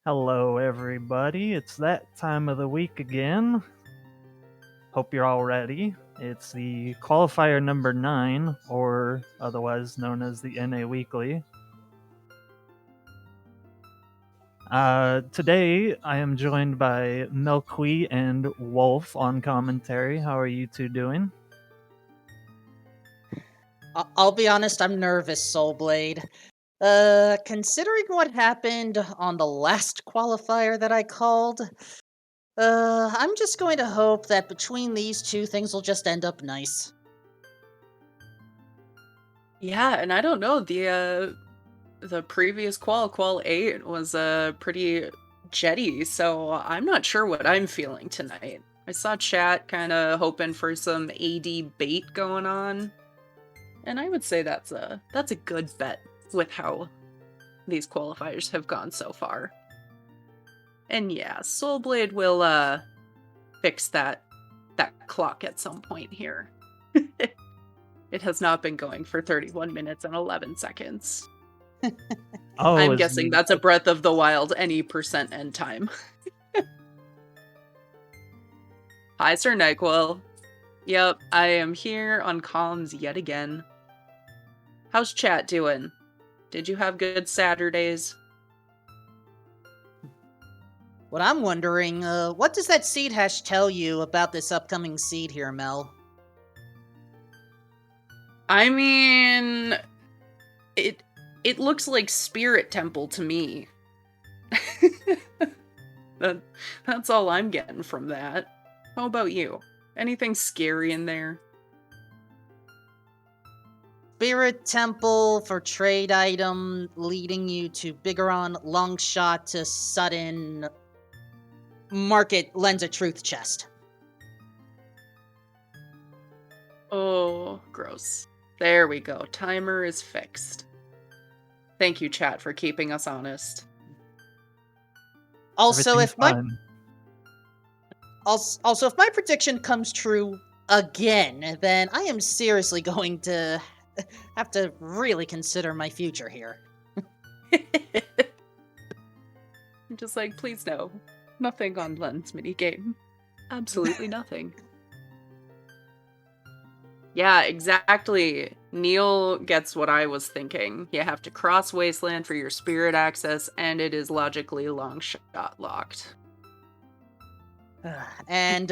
Hello, everybody. It's that time of the week again. Hope you're all ready. It's the qualifier number 9, or otherwise known as the NA Weekly. Today, I am joined by Milkweed and Wolf on commentary. How are you two doing? I'll be honest, I'm nervous, Soulblade. Considering what happened on the last qualifier that I called, I'm just going to hope that between these two, things will just end up nice. Yeah, and I don't know, the previous qual 8 was pretty jetty, so I'm not sure what I'm feeling tonight. I saw chat kind of hoping for some AD bait going on, and I would say that's a good bet with how these qualifiers have gone so far. And yeah, Soulblade will fix that clock at some point here. It has not been going for 31 minutes and 11 seconds. Oh, I'm guessing that's a Breath of the Wild any percent end time. Hi, Sir NyQuil. Yep, I am here on comms yet again. How's chat doing? Did you have good Saturdays? What I'm wondering, what does that seed hash tell you about this upcoming seed here, Mel? I mean, it looks like Spirit Temple to me. That's all I'm getting from that. How about you? Anything scary in there? Spirit Temple for trade item, leading you to Bigoron, long shot to sudden market lens of truth chest. Oh, gross. There we go. Timer is fixed. Thank you, chat, for keeping us honest. Also, if my fine. Also, if my prediction comes true again, then I am seriously going to have to really consider my future here. I'm just like, please no. Nothing on Len's minigame. Absolutely nothing. Yeah, exactly. Neil gets what I was thinking. You have to cross Wasteland for your spirit access, and it is logically long shot locked. And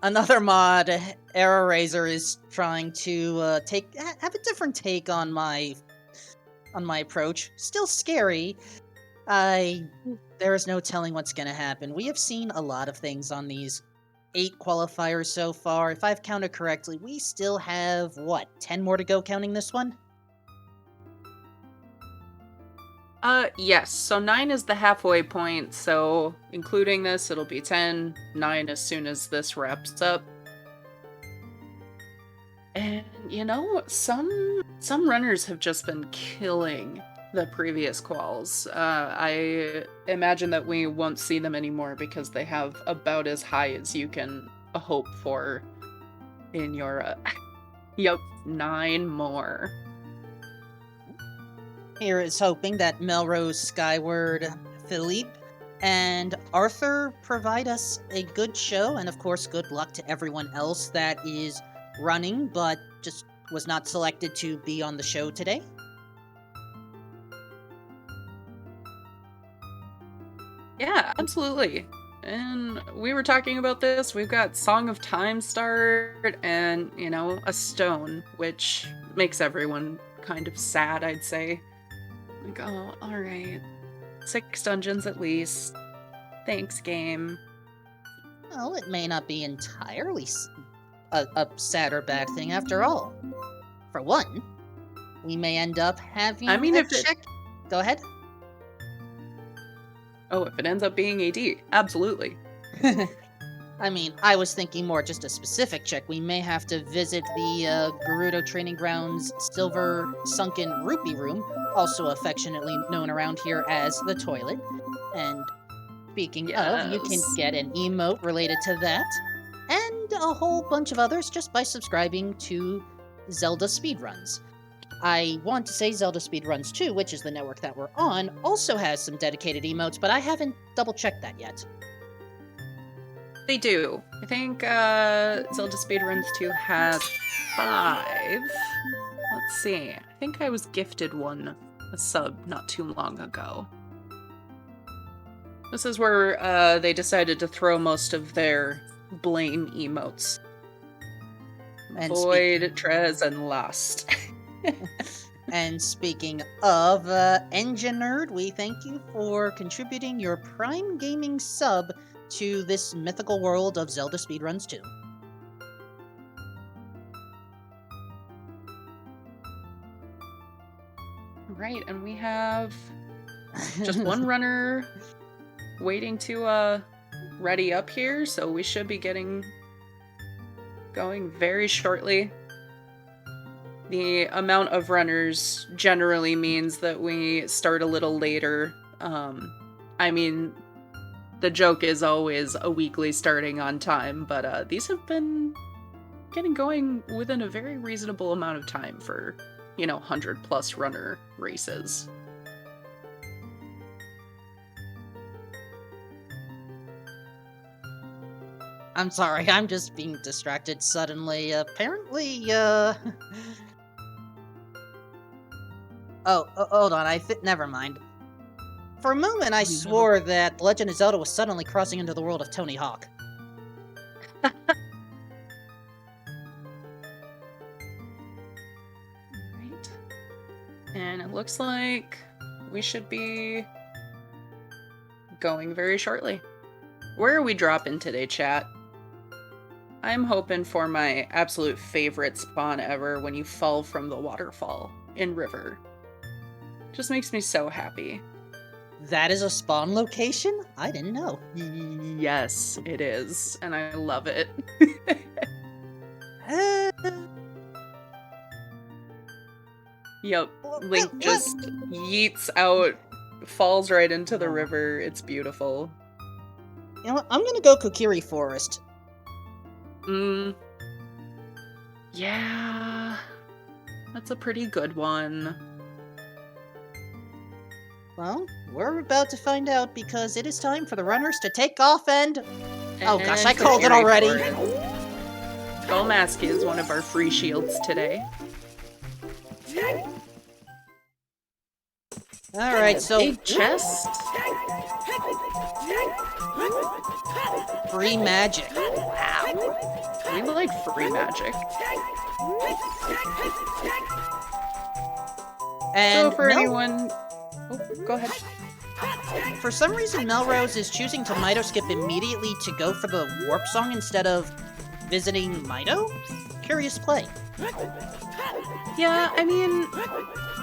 another mod, Error Razor, is trying to have a different take on my approach. Still scary. There is no telling what's gonna happen. We have seen a lot of things on these 8 qualifiers so far. If I've counted correctly, we still have, what, 10 more to go counting this one? Yes. So 9 is the halfway point, so including this, it'll be 10, 9 as soon as this wraps up. And, you know, some runners have just been killing the previous quals. I imagine that we won't see them anymore because they have about as high as you can hope for in your, yep, 9 more. Here is hoping that Melrose, Skyward, Philippe, and Arthur provide us a good show, and of course, good luck to everyone else that is running but just was not selected to be on the show today. Yeah, absolutely. And we were talking about this. We've got Song of Time start and, you know, a stone, which makes everyone kind of sad, I'd say. Like, oh, alright. 6 dungeons at least. Thanks, game. Well, it may not be entirely a sad or bad thing after all. For one, we may end up having check. Go ahead. Oh, if it ends up being AD, absolutely. I mean, I was thinking more just a specific check. We may have to visit the Gerudo Training Grounds Silver Sunken Rupee Room, also affectionately known around here as the toilet. And speaking of, you can get an emote related to that, and a whole bunch of others just by subscribing to ZeldaSpeedRuns. I want to say Zelda Speedruns 2, which is the network that we're on, also has some dedicated emotes, but I haven't double-checked that yet. They do. I think Zelda Speedruns 2 has 5. Let's see. I think I was gifted one, a sub, not too long ago. This is where they decided to throw most of their blame emotes. And Void, Trez, and Lust. And speaking of Engine Nerd, we thank you for contributing your Prime Gaming sub to this mythical world of Zelda Speedruns 2. Right, and we have just one runner waiting to ready up here, so we should be getting going very shortly. The amount of runners generally means that we start a little later. I mean, the joke is always a weekly starting on time, but these have been getting going within a very reasonable amount of time for, 100+ runner races. I'm sorry, I'm just being distracted suddenly. Apparently, Oh, hold on, never mind. For a moment, I swore that The Legend of Zelda was suddenly crossing into the world of Tony Hawk. Right. And it looks like we should be going very shortly. Where are we dropping today, chat? I'm hoping for my absolute favorite spawn ever, when you fall from the waterfall in River. Just makes me so happy. That is a spawn location? I didn't know. Yes, it is, and I love it. Yep, Link just yeets out, falls right into the river. It's beautiful. You know what? I'm gonna go Kokiri Forest. Yeah, that's a pretty good one. Well, we're about to find out, because it is time for the runners to take off and... Oh gosh, I called it already! Skullmask is one of our free shields today. Alright, so... Big chest. Free magic. Wow. We like free magic. And so for anyone... Oh, go ahead. For some reason, Melrose is choosing to Mido skip immediately to go for the warp song instead of visiting Mido? Curious play. Yeah, I mean,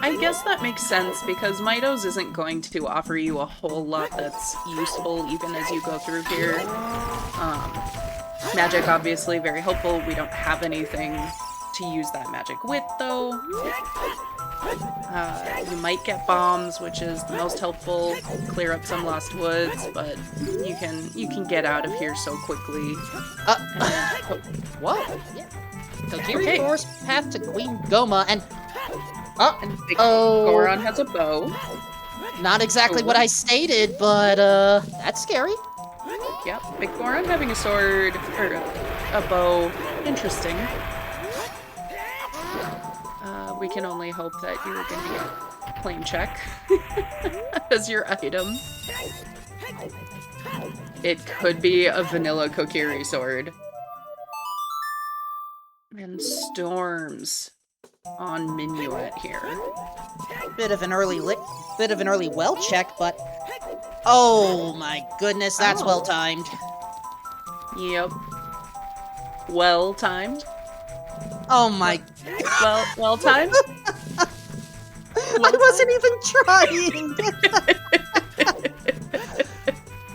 I guess that makes sense, because Mido's isn't going to offer you a whole lot that's useful even as you go through here. Magic, obviously, very helpful. We don't have anything to use that magic with, though. You might get bombs, which is the most helpful, clear up some lost woods, but you can get out of here so quickly. What? Yeah. Kokiri Forest path to Queen Goma, and Big Goron has a bow. Not exactly what I stated, but that's scary. Yep, Big Goron having a sword or a bow. Interesting. We can only hope that you're gonna get plain check as your item. It could be a vanilla Kokiri sword. And storms on Minuet here. Bit of an early well check, but oh my goodness, that's well timed. Yep. Well timed. Oh my. Well timed. I wasn't even trying.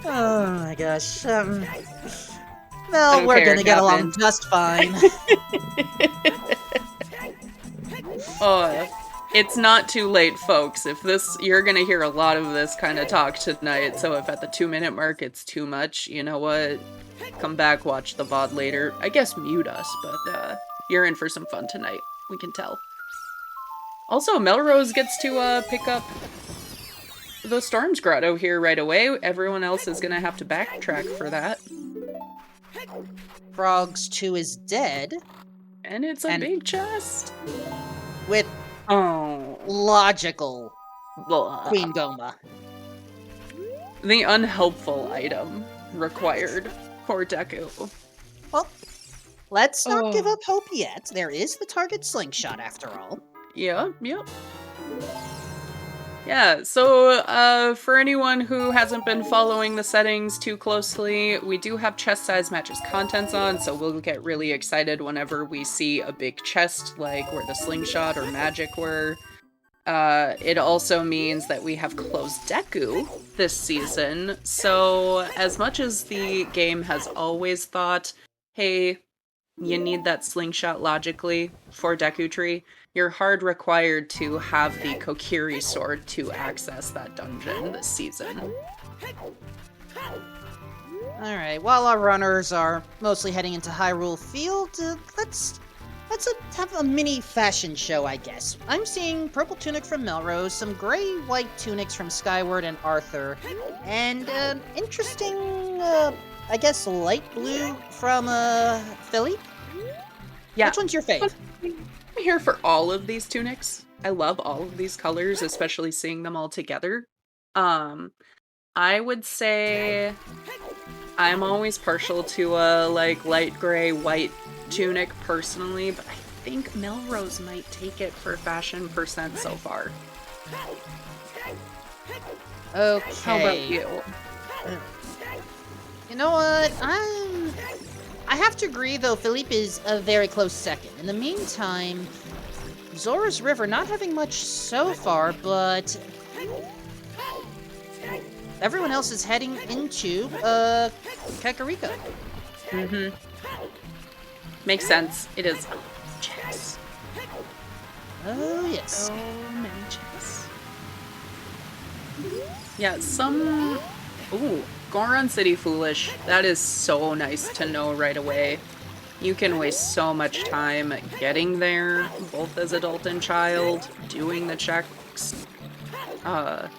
Oh my gosh. Well, we're gonna get along just fine. It's not too late, folks. You're gonna hear a lot of this kind of talk tonight, so if at the 2-minute mark it's too much, you know what? Come back, watch the VOD later. I guess mute us, but you're in for some fun tonight. We can tell. Also, Melrose gets to pick up the Storm's Grotto here right away. Everyone else is gonna have to backtrack for that. Frogs 2 is dead. And it's a big chest. With logical Queen Goma. The unhelpful item required for Deku. Well, let's not give up hope yet. There is the target slingshot after all. Yep. Yeah, so for anyone who hasn't been following the settings too closely, we do have chest size matches contents on, so we'll get really excited whenever we see a big chest, like where the slingshot or magic were. It also means that we have closed Deku this season, so as much as the game has always thought, hey, you need that slingshot logically for Deku Tree, you're hard required to have the Kokiri sword to access that dungeon this season. Alright, while our runners are mostly heading into Hyrule Field, let's have a mini fashion show, I guess. I'm seeing purple tunic from Melrose, some gray-white tunics from Skyward and Arthur, and an interesting, I guess, light blue from, Philippe? Yeah. Which one's your fave? I'm here for all of these tunics. I love all of these colors, especially seeing them all together. I would say I'm always partial to a, like, light gray, white tunic personally, but I think Melrose might take it for fashion percent so far. Okay. How about you? You know what? I have to agree, though, Philippe is a very close second. In the meantime, Zora's River not having much so far, but everyone else is heading into, Kakariko. Mm-hmm. Makes sense. It is chess. Oh, yes. So many chess. Yeah, some... Ooh, Goron City Foolish. That is so nice to know right away. You can waste so much time getting there, both as adult and child, doing the checks. I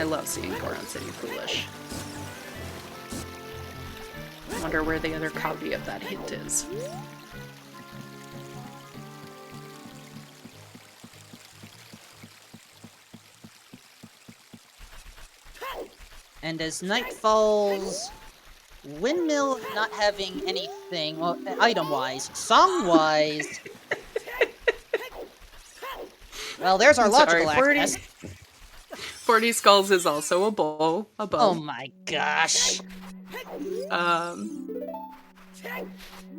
love seeing Goron City Foolish. I wonder where the other copy of that hint is. And as night falls, Windmill not having anything, well, item-wise, song-wise... well, there's our logical access. 40 Skulls is also a bow. Oh my gosh.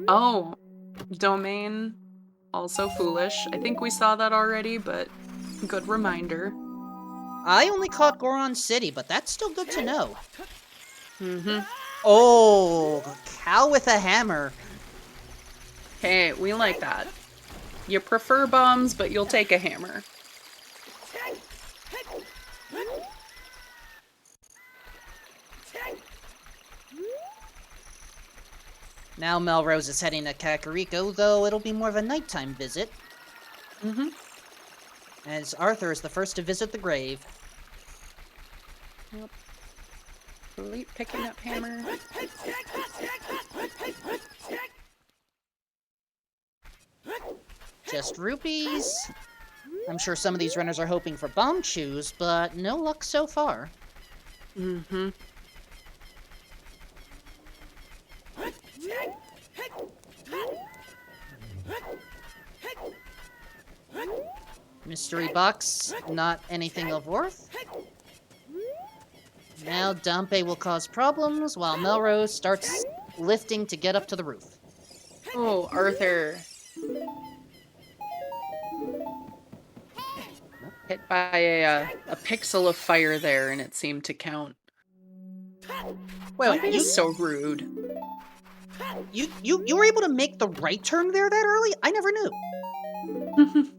Oh, Domain, also foolish. I think we saw that already, but good reminder. I only caught Goron City, but that's still good to know. Mm-hmm. Oh, cow with a hammer. Hey, we like that. You prefer bombs, but you'll take a hammer. Now Melrose is heading to Kakariko, though it'll be more of a nighttime visit. Mm-hmm. As Arthur is the first to visit the grave. Yep. Philippe picking up hammer. Just rupees. I'm sure some of these runners are hoping for bomb chews, but no luck so far. Mm-hmm. Mystery box, not anything of worth. Now Dampe will cause problems while Melrose starts lifting to get up to the roof. Oh, Arthur. Hit by a pixel of fire there, and it seemed to count. Well, Dampe is so rude. You were able to make the right turn there that early? I never knew.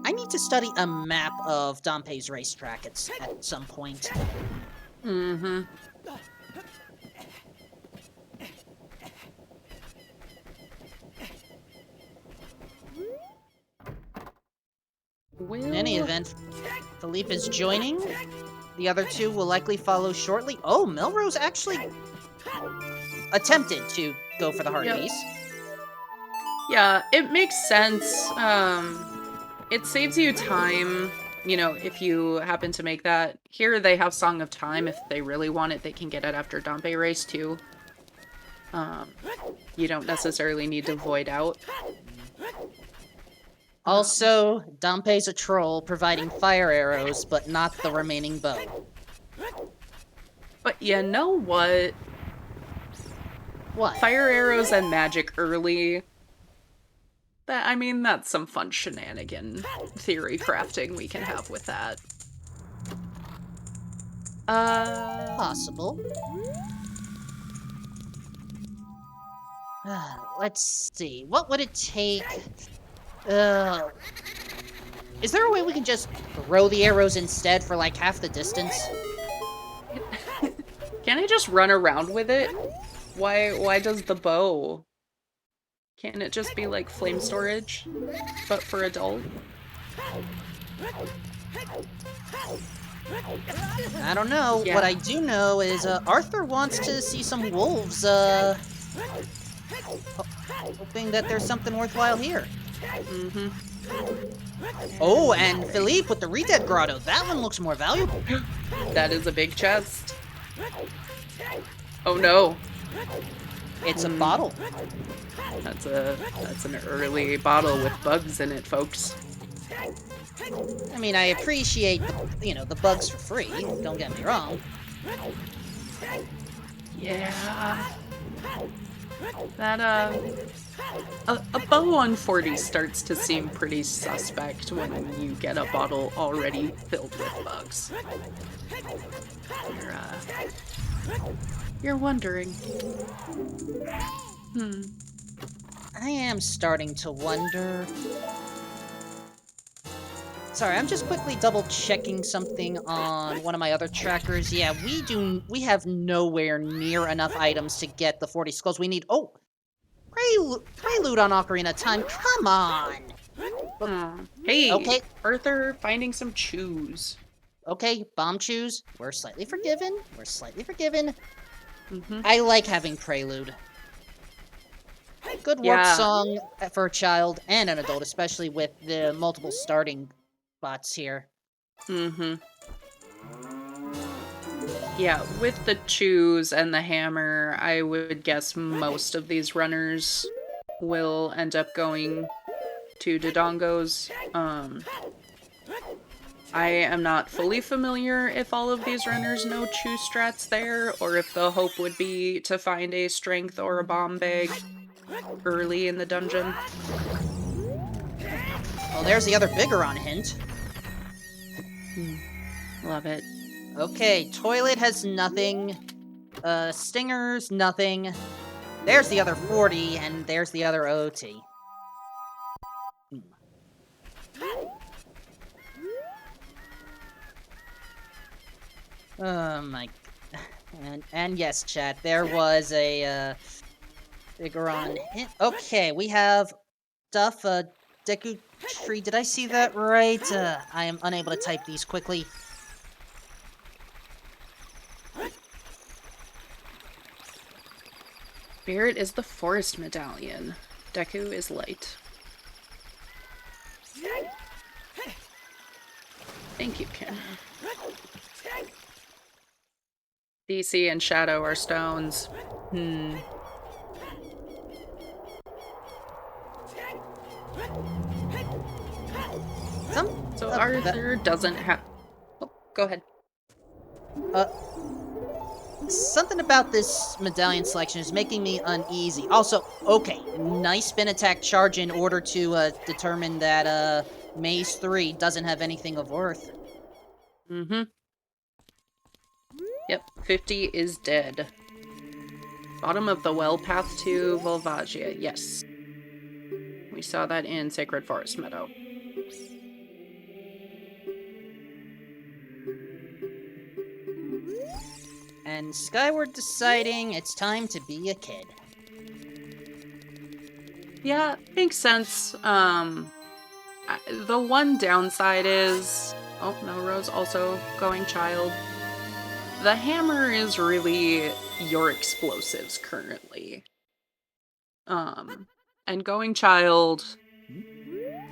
I need to study a map of Dampe's racetrack at some point. Mm-hmm. In any event, Philippe is joining. The other two will likely follow shortly. Oh, Melrose actually attempted to go for the heart Yep. piece. Yeah, it makes sense. It saves you time, you know, if you happen to make that. Here they have Song of Time. If they really want it, they can get it after Dompe Race too. You don't necessarily need to void out. Also, Dompe's a troll, providing fire arrows, but not the remaining bow. But you know what? What? Fire arrows and magic early. I mean, that's some fun shenanigan theory crafting we can have with that. Possible. Let's see. What would it take? Is there a way we can just throw the arrows instead for like half the distance? Can I just run around with it? Why does the bow? Can't it just be like flame storage, but for adult? I don't know. Yeah. What I do know is Arthur wants to see some wolves, hoping that there's something worthwhile here. Mm-hmm. Oh, and Philippe with the Redead Grotto. That one looks more valuable. That is a big chest. Oh no. It's a bottle. That's an early bottle with bugs in it, folks. I mean, I appreciate the bugs for free. Don't get me wrong. Yeah. That a bow on 40 starts to seem pretty suspect when you get a bottle already filled with bugs. You're wondering. I am starting to wonder. Sorry, I'm just quickly double checking something on one of my other trackers. Yeah, we have nowhere near enough items to get the 40 skulls we need. Oh, prelude on Ocarina of Time. Come on. Hey, Okay. Arthur finding some chews. Okay, bomb chews. We're slightly forgiven. Mm-hmm. I like having prelude. Good work Yeah. song for a child and an adult, especially with the multiple starting spots here. Mm-hmm. Yeah, with the chews and the hammer, I would guess most of these runners will end up going to Dodongos. I am not fully familiar if all of these runners know chew strats there, or if the hope would be to find a strength or a bomb bag early in the dungeon. Oh, there's the other Bigoron hint. Love it. Okay, toilet has nothing. Stingers, nothing. There's the other 40, and there's the other OT. Oh my... And yes, chat, there was a, Bigoron hint. Okay, we have stuff, Deku Tree. Did I see that right? I am unable to type these quickly. Spirit is the forest medallion. Deku is light. Thank you, Kim. DC and Shadow are stones. So Arthur doesn't have... Oh, go ahead. Something about this medallion selection is making me uneasy. Also, okay, nice spin attack charge in order to determine that Maze 3 doesn't have anything of worth. Mm-hmm. Yep, 50 is dead. Bottom of the well path to Volvagia, yes. We saw that in Sacred Forest Meadow. And Skyward deciding it's time to be a kid. Yeah, makes sense. The one downside is... Oh, Melrose also going child. The hammer is really your explosives currently. And going child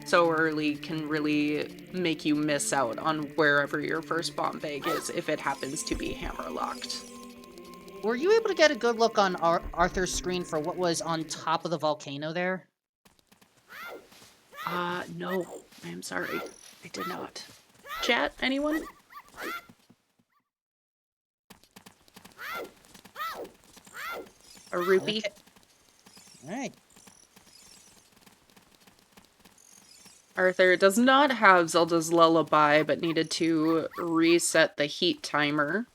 so early can really make you miss out on wherever your first bomb bag is if it happens to be hammer locked. Were you able to get a good look on Arthur's screen for what was on top of the volcano there? No. I am sorry. I did not. Chat, anyone? A rupee? Okay. Alright. Arthur does not have Zelda's Lullaby, but needed to reset the heat timer.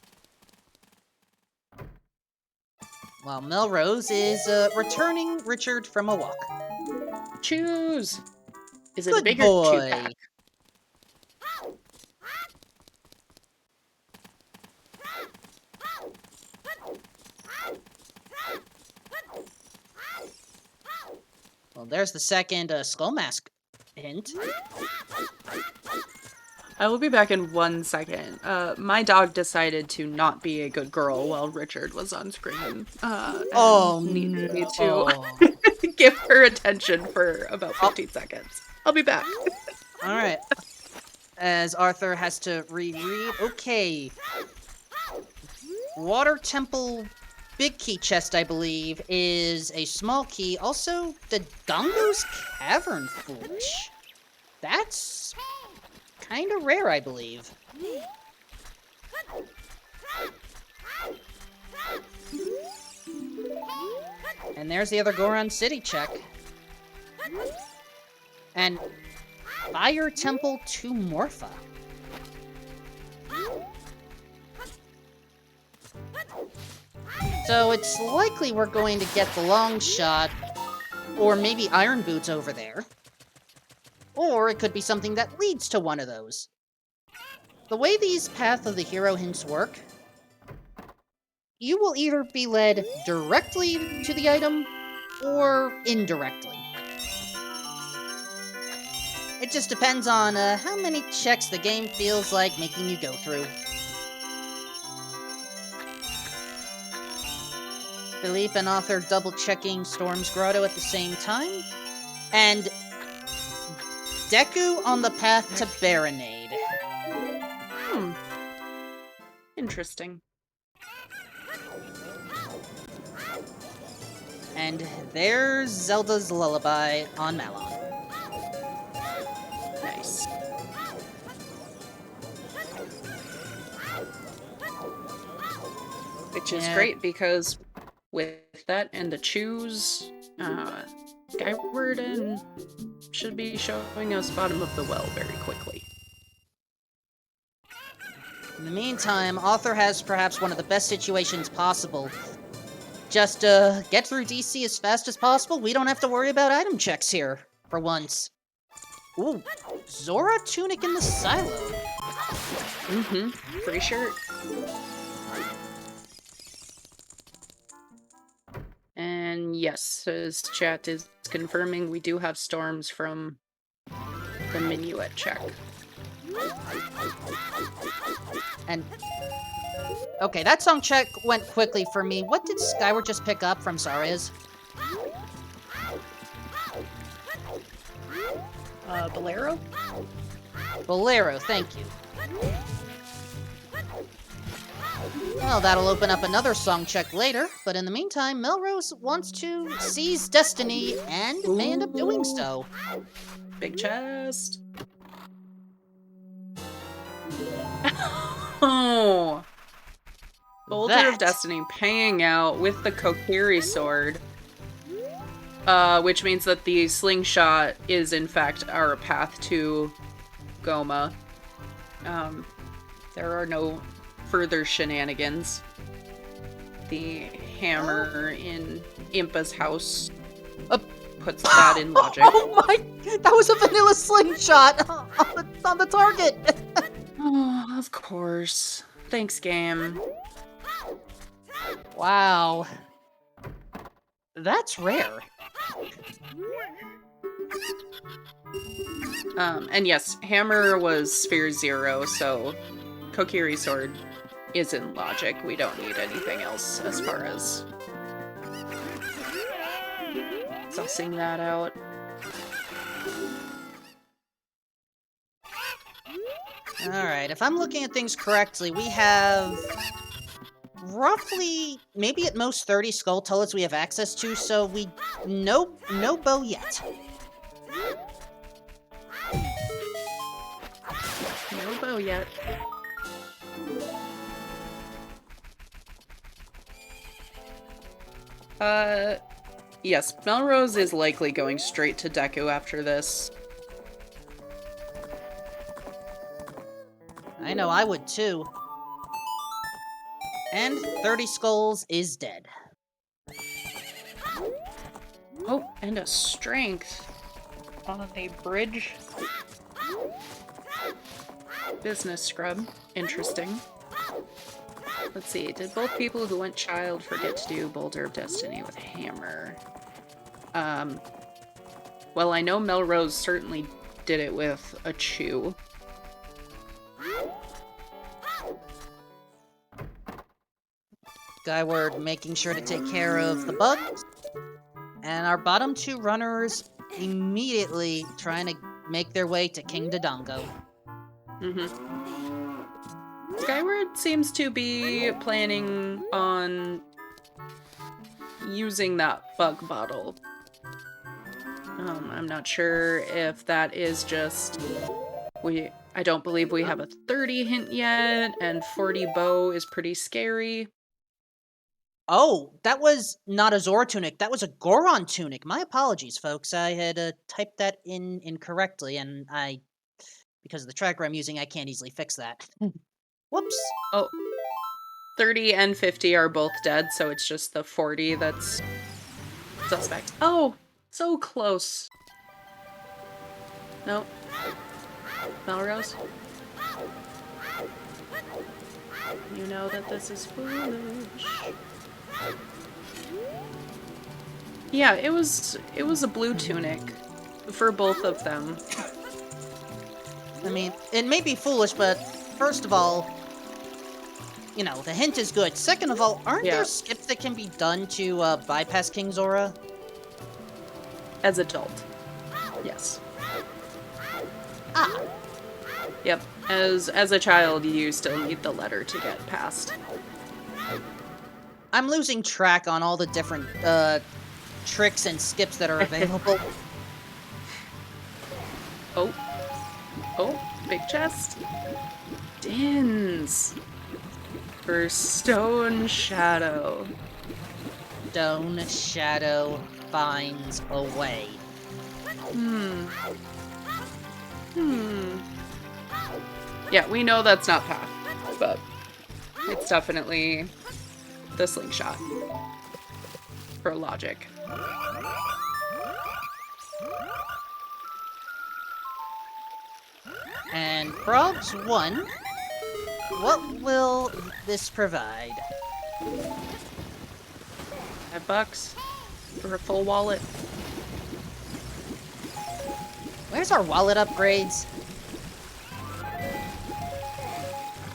While Melrose is returning Richard from a walk. Choose! Is it Good a bigger boy. 2-pack? Well, there's the second skull mask hint. I will be back in 1 second. My dog decided to not be a good girl while Richard was on screen. And needed me to give her attention for about 15 seconds. I'll be back. Alright. As Arthur has to reread. Okay. Water Temple Big Key Chest, I believe, is a small key. Also, the Gongo's Cavern Foolish. That's kind of rare, I believe. And there's the other Goron City check. And Fire Temple to Morpha. So it's likely we're going to get the long shot, or maybe Iron Boots over there. Or it could be something that leads to one of those. The way these Path of the Hero hints work, you will either be led directly to the item, or indirectly. It just depends on how many checks the game feels like making you go through. Philippe and Arthur double-checking Storm's Grotto at the same time. And Deku on the path to Baronade. Interesting. And there's Zelda's Lullaby on Malon. Nice. Which is great because with that and the choose, Skyward and should be showing us bottom of the well very quickly. In the meantime, Arthur has perhaps one of the best situations possible. Just get through DC as fast as possible. We don't have to worry about item checks here, for once. Ooh, Zora Tunic in the silo. Pretty sure. And yes, as chat is confirming, we do have storms from the Minuet check. And okay, that song check went quickly for me. What did Skyward just pick up from Zara's? Bolero? Bolero, thank you. Well, that'll open up another song check later, but in the meantime, Melrose wants to seize Destiny and may end up doing so. Big chest. Oh! Boulder of Destiny paying out with the Kokiri sword. Which means that the slingshot is in fact our path to Goma. There are no further shenanigans. The hammer in Impa's house puts that in logic. Oh my! That was a vanilla slingshot on the target! Oh, of course. Thanks, game. Wow. That's rare. And yes, hammer was sphere 0, so Kokiri sword is in logic. We don't need anything else as far as sussing that out. Alright, if I'm looking at things correctly, we have roughly, maybe at most 30 skull tullets we have access to, so no bow yet. No bow yet. Yes, Melrose is likely going straight to Deku after this. I know I would too. And 30 skulls is dead. Oh, and a strength on a bridge. Business scrub. Interesting. Let's see, did both people who went child forget to do Boulder of Destiny with hammer? Well, I know Melrose certainly did it with a chew. Skyward making sure to take care of the bugs. And our bottom two runners immediately trying to make their way to King Dodongo. Skyward seems to be planning on using that bug bottle. I'm not sure if that is just... I don't believe we have a 30 hint yet, and 40 bow is pretty scary. Oh, that was not a Zora tunic. That was a Goron tunic. My apologies, folks. I had typed that in incorrectly, and because of the tracker I'm using, I can't easily fix that. Whoops. Oh, 30 and 50 are both dead, so it's just the 40 that's suspect. Oh, so close. Nope. Melrose? You know that this is foolish. Yeah, it was a blue tunic for both of them. I mean, it may be foolish, but first of all, you know, the hint is good. Second of all, aren't there skips that can be done to bypass King Zora? As adult. Yes. Ah. Yep. As a child, you still need the letter to get past. I'm losing track on all the different tricks and skips that are available. Oh. Oh, big chest. Dins. For Stone Shadow. Stone Shadow finds a way. Yeah, we know that's not path, but it's definitely the slingshot. For logic. And Progs 1, what will this provide? $5 for a full wallet. Where's our wallet upgrades?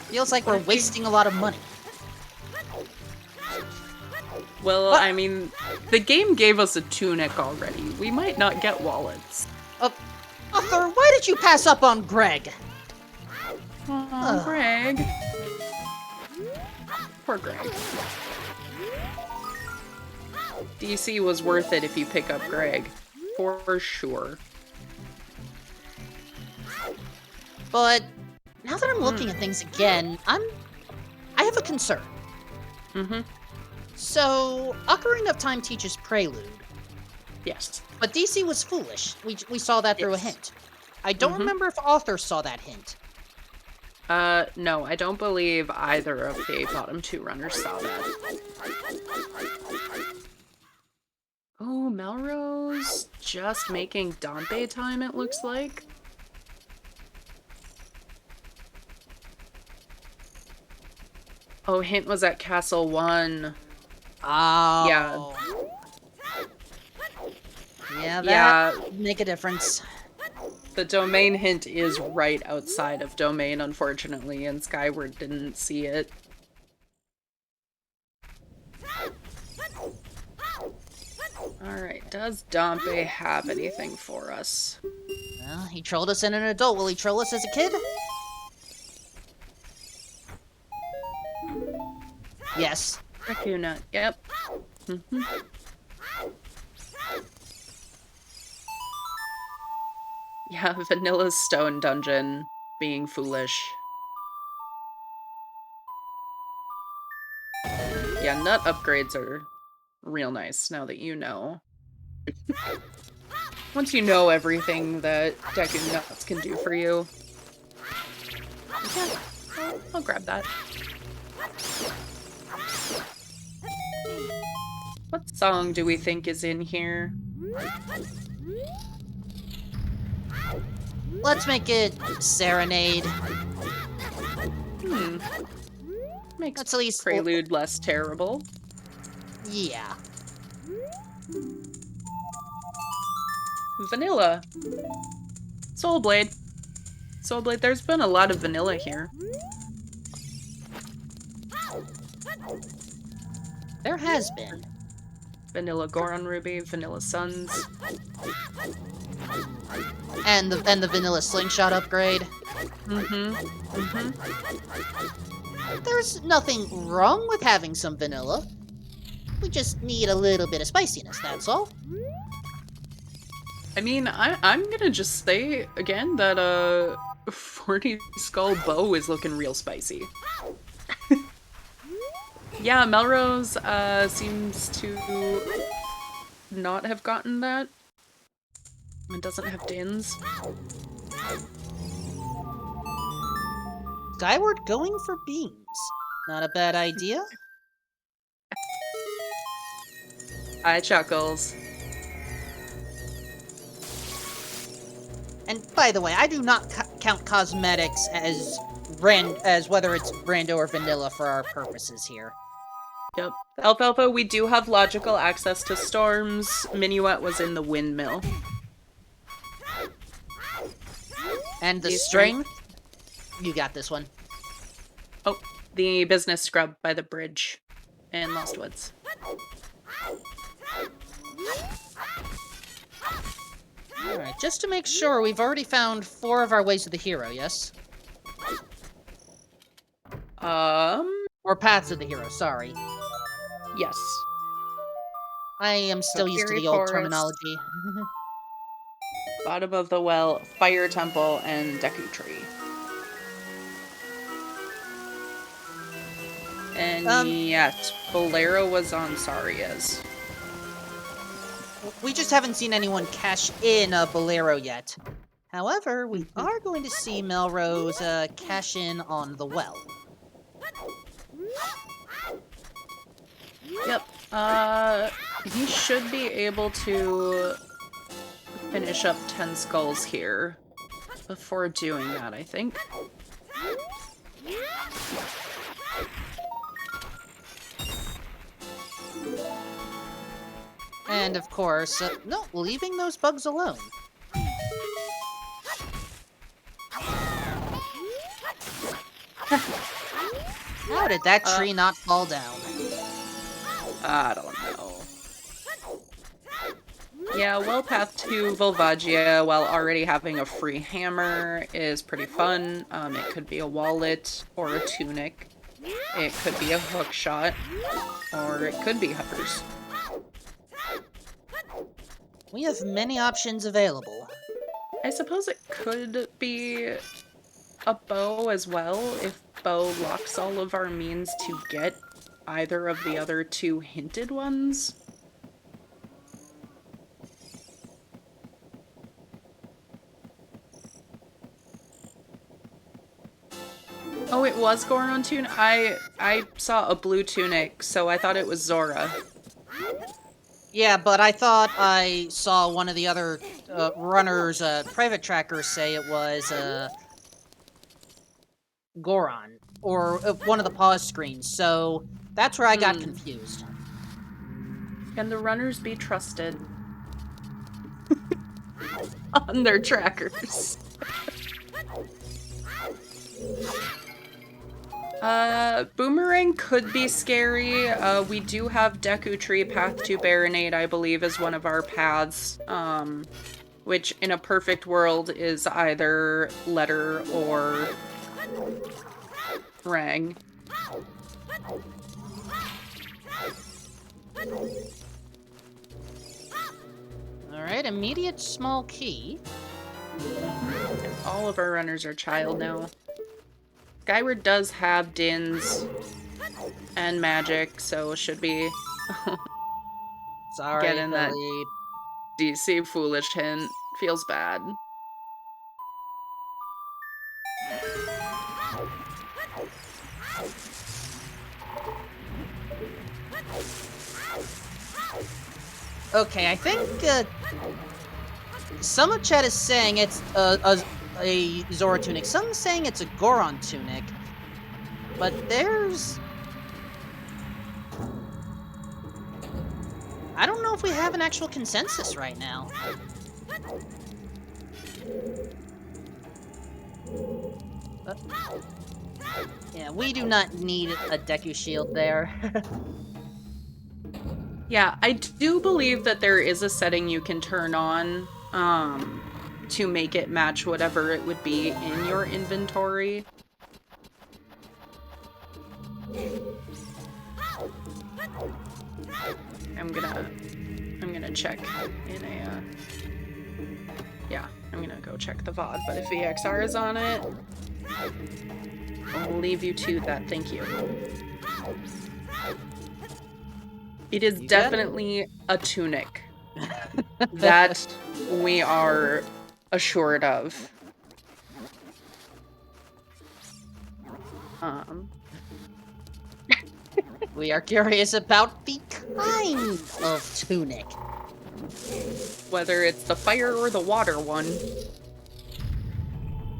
Feels like we're wasting a lot of money. Well, What? I mean, the game gave us a tunic already. We might not get wallets. Arthur, why did you pass up on Greg? Oh, Greg. Poor Greg. DC was worth it if you pick up Greg. For sure. But now that I'm looking at things again, I have a concern. So, Ocarina of Time teaches Prelude. Yes. But DC was foolish. We saw that through a hint. I don't remember if Arthur saw that hint. No, I don't believe either of the bottom two runners saw that. Oh, Melrose just making Dante time, it looks like. Oh, hint was at Castle 1. Oh. Yeah. Yeah, that Yeah, would make a difference. the domain hint is right outside of domain, unfortunately, and Skyward didn't see it. Alright, does Dompe have anything for us? Well, he trolled us in an adult. Will he troll us as a kid? Yes. Raccoona, yep. Yeah, Vanilla's Stone Dungeon being foolish. Yeah, nut upgrades are real nice now that you know. Once you know everything that Deku Nuts can do for you. Yeah, I'll grab that. What song do we think is in here? Let's make it Serenade. Makes That's at least... Prelude less terrible. Yeah. Vanilla. Soulblade. Soulblade, there's been a lot of vanilla here. There has been. Vanilla Goron Ruby, Vanilla Suns. And the vanilla slingshot upgrade. There's nothing wrong with having some vanilla. We just need a little bit of spiciness, that's all. I mean, I'm gonna just say again that 40 Skull Bow is looking real spicy. Yeah, Melrose seems to not have gotten that. It doesn't have Dins. Skyward going for beans. Not a bad idea. Hi, Chuckles. And by the way, I do not count cosmetics as whether it's rando or vanilla for our purposes here. Yep. Alfalfa, we do have logical access to storms. Minuet was in the windmill. And the strength? You got this one. Oh, the business scrub by the bridge in Lost Woods. Alright, just to make sure, we've already found 4 of our ways to the hero, yes? Or paths of the hero, sorry. Yes. I am still used to the old terminology. Bottom of the Well, Fire Temple, and Deku Tree. And yes, Bolero was on Saria's. We just haven't seen anyone cash in a Bolero yet. However, we are going to see Melrose cash in on the well. Yep. He should be able to finish up 10 skulls here before doing that, I think. And of course, no, leaving those bugs alone. How did that tree not fall down? I don't know. Yeah, well path to Volvagia while already having a free hammer is pretty fun. It could be a wallet or a tunic. It could be a hook shot, or it could be hovers. We have many options available. I suppose it could be a bow as well, if bow locks all of our means to get either of the other 2 hinted ones. Oh, it was Goron tunic? I saw a blue tunic, so I thought it was Zora. Yeah, but I thought I saw one of the other runners, private trackers say it was Goron, or one of the pause screens, so that's where I got confused. Can the runners be trusted? on their trackers. Boomerang could be scary. We do have Deku Tree Path to Baronade, I believe, as one of our paths. Which in a perfect world is either letter or rang. Alright, immediate small key. All of our runners are child now. Skyward does have Dins and magic, so should be Sorry, getting that Philippe. DC foolish hint. Feels bad. Okay, I think some of chat is saying it's a Zora tunic. Some is saying it's a Goron tunic. But there's... I don't know if we have an actual consensus right now. Yeah, we do not need a Deku Shield there. Yeah, I do believe that there is a setting you can turn on to make it match whatever it would be in your inventory. I'm gonna check in a yeah, I'm gonna go check the VOD, but if VXR is on it, I'll leave you to that, thank you. It is definitely a tunic. That we are assured of. We are curious about the kind of tunic. Whether it's the fire or the water one.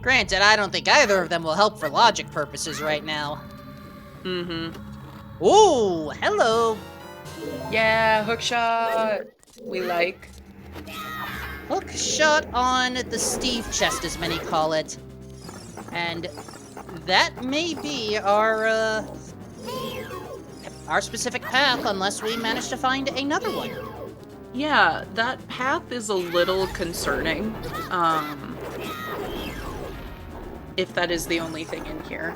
Granted, I don't think either of them will help for logic purposes right now. Mm-hmm. Ooh, hello. Yeah, hookshot. We like. Hook shot on the Steve chest, as many call it. And that may be our specific path, unless we manage to find another one. Yeah, that path is a little concerning. If that is the only thing in here.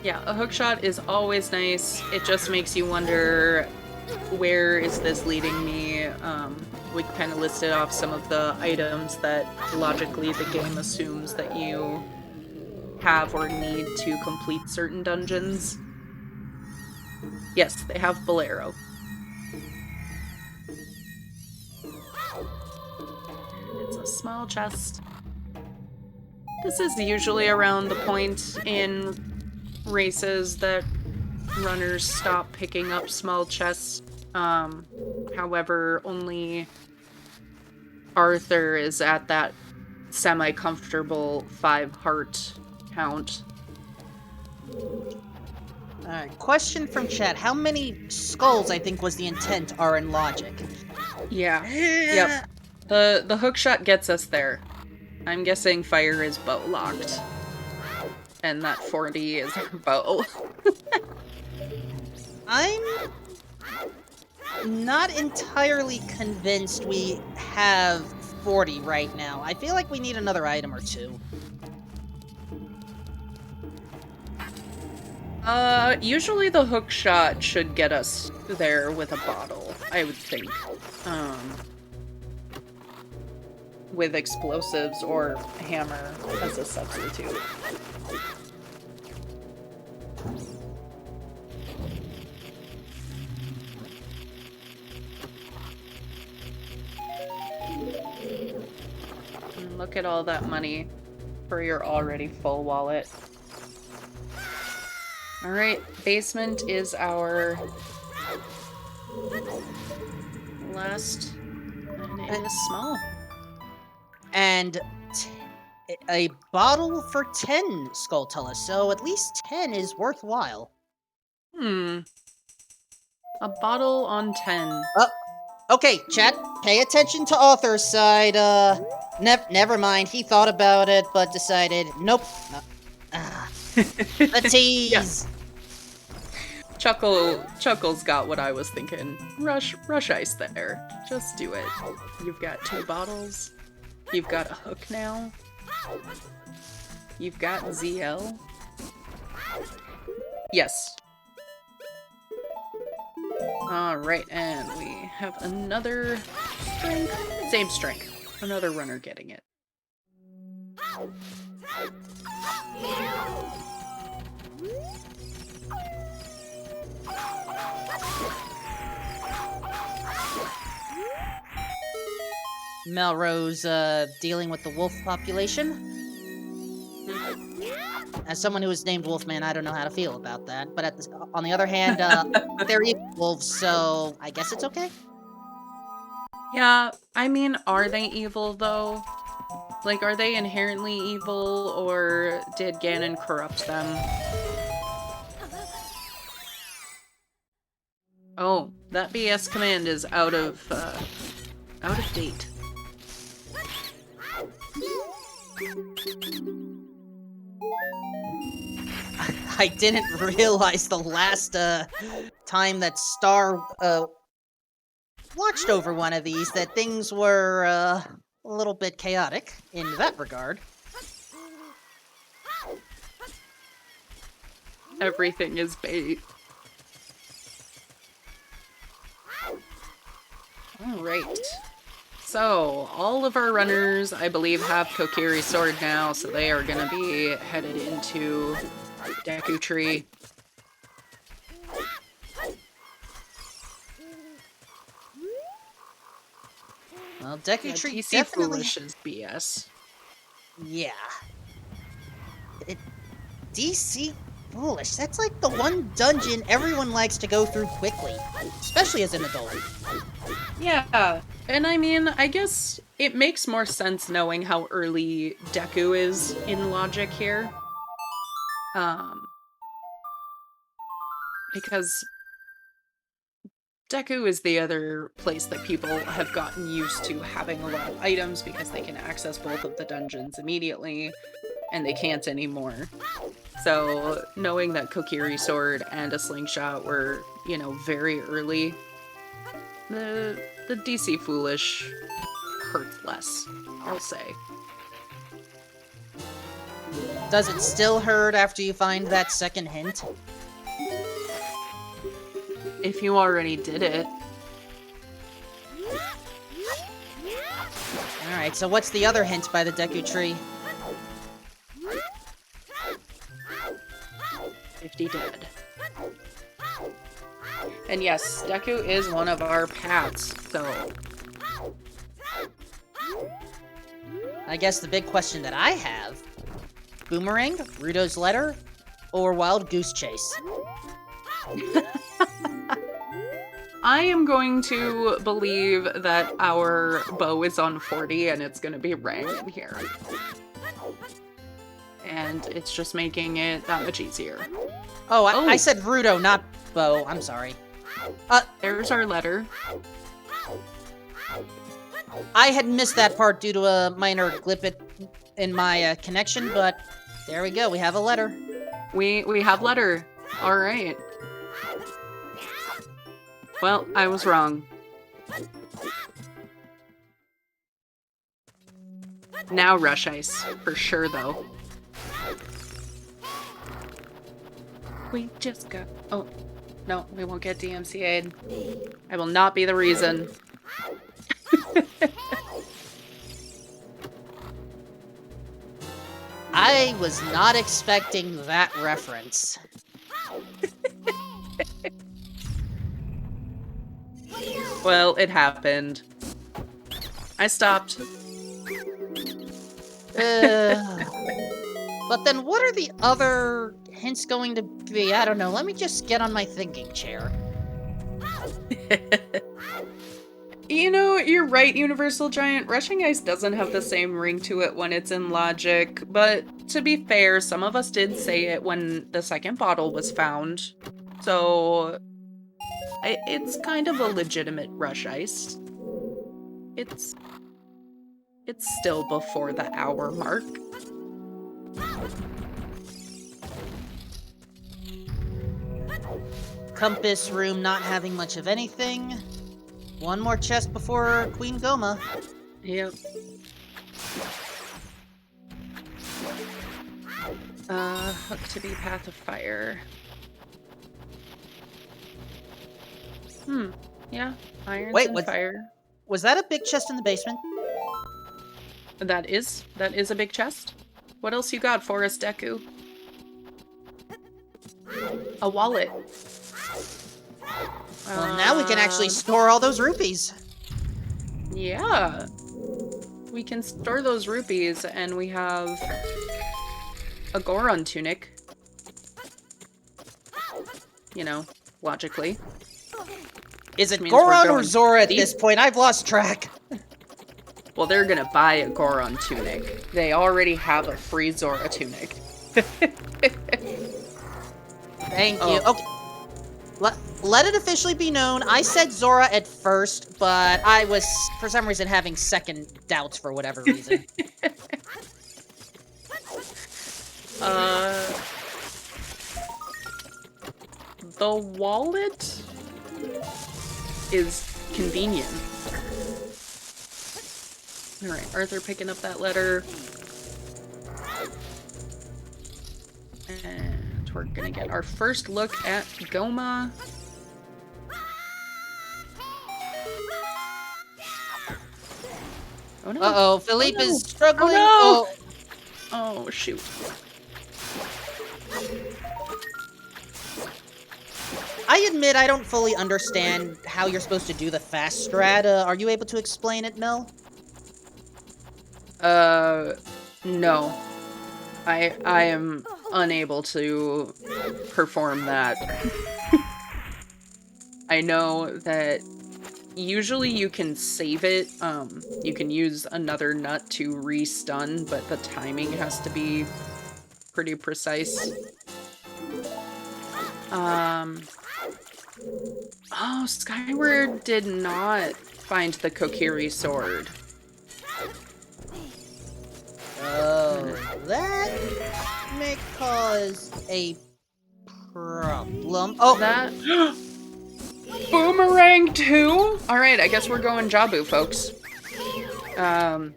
Yeah, a hookshot is always nice. It just makes you wonder, where is this leading me? We kind of listed off some of the items that logically the game assumes that you have or need to complete certain dungeons. Yes, they have Bolero. It's a small chest. This is usually around the point in races that runners stop picking up small chests. However, only Arthur is at that semi-comfortable 5 heart count. Alright, question from chat. How many skulls, I think was the intent, are in logic? Yeah. Yep. The hookshot gets us there. I'm guessing fire is bow locked. And that 40 is our bow. I'm not entirely convinced we have 40 right now. I feel like we need another item or two. Usually the hookshot should get us there with a bottle, I would think. With explosives or hammer as a substitute. And look at all that money for your already full wallet. Alright, basement is our last, and it is small. And a bottle for 10 Skulltula, so at least 10 is worthwhile. A bottle on 10. Okay, chat, pay attention to author's side. Never mind. He thought about it, but decided, nope. The tease. Yes. Chuckles got what I was thinking. Rush ice there. Just do it. You've got 2 bottles. You've got a hook now. You've got ZL. Yes. Alright, and we have another strength. Same strength. Another runner getting it. Melrose, dealing with the wolf population. As someone who is named Wolfman, I don't know how to feel about that. But on the other hand, they're evil wolves, so I guess it's okay. Yeah, I mean, are they evil, though? Like, are they inherently evil, or did Ganon corrupt them? Oh, that BS command is out of date. I didn't realize the last time that Star watched over one of these that things were a little bit chaotic in that regard. Everything is bait. Alright. So, all of our runners, I believe, have Kokiri's sword now, so they are gonna be headed into Deku Tree. Well, Deku Tree DC definitely... Foolish is BS. Yeah. DC Foolish, that's like the one dungeon everyone likes to go through quickly, especially as an adult. Yeah, and I mean, I guess it makes more sense knowing how early Deku is in logic here. Because Deku is the other place that people have gotten used to having a lot of items because they can access both of the dungeons immediately, and they can't anymore. So, knowing that Kokiri's sword and a slingshot were, you know, very early, the DC Foolish hurt less, I'll say. Does it still hurt after you find that second hint? If you already did it. Alright, so what's the other hint by the Deku Tree? 50 dead. And yes, Deku is one of our paths, so... I guess the big question that I have... Boomerang, Rudo's Letter, or Wild Goose Chase? I am going to believe that our bow is on 40 and it's going to be Rang in here. And it's just making it that much easier. Oh, I said Rudo, not Bo. I'm sorry. There's our letter. I had missed that part due to a minor glitch in my connection, but there we go. We have a letter. We have letter. All right. Well, I was wrong. Now rush ice, for sure though. We just got... Oh, no, we won't get DMCA'd. I will not be the reason. I was not expecting that reference. Well, it happened. I stopped. But then what are the other hints going to be? I don't know. Let me just get on my thinking chair. You know, you're right, Universal Giant. Rushing Ice doesn't have the same ring to it when it's in logic, but to be fair, some of us did say it when the second bottle was found. So It's kind of a legitimate rush ice. It's still before the hour mark. Compass room not having much of anything. One more chest before Queen Goma. Yep. Hook to be Path of Fire. Yeah. Irons and fire. Was that a big chest in the basement? That is a big chest. What else you got for us, Deku? A wallet. Well, now we can actually store all those rupees. Yeah. We can store those rupees, and we have a Goron tunic. You know, logically. Is it Goron or Zora at this point? I've lost track. Well, they're gonna buy a Goron tunic. They already have a free Zora tunic. Thank you. Okay. Let it officially be known, I said Zora at first, but I was, for some reason, having second doubts for whatever reason. The wallet is convenient. Alright, Arthur picking up that letter. And we're gonna get our first look at Goma. Oh no. Uh-oh, Philippe is struggling. Oh, no. Oh, shoot. I admit I don't fully understand how you're supposed to do the fast strat. Are you able to explain it, Mel? No. I am unable to perform that. I know that usually you can save it. You can use another nut to re-stun, but the timing has to be pretty precise. Oh, Skyward did not find the Kokiri sword. Oh, that may cause a problem. Oh, That... Boomerang 2? Alright, I guess we're going Jabu, folks.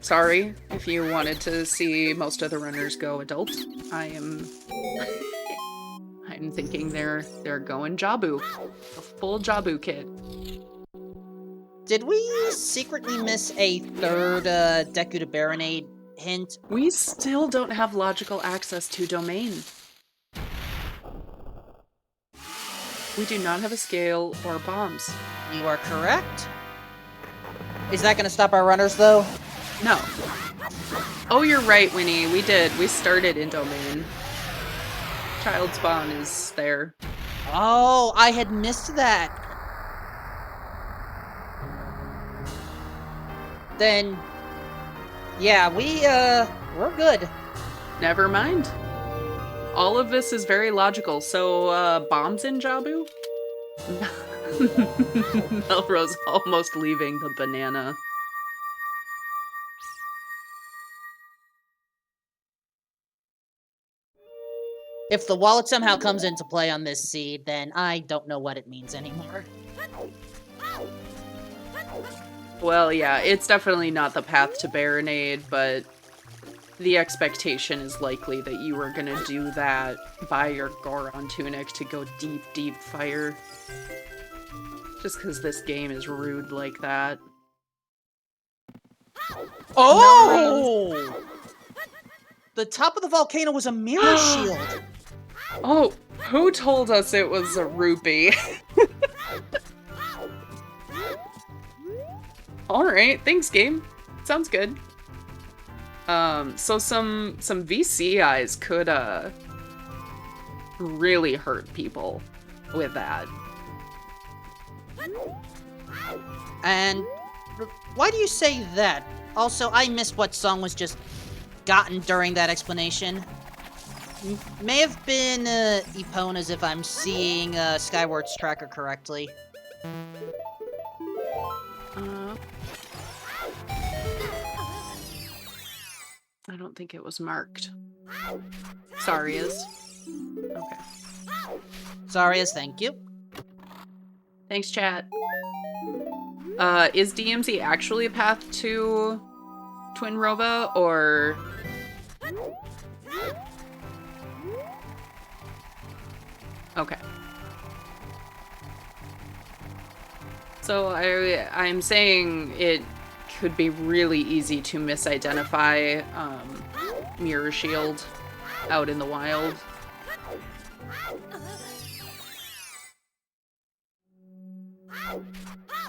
Sorry if you wanted to see most of the runners go adult. I'm thinking they're going Jabu. A full Jabu kit. did we secretly miss a third Deku to Baronade hint? We still don't have logical access to domain. We do not have a scale or bombs. You are correct. Is that going to stop our runners, though? No. Oh, you're right, Winnie. We did. We started in domain. Child spawn is there. Oh, I had missed that. Then, yeah, we're good. Never mind. All of this is very logical. So, bombs in Jabu? Melrose almost leaving the banana. If the wallet somehow comes into play on this seed, then I don't know what it means anymore. Well, yeah, it's definitely not the path to Baronade, but the expectation is likely that you are gonna do that, buy your Goron tunic to go deep, deep fire. Just because this game is rude like that. Oh! The top of the volcano was a mirror shield! Oh, who told us it was a rupee? Alright, thanks game. Sounds good. So some VC eyes could, really hurt people with that. And why do you say that? Also, I missed what song was just gotten during that explanation. May have been Epona's if I'm seeing Skyward's tracker correctly. I don't think it was marked. Sorry is. Okay. Sorry, thank you. Thanks, chat. Is DMZ actually a path to Twin Rova, or... Okay. So I'm saying it could be really easy to misidentify Mirror Shield out in the wild.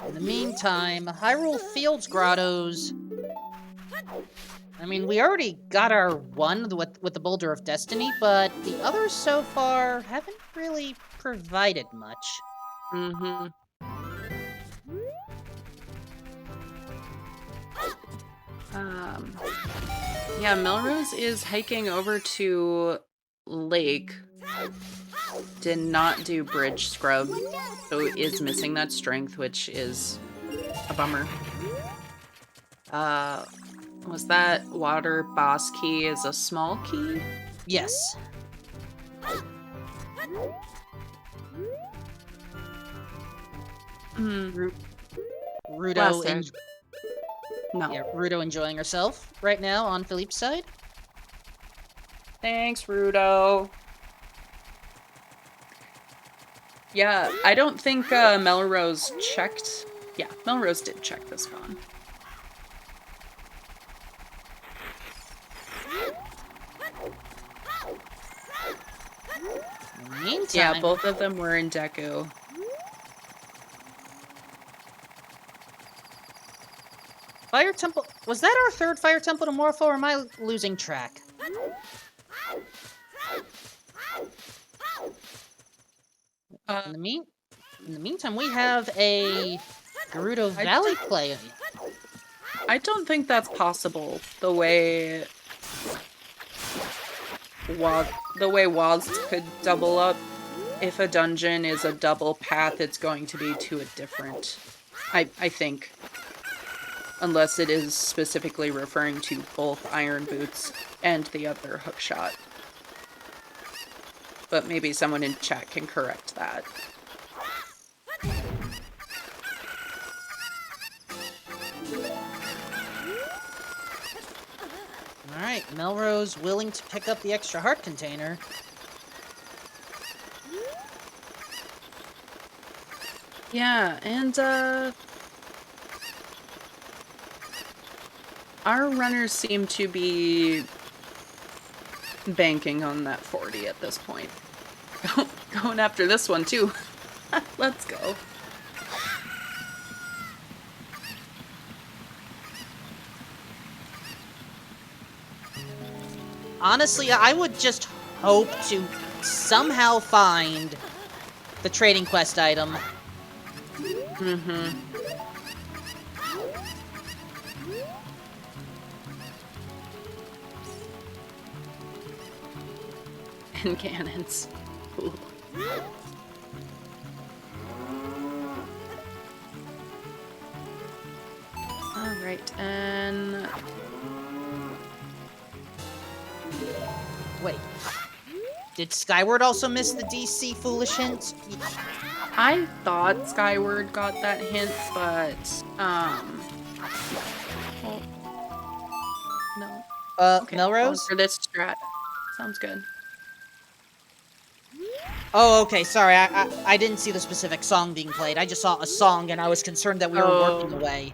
In the meantime, Hyrule Fields Grottos. I mean, we already got our one with the Boulder of Destiny, but the others so far haven't really provided much. Mm-hmm. Yeah, Melrose is hiking over to Lake. Did not do Bridge Scrub, so is missing that strength, which is a bummer. Was that Water Boss Key is a small key? Yes. Rudo No. Yeah, Rudo enjoying herself right now on Philippe's side. Thanks, Rudo. Yeah, I don't think Melrose checked. Yeah, Melrose did check this con. In the meantime, Yeah, both of them were in Deku. Fire Temple. Was that our third Fire Temple to Morpho, or am I losing track? In the meantime, we have a Gerudo Valley play. I don't think that's possible. The way Woz could double up. If a dungeon is a double path, it's going to be to a different. I think. Unless it is specifically referring to both Iron Boots and the other hookshot. But maybe someone in chat can correct that. Alright, Melrose willing to pick up the extra heart container. Yeah, and our runners seem to be banking on that 40 at this point. Going after this one too. Let's go. Honestly, I would just hope to somehow find the trading quest item. Mm-hmm. And cannons. Ooh. Alright, and... Wait. Did Skyward also miss the DC foolish hint? I thought Skyward got that hint, but, well, no. Okay, Melrose? for this strat. Sounds good. Oh, okay, sorry, I didn't see the specific song being played. I just saw a song and I was concerned that we were working away.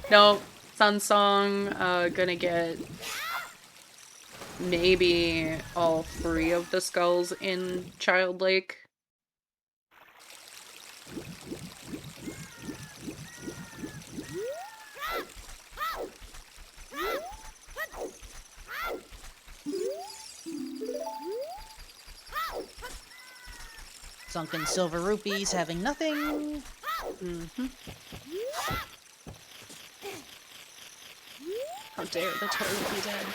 No, Sun Song, gonna get maybe all 3 of the skulls in Child Lake. Sunken silver rupees having nothing. Mm-hmm. How dare the toad be dead.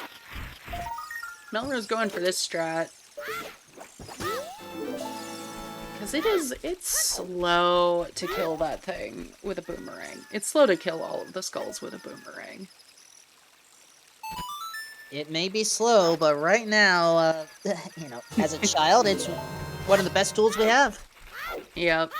Melrose going for this strat. Because it's slow to kill that thing with a boomerang. It's slow to kill all of the skulls with a boomerang. It may be slow, but right now, you know, as a child, it's one of the best tools we have. Yep.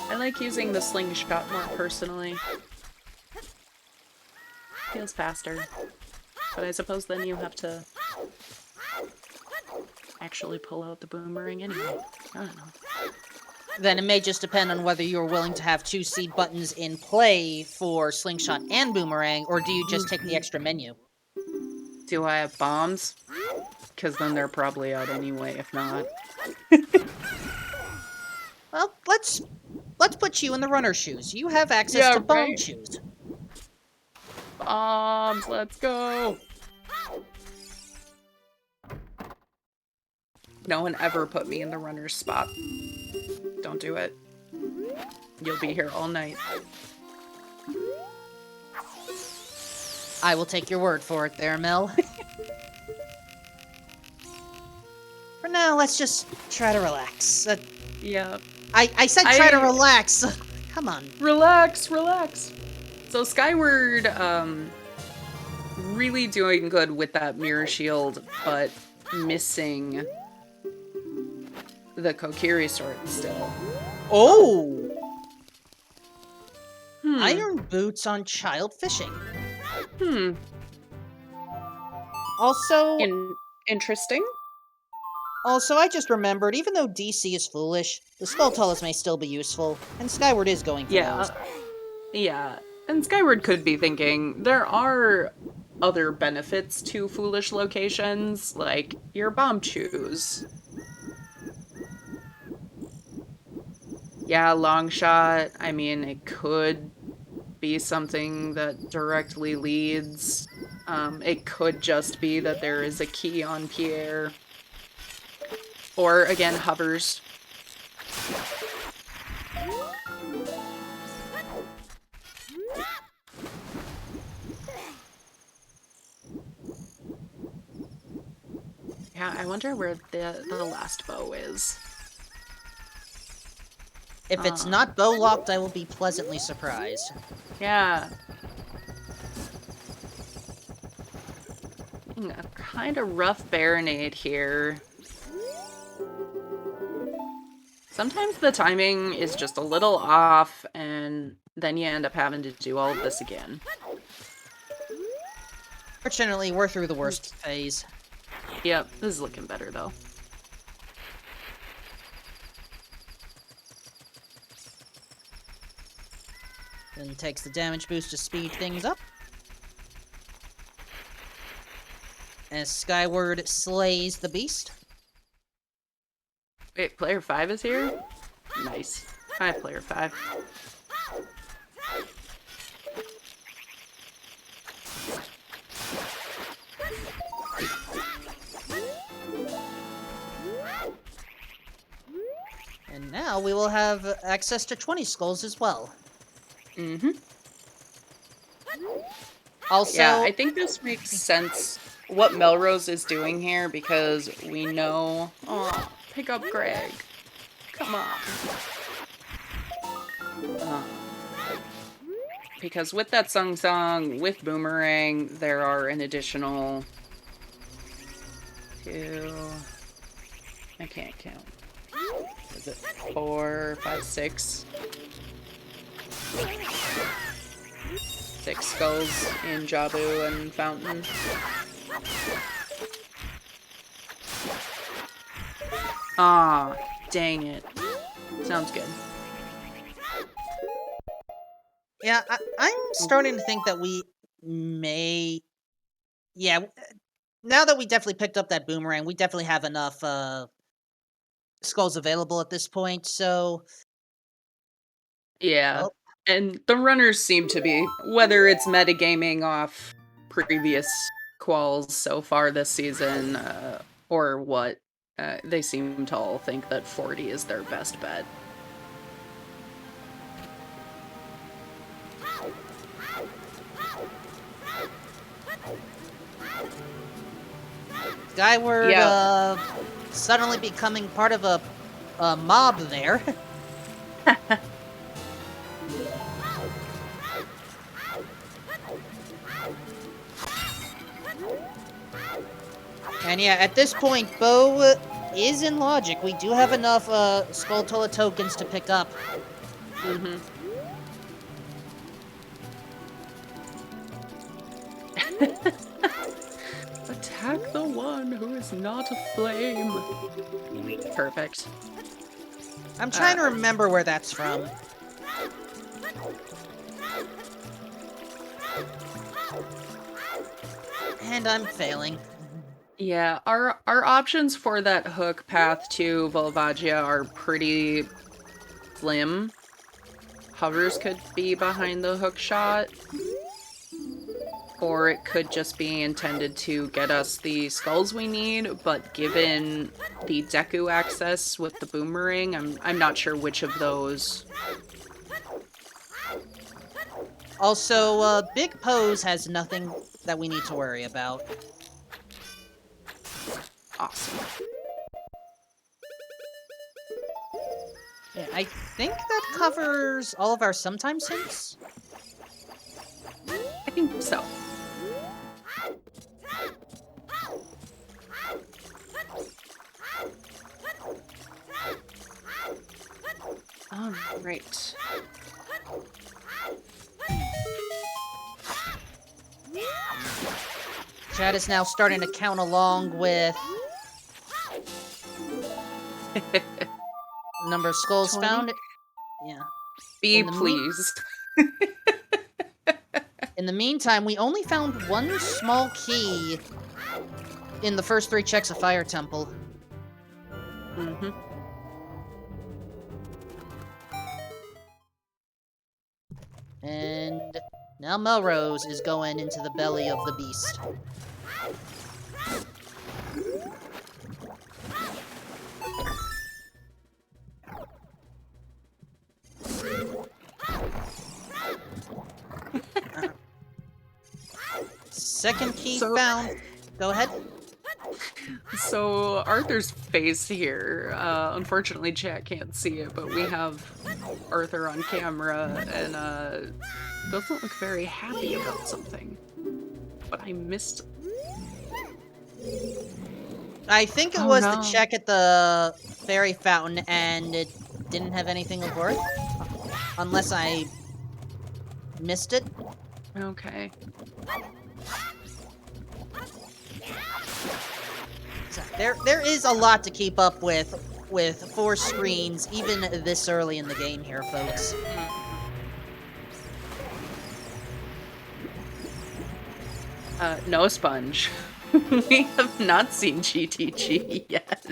I like using the slingshot more personally. Feels faster. But I suppose then you have to actually pull out the boomerang anyway. I don't know. Then it may just depend on whether you're willing to have 2 seed buttons in play for slingshot and boomerang, or do you just take the extra menu? Do I have bombs? Because then they're probably out anyway, if not. Well, let's put you in the runner's shoes. You have access Yeah, to bomb right. shoes. Bombs, let's go! No one ever put me in the runner's spot. Don't do it. You'll be here all night. I will take your word for it there, Mel. For now, let's just try to relax. Yeah. I said try to relax. Come on. Relax, relax. So Skyward, really doing good with that mirror shield, but missing the Kokiri sword still. Oh! Iron boots on child fishing. Also, Interesting. Also, I just remembered, even though DC is foolish, the Skulltulas may still be useful, and Skyward is going for those. Yeah. And Skyward could be thinking, there are other benefits to foolish locations, like your bomb shoes. Yeah, long shot. I mean, it could be something that directly leads. It could just be that there is a key on Pierre. Or, again, hovers. Yeah, I wonder where the last bow is. If it's not bow locked, I will be pleasantly surprised. Yeah. A kind of rough baronade here. Sometimes the timing is just a little off, and then you end up having to do all of this again. Fortunately, we're through the worst phase. Yep, this is looking better, though. Then takes the damage boost to speed things up. As Skyward slays the beast. Wait, player 5 is here? Nice. Hi, player 5. And now we will have access to 20 skulls as well. Mm-hmm. Also, Yeah, I think this makes sense what Melrose is doing here, because we know... Oh, pick up Greg. Come on. Because with that Sung with Boomerang, there are an additional... 2... I can't count. Is it 4, 5, 6? 6 skulls in Jabu and Fountain. Ah, dang it. Sounds good. yeah, I'm starting to think that we may... Yeah, now that we definitely picked up that boomerang, we definitely have enough skulls available at this point, so... Yeah. Well, And the runners seem to be, whether it's metagaming off previous quals so far this season, or what, they seem to all think that 40 is their best bet. Skyward suddenly becoming part of a mob there. And yeah, at this point, Bo is in logic. We do have enough Skulltula tokens to pick up. Mm-hmm. Attack the one who is not a flame. Perfect. I'm trying to remember where that's from. And I'm failing. Yeah, our options for that hook path to Volvagia are pretty slim. Hovers could be behind the hook shot. Or it could just be intended to get us the skulls we need, but given the Deku access with the boomerang, I'm not sure which of those. Also, Big Pose has nothing that we need to worry about. Awesome. Yeah, I think that covers all of our sometimes hints. I think so. All right. Chad is now starting to count along with number of skulls 20? found. Yeah. Be pleased. In the meantime, we only found one small key in the first 3 checks of Fire Temple. Mm-hmm. And now Melrose is going into the belly of the beast. Second key found. Go ahead. So Arthur's face here, unfortunately chat can't see it, but we have Arthur on camera and doesn't look very happy about something. But I missed. I think it was the check at the fairy fountain and it didn't have anything of worth. Unless I missed it. Okay. So there is a lot to keep up with 4 screens, even this early in the game here, folks. No sponge. We have not seen GTG yet.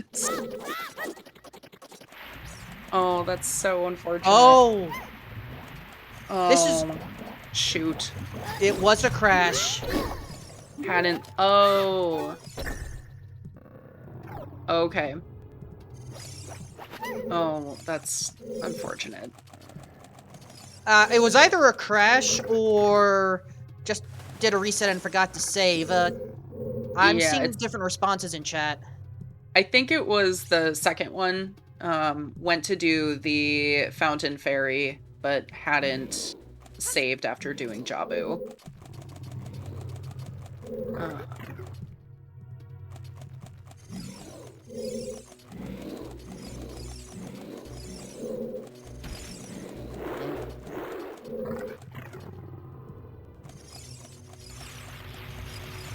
Oh, that's so unfortunate. Oh! This is... Shoot. It was a crash. Hadn't... Oh. Okay. Oh, that's unfortunate. It was either a crash or just did a reset and forgot to save. I'm seeing different responses in chat. I think it was the second one. Went to do the Fountain Fairy, but hadn't saved after doing Jabu.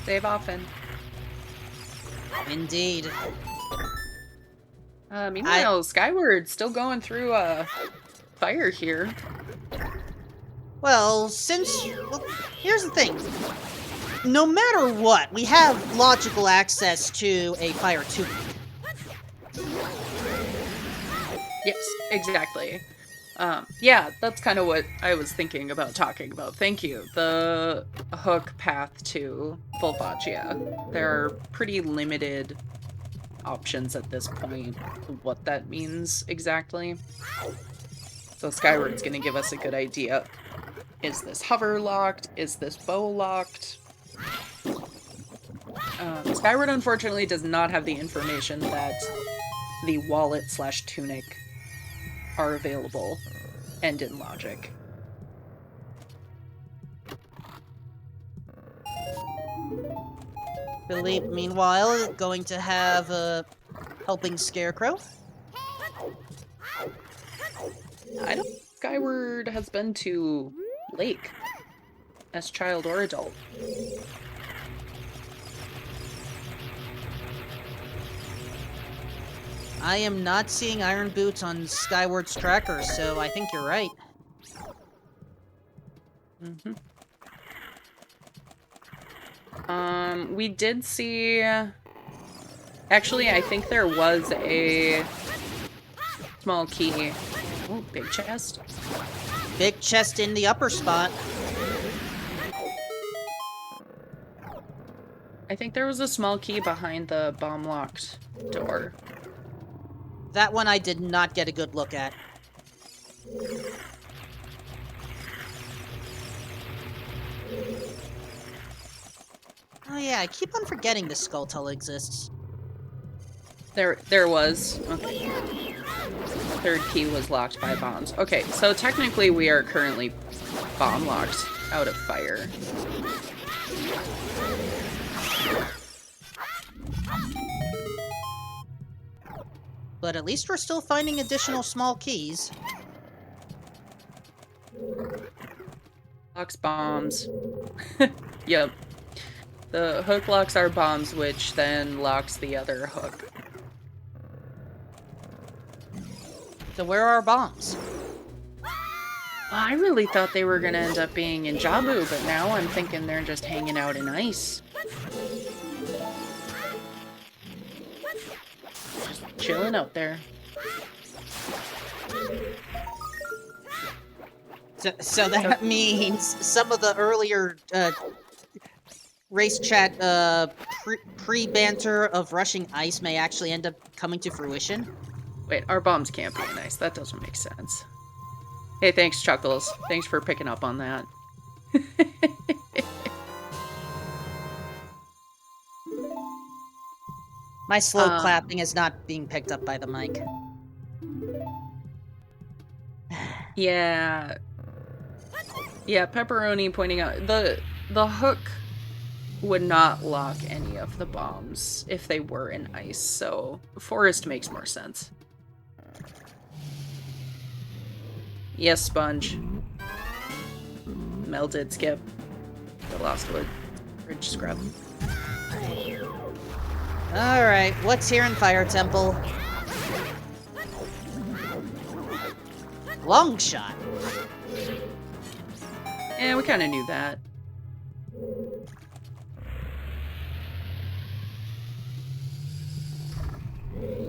Save often. Indeed. Meanwhile, Skyward still going through fire here. Well, here's the thing. No matter what, we have logical access to a fire tube. Yes, exactly. Yeah, that's kind of what I was thinking about talking about. Thank you. The hook path to Volvagia. There are pretty limited options at this point, what that means exactly. So Skyward's gonna give us a good idea. Is this hover locked? Is this bow locked? Skyward, unfortunately, does not have the information that the wallet/tunic are available and in logic. Philippe, meanwhile, going to have a helping Scarecrow. I don't think Skyward has been to Lake as child or adult. I am not seeing Iron Boots on Skyward's tracker, so I think you're right. Mm-hmm. We did see... Actually, I think there was a small key. Oh, big chest. Big chest in the upper spot. I think there was a small key behind the bomb-locked door. That one I did not get a good look at. Oh yeah, I keep on forgetting the skull tunnel exists. There was. Okay. Third key was locked by bombs. Okay, so technically we are currently bomb locked out of fire. But at least we're still finding additional small keys. Locks bombs. Yep. The hook locks our bombs, which then locks the other hook. So where are our bombs? I really thought they were gonna end up being in Jabu, but now I'm thinking they're just hanging out in ice. Just chilling out there. So that means some of the earlier race chat pre-banter of rushing ice may actually end up coming to fruition. Wait, our bombs can't be in ice. That doesn't make sense. Hey, thanks, Chuckles. Thanks for picking up on that. My slow clapping is not being picked up by the mic. Yeah. Yeah, Pepperoni pointing out the hook would not lock any of the bombs if they were in ice, so forest makes more sense. Yes, Sponge. Melted skip. The lost wood. Bridge scrub. Alright, what's here in Fire Temple? Long shot. Yeah, we kind of knew that.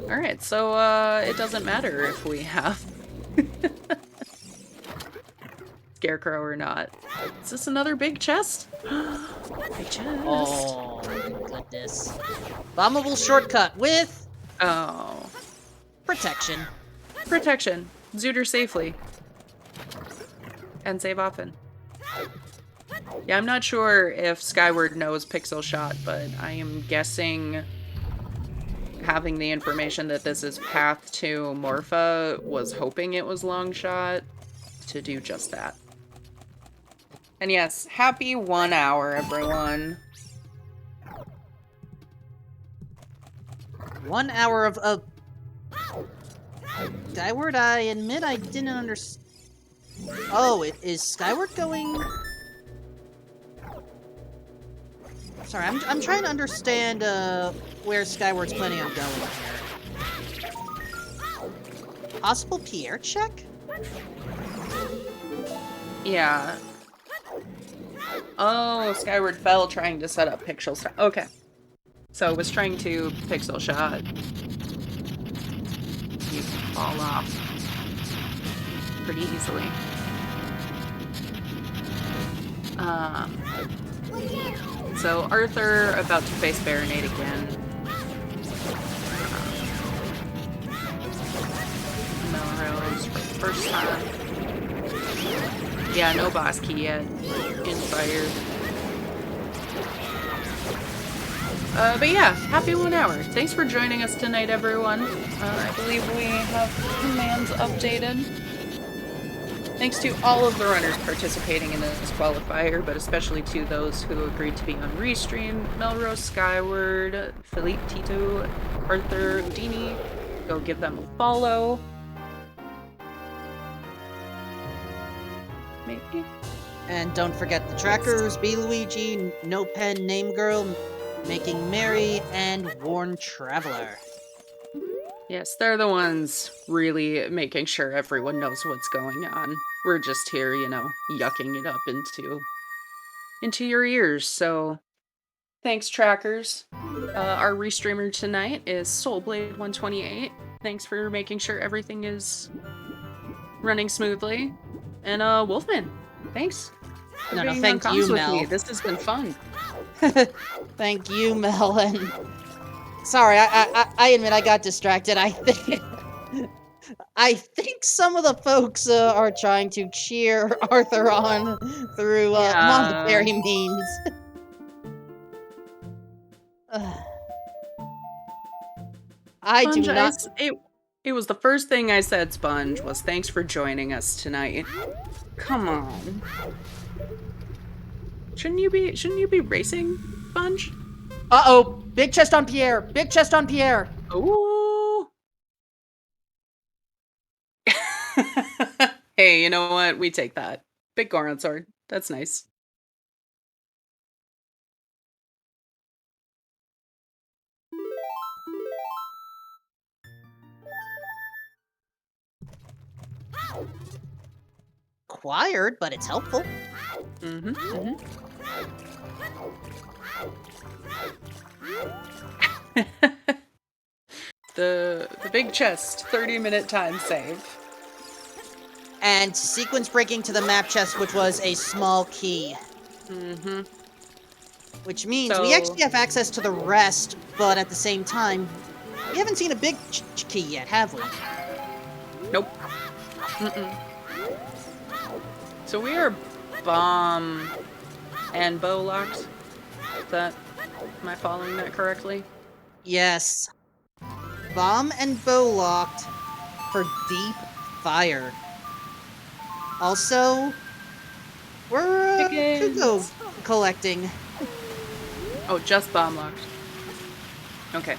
Alright, so it doesn't matter if we have Scarecrow or not. Is this another big chest? Big chest. Oh, goodness. Bombable shortcut with... Oh. protection. Protection. Zooter safely. And save often. Yeah, I'm not sure if Skyward knows Pixel Shot, but I am guessing having the information that this is path to Morpha was hoping it was Long Shot to do just that. And yes, happy 1 hour, everyone. 1 hour of Skyward, I admit I didn't understand. Oh, is Skyward going... Sorry, I'm trying to understand where Skyward's planning on going here. Possible Pierre check? Yeah. Oh, Skyward fell trying to set up Pixel Shot. Okay. So it was trying to Pixel Shot. You fall off pretty easily. So Arthur about to face Baronade again. Melrose for the first time. Yeah, no boss key yet. In fire. But yeah, happy 1 hour. Thanks for joining us tonight, everyone. I believe we have commands updated. Thanks to all of the runners participating in this qualifier, but especially to those who agreed to be on Restream: Melrose Skyward, Philippe Tito, Arthur Houdini. Go give them a follow. Maybe. And don't forget the trackers: B. Luigi, No Pen, Name Girl, Making Merry, and Worn Traveler. Yes, they're the ones really making sure everyone knows what's going on. We're just here, you know, yucking it up into your ears. So, thanks, trackers. Our restreamer tonight is Soulblade128. Thanks for making sure everything is running smoothly. And Wolfman, thanks. For being on Thank comms you, with Mel. me. This has been fun. Thank you, Mel. And sorry, I admit I got distracted. I think some of the folks are trying to cheer Arthur on through monetary means. I do Sponge, not. it was the first thing I said, Sponge, was thanks for joining us tonight. Come on. Shouldn't you be racing, Sponge? Uh-oh! Big chest on Pierre! Big chest on Pierre! Ooh. Hey, you know what? We take that. Big Goron sword. That's nice. Acquired, but it's helpful. The big chest, 30-minute time save. And sequence breaking to the map chest, which was a small key. Which means we actually have access to the rest, but at the same time, we haven't seen a big key yet, have we? Nope. So we are bomb and bow locked. Am I following that correctly? Yes. Bomb and bow locked for deep fire. Also, we're Kuko collecting. Oh, just bomb locked. Okay.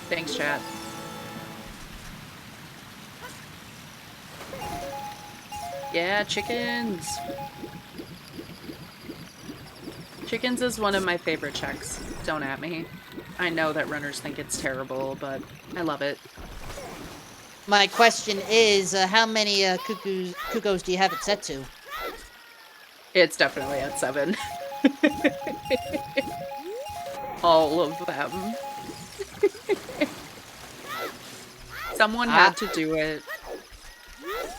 Thanks, chat. Yeah, chickens. Chickens is one of my favorite checks. Don't at me. I know that runners think it's terrible, but I love it. My question is, how many Kukos do you have it set to? It's definitely at 7. All of them. Someone had to do it.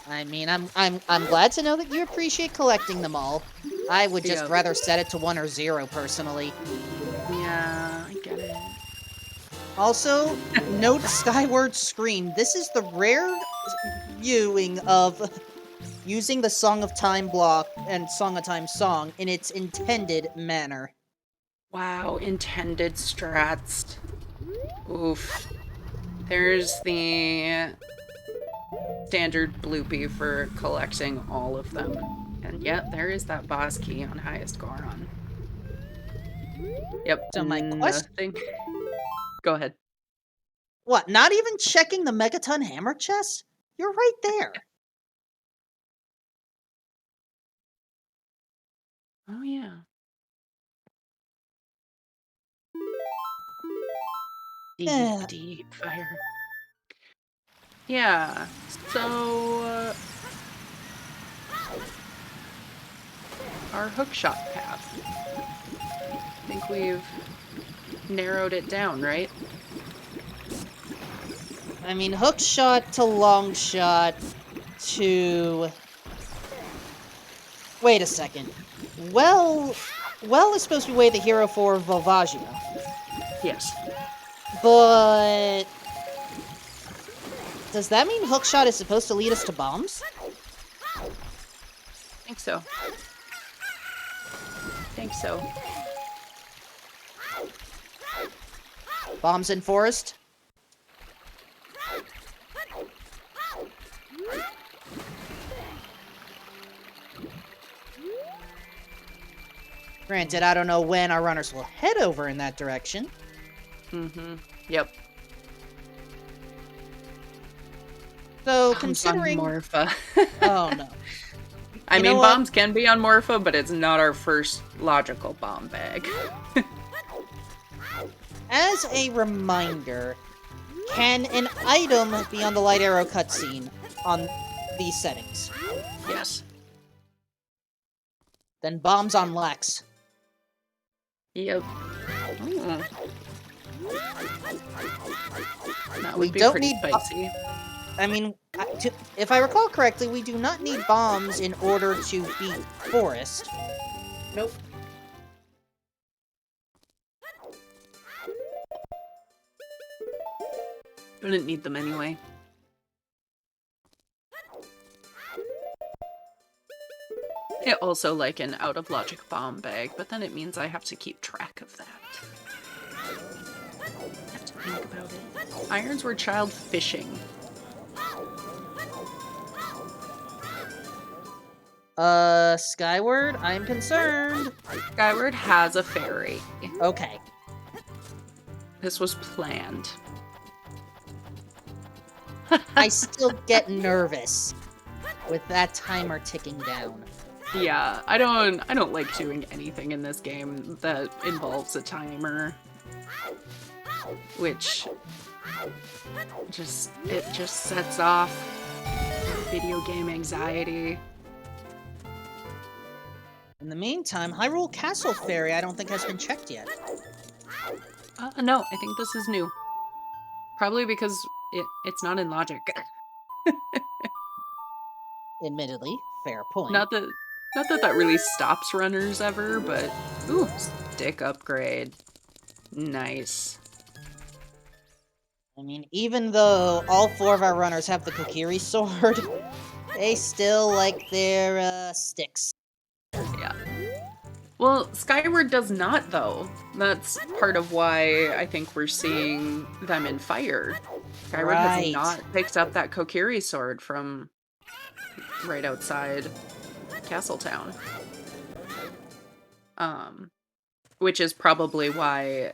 I mean, I'm glad to know that you appreciate collecting them all. I would just rather set it to 1 or 0 personally. Yeah, I get it. Also, note Skyward Scream. This is the rare viewing of using the Song of Time block and Song of Time song in its intended manner. Wow, intended strats. Oof. There's the standard bloopy for collecting all of them. And yet, there is that boss key on highest Goron. Yep. So my question... Go ahead. What, not even checking the Megaton Hammer chest? You're right there. Oh, yeah. Deep fire. Yeah, so our hookshot path. I think we've narrowed it down, right? I mean, hookshot to long shot to... Wait a second. Well is supposed to be way the hero for Volvagia. Yes. But... does that mean hookshot is supposed to lead us to bombs? I think so. think so. Bombs in forest. Granted, I don't know when our runners will head over in that direction. Mm-hmm. Yep. So, Bombs considering... on Morpha. Oh, no. I You know mean, what? bombs can be on Morpha, but it's not our first logical bomb bag. As a reminder, can an item be on the light arrow cutscene on these settings? Yes. Then bombs on Lex. Yep. Ooh. That We would be don't pretty need spicy. I mean, if I recall correctly, we do not need bombs in order to beat Forest. Nope. Wouldn't need them anyway. It also like an out of logic bomb bag, but then it means I have to keep track of that. I have to think about it. Irons were child fishing. Skyward, I'm concerned. Skyward has a ferry. Okay. This was planned. I still get nervous with that timer ticking down. Yeah, I don't like doing anything in this game that involves a timer. Which it just sets off video game anxiety. In the meantime, Hyrule Castle Ferry I don't think has been checked yet. No, I think this is new. Probably because it's not in logic. Admittedly, fair point. Not that that really stops runners ever, but ooh, stick upgrade. Nice. I mean, even though all 4 of our runners have the Kokiri sword, they still like their sticks. Yeah. Well, Skyward does not, though. That's part of why I think we're seeing them in fire. Skyward has not picked up that Kokiri sword from right outside Castletown. Which is probably why...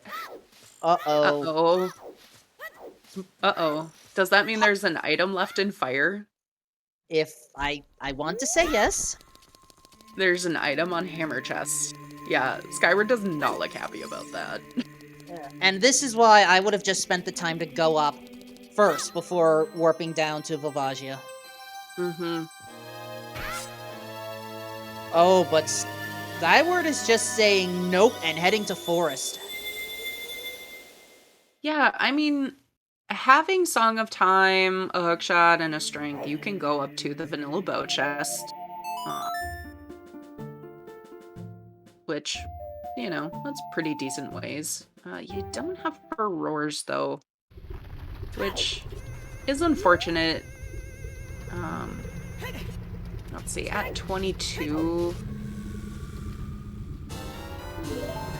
Uh-oh. Uh-oh. Uh-oh. Does that mean there's an item left in fire? If I want to say yes. There's an item on Hammer Chest. Yeah, Skyward does not look happy about that. And this is why I would have just spent the time to go up first before warping down to Vivagia. Mm-hmm. Oh, but Skyward is just saying nope and heading to Forest. Yeah, I mean, having Song of Time, a hookshot, and a strength, you can go up to the Vanilla Bow chest. Which, you know, that's pretty decent ways. You don't have her roars, though. Which is unfortunate. Let's see, at 22...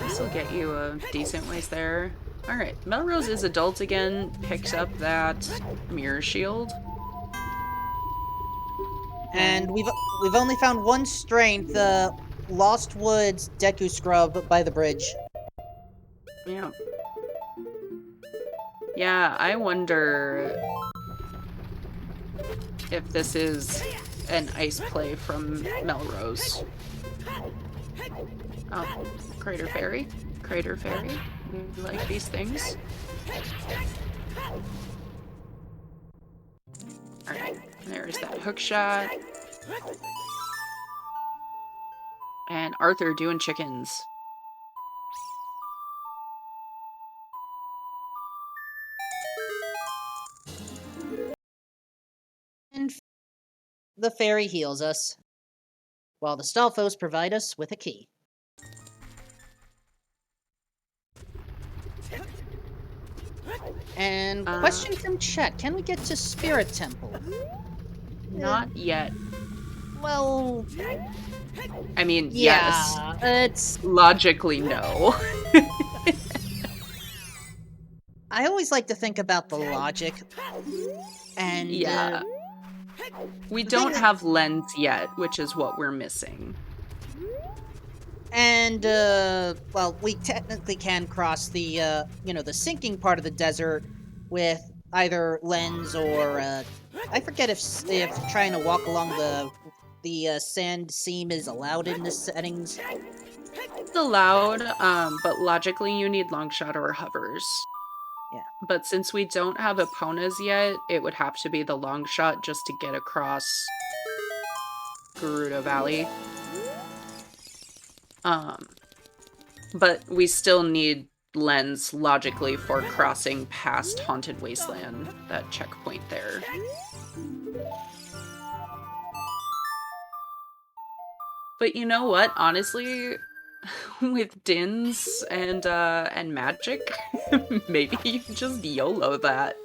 This will get you a decent ways there. Alright, Melrose is adult again, picks up that mirror shield. And we've only found one strength, the Lost Woods Deku Scrub by the bridge. Yeah. Yeah, I wonder if this is an ice play from Melrose. Oh, Crater Fairy? Crater Fairy? You like these things? Alright, there's that hook shot. And Arthur doing chickens. And the fairy heals us, while the Stalfos provide us with a key. And question from chat, can we get to Spirit Temple? Not yet. Well, I mean, yes. Yeah, it's... Logically, no. I always like to think about the logic, and Yeah. We the thing don't that... have lens yet, which is what we're missing. And, well, we technically can cross the, the sinking part of the desert with either lens or, I forget if trying to walk along the sand seam is allowed in the settings. It's allowed, but logically you need long shot or hovers. Yeah. But since we don't have Eponas yet, it would have to be the long shot just to get across Gerudo Valley. But we still need lens logically for crossing past Haunted Wasteland, that checkpoint there. But you know what? Honestly, with Dins and magic, maybe you just YOLO that.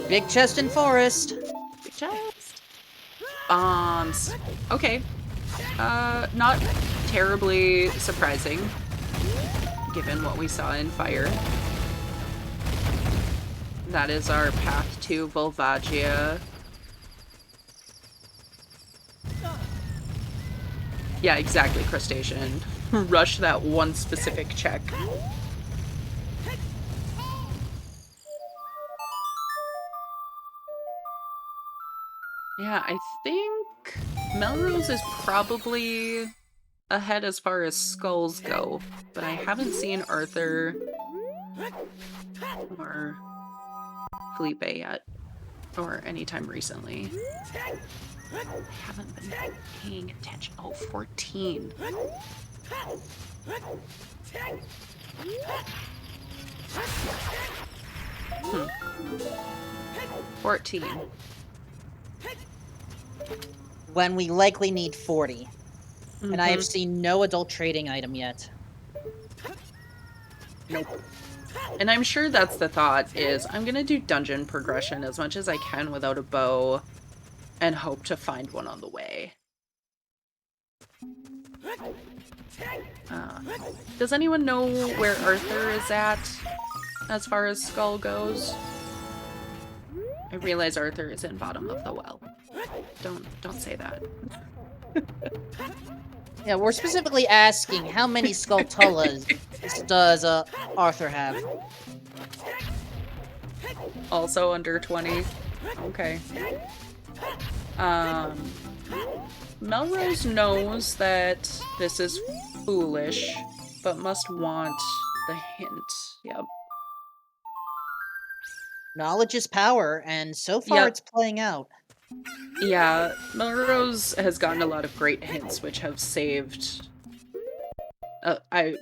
Big chest and forest. Big chest. Bombs. Okay. Not terribly surprising, given what we saw in Fire. That is our path to Volvagia. Yeah, exactly, Crustacean. Rush that one specific check. Yeah, I think Melrose is probably ahead as far as skulls go, but I haven't seen Arthur or Felipe yet, or anytime recently. I haven't been paying attention. Oh, 14. 14. When we likely need 40. And I have seen no adult trading item yet. Nope. And I'm sure that's the thought, is I'm gonna do dungeon progression as much as I can without a bow, and hope to find one on the way. Does anyone know where Arthur is at, as far as Skull goes? I realize Arthur is in bottom of the well. Don't say that. Yeah, we're specifically asking how many Skulltulas does Arthur have? Also under 20. Okay. Melrose knows that this is foolish, but must want the hint. Yep. Knowledge is power, and so far it's playing out. Yeah, Melrose has gotten a lot of great hints, which have saved, an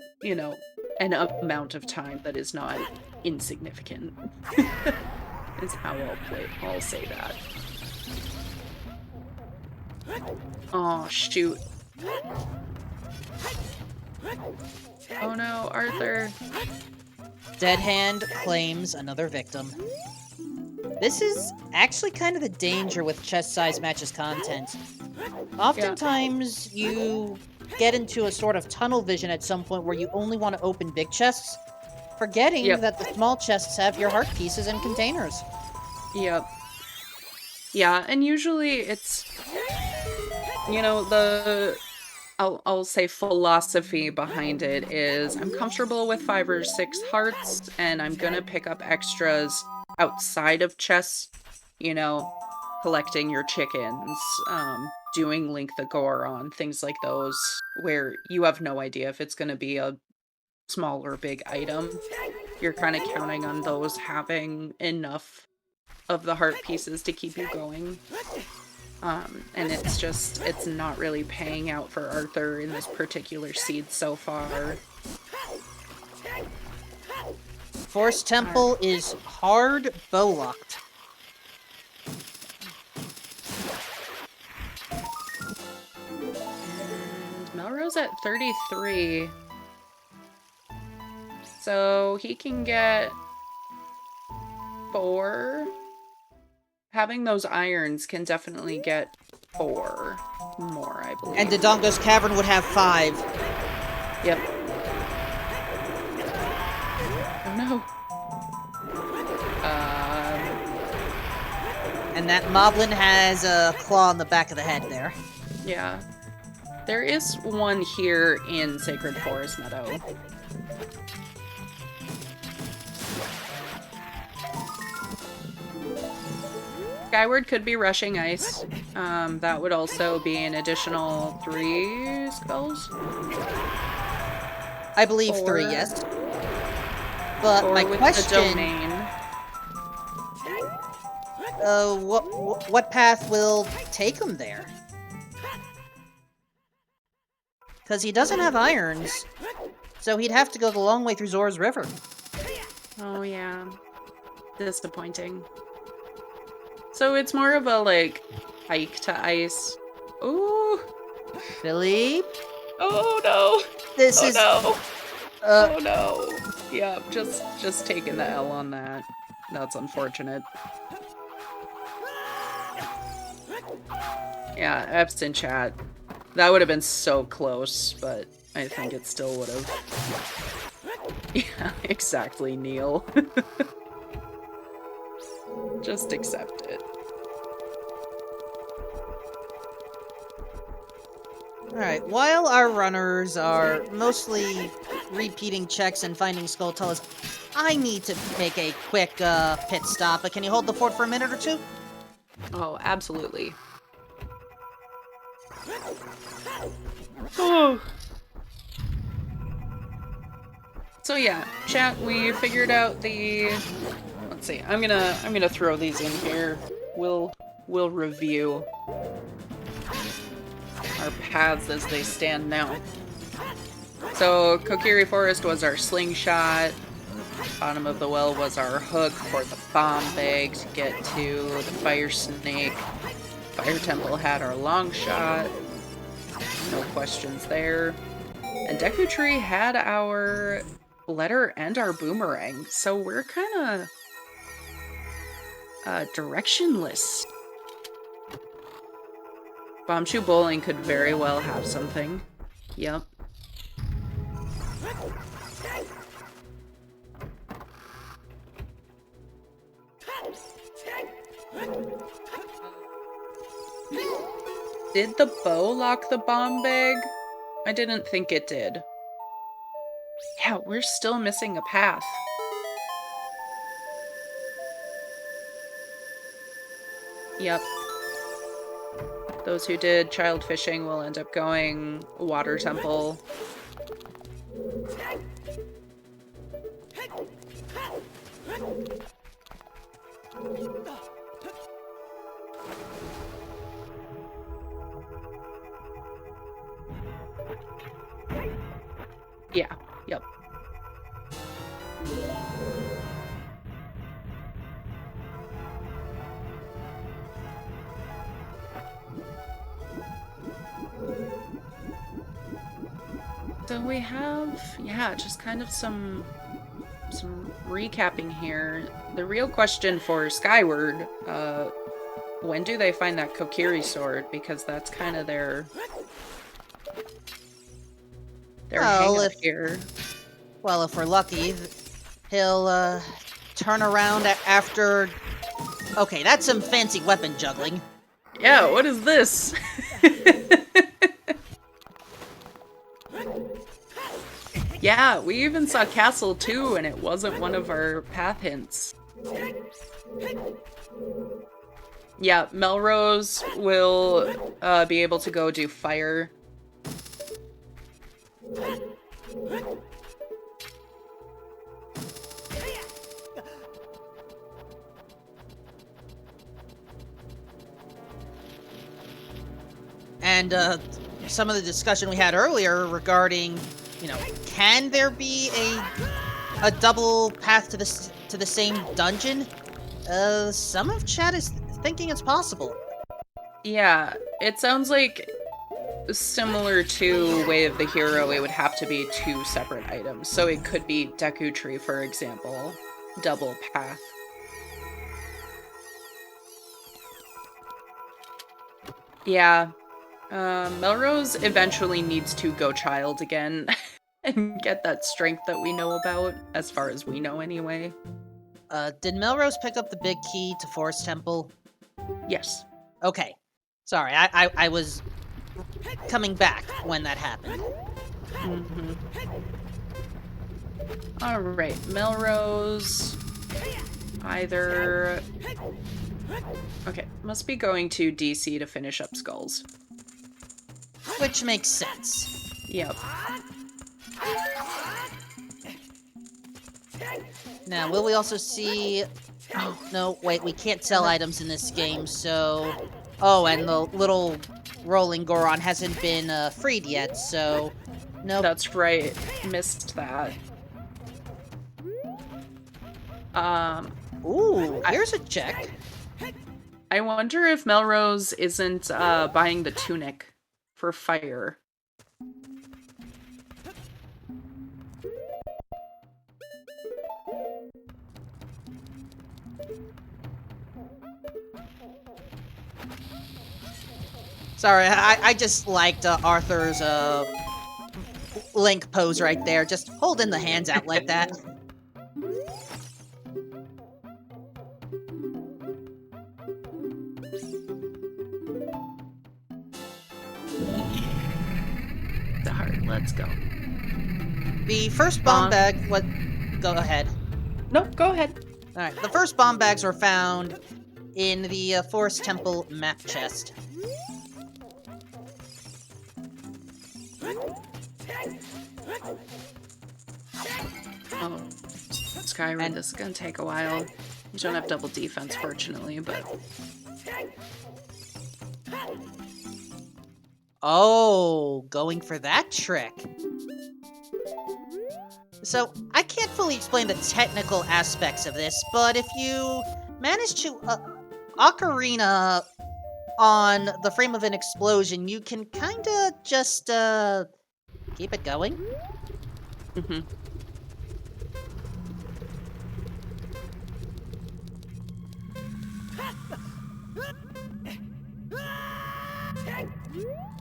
amount of time that is not insignificant. Is how I'll say that. Oh, shoot. Oh no, Arthur. Dead Hand claims another victim. This is actually kind of the danger with chest size matches content. Oftentimes, you get into a sort of tunnel vision at some point where you only want to open big chests, forgetting that the small chests have your heart pieces and containers. Yep. Yeah, and usually it's, I'll say philosophy behind it is I'm comfortable with 5 or 6 hearts, and I'm gonna pick up extras outside of chests, collecting your chickens, doing Link the Goron, things like those, where you have no idea if it's gonna be a small or big item. You're kind of counting on those having enough of the heart pieces to keep you going. And it's not really paying out for Arthur in this particular seed so far. Forest Temple is hard bow-locked. And Melrose at 33. So he can get 4. Having those irons can definitely get 4 more, I believe. And Dodongo's Cavern would have 5. Yep. Oh no. And that Moblin has a claw on the back of the head there. Yeah. There is one here in Sacred Forest Meadow. Skyward could be rushing ice. That would also be an additional 3 spells. I believe 3, yes. But my with question... the domain. What path will take him there? Because he doesn't have irons, so he'd have to go the long way through Zora's River. Oh yeah. Disappointing. So it's more of a, like, hike to ice. Ooh! Philippe? Oh no! This oh is... no! Oh no! Yeah, just taking the L on that. That's unfortunate. Yeah, F's in chat. That would have been so close, but I think it still would have. Yeah, exactly, Neil. Just accept it. Alright, while our runners are mostly repeating checks and finding Skulltulas, I need to make a quick pit stop. But can you hold the fort for a minute or two? Oh, absolutely. So yeah, chat, we figured out the... Let's see, I'm gonna throw these in here. We'll review our paths as they stand now. So Kokiri Forest was our slingshot. Bottom of the well was our hook for the bomb bag to get to the fire snake. Fire temple had our long shot. No questions there. And Deku Tree had our letter and our boomerang. So we're kind of directionless. Bombshoe Bowling could very well have something. Yep. Did the bow lock the bomb bag? I didn't think it did. Yeah, we're still missing a path. Yep. Those who did child fishing will end up going water temple. Yeah, yep. So we have, yeah, just kind of some recapping here. The real question for Skyward, when do they find that Kokiri sword? Because that's kind of their hang-up here. Well, if we're lucky, he'll turn around after... Okay, that's some fancy weapon juggling. Yeah, what is this? Yeah, we even saw Castle 2, and it wasn't one of our path hints. Yeah, Melrose will be able to go do fire. And some of the discussion we had earlier regarding, you know, can there be a double path to the same dungeon? Some of chat is thinking it's possible. Yeah, it sounds like similar to Way of the Hero, it would have to be 2 separate items. So it could be Deku Tree, for example, double path. Yeah. Melrose eventually needs to go child again and get that strength that we know about, as far as we know anyway. Did Melrose pick up the big key to Forest Temple? Yes. Okay. Sorry, I was coming back when that happened. Alright, Melrose. Either... Okay, must be going to DC to finish up Skulls. Which makes sense. Yep. Now, will we also see... Oh, no, wait, we can't sell items in this game, so... Oh, and the little rolling Goron hasn't been freed yet, so... Nope. That's right. Missed that. Ooh, here's a check. I wonder if Melrose isn't buying the tunic for fire. Sorry, I just liked Arthur's Link pose right there, just holding the hands out like that. Alright, let's go. The first bomb bag... What? Go ahead. Nope, go ahead. Alright, the first bomb bags were found in the Forest Temple map chest. Oh, Skyrim, this is gonna take a while. You don't have double defense, fortunately, but... Oh, going for that trick. So, I can't fully explain the technical aspects of this, but if you manage to Ocarina on the frame of an explosion, you can kinda just, keep it going. Mm-hmm.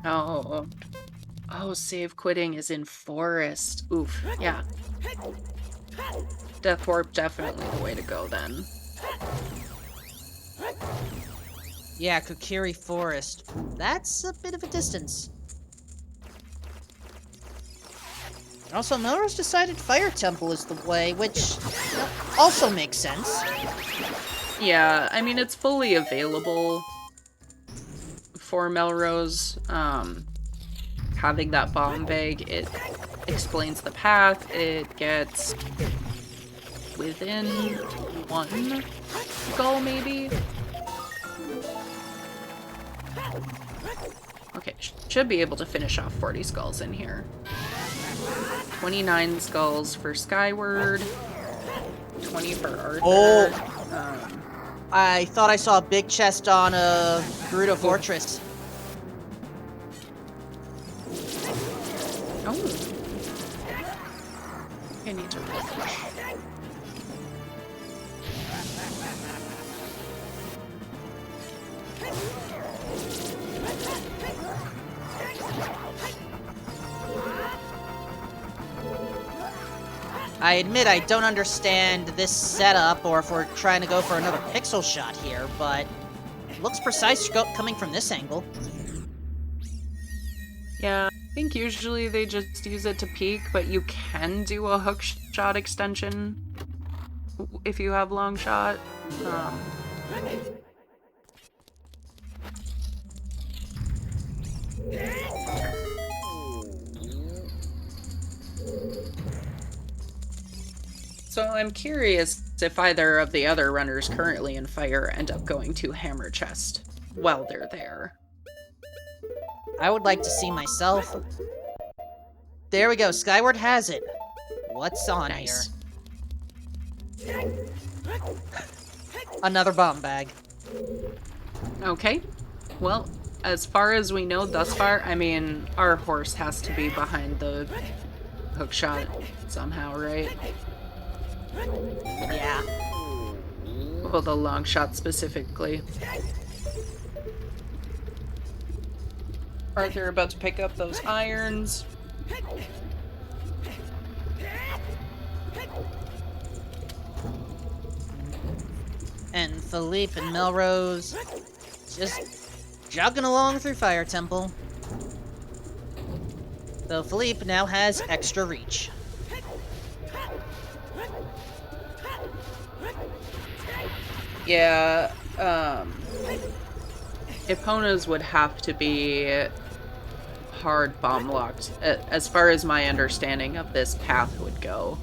Oh, save quitting is in forest. Oof, yeah. Death Warp definitely the way to go then. Yeah, Kokiri Forest. That's a bit of a distance. Also, Melrose decided Fire Temple is the way, which also makes sense. Yeah, I mean, it's fully available for Melrose. Having that bomb bag, it explains the path, it gets within one skull, maybe? Okay, should be able to finish off 40 skulls in here. 29 skulls for Skyward, 20 for Arthur. Oh! I thought I saw a big chest on Gerudo Fortress. Oh. I need to refresh. I admit I don't understand this setup, or if we're trying to go for another pixel shot here, but it looks precise coming from this angle. Yeah, I think usually they just use it to peek, but you can do a hook shot extension if you have long shot. So I'm curious if either of the other runners currently in fire end up going to Hammer Chest while they're there. I would like to see myself. There we go, Skyward has it. What's on Nice. here? Another bomb bag. Okay. Well, as far as we know thus far, I mean, our horse has to be behind the hook shot somehow, right? Yeah. Well, the long shot specifically. Arthur about to pick up those irons. And Philippe and Melrose just jogging along through Fire Temple. So Philippe now has extra reach. Yeah, Epona's would have to be hard bomb locked, as far as my understanding of this path would go.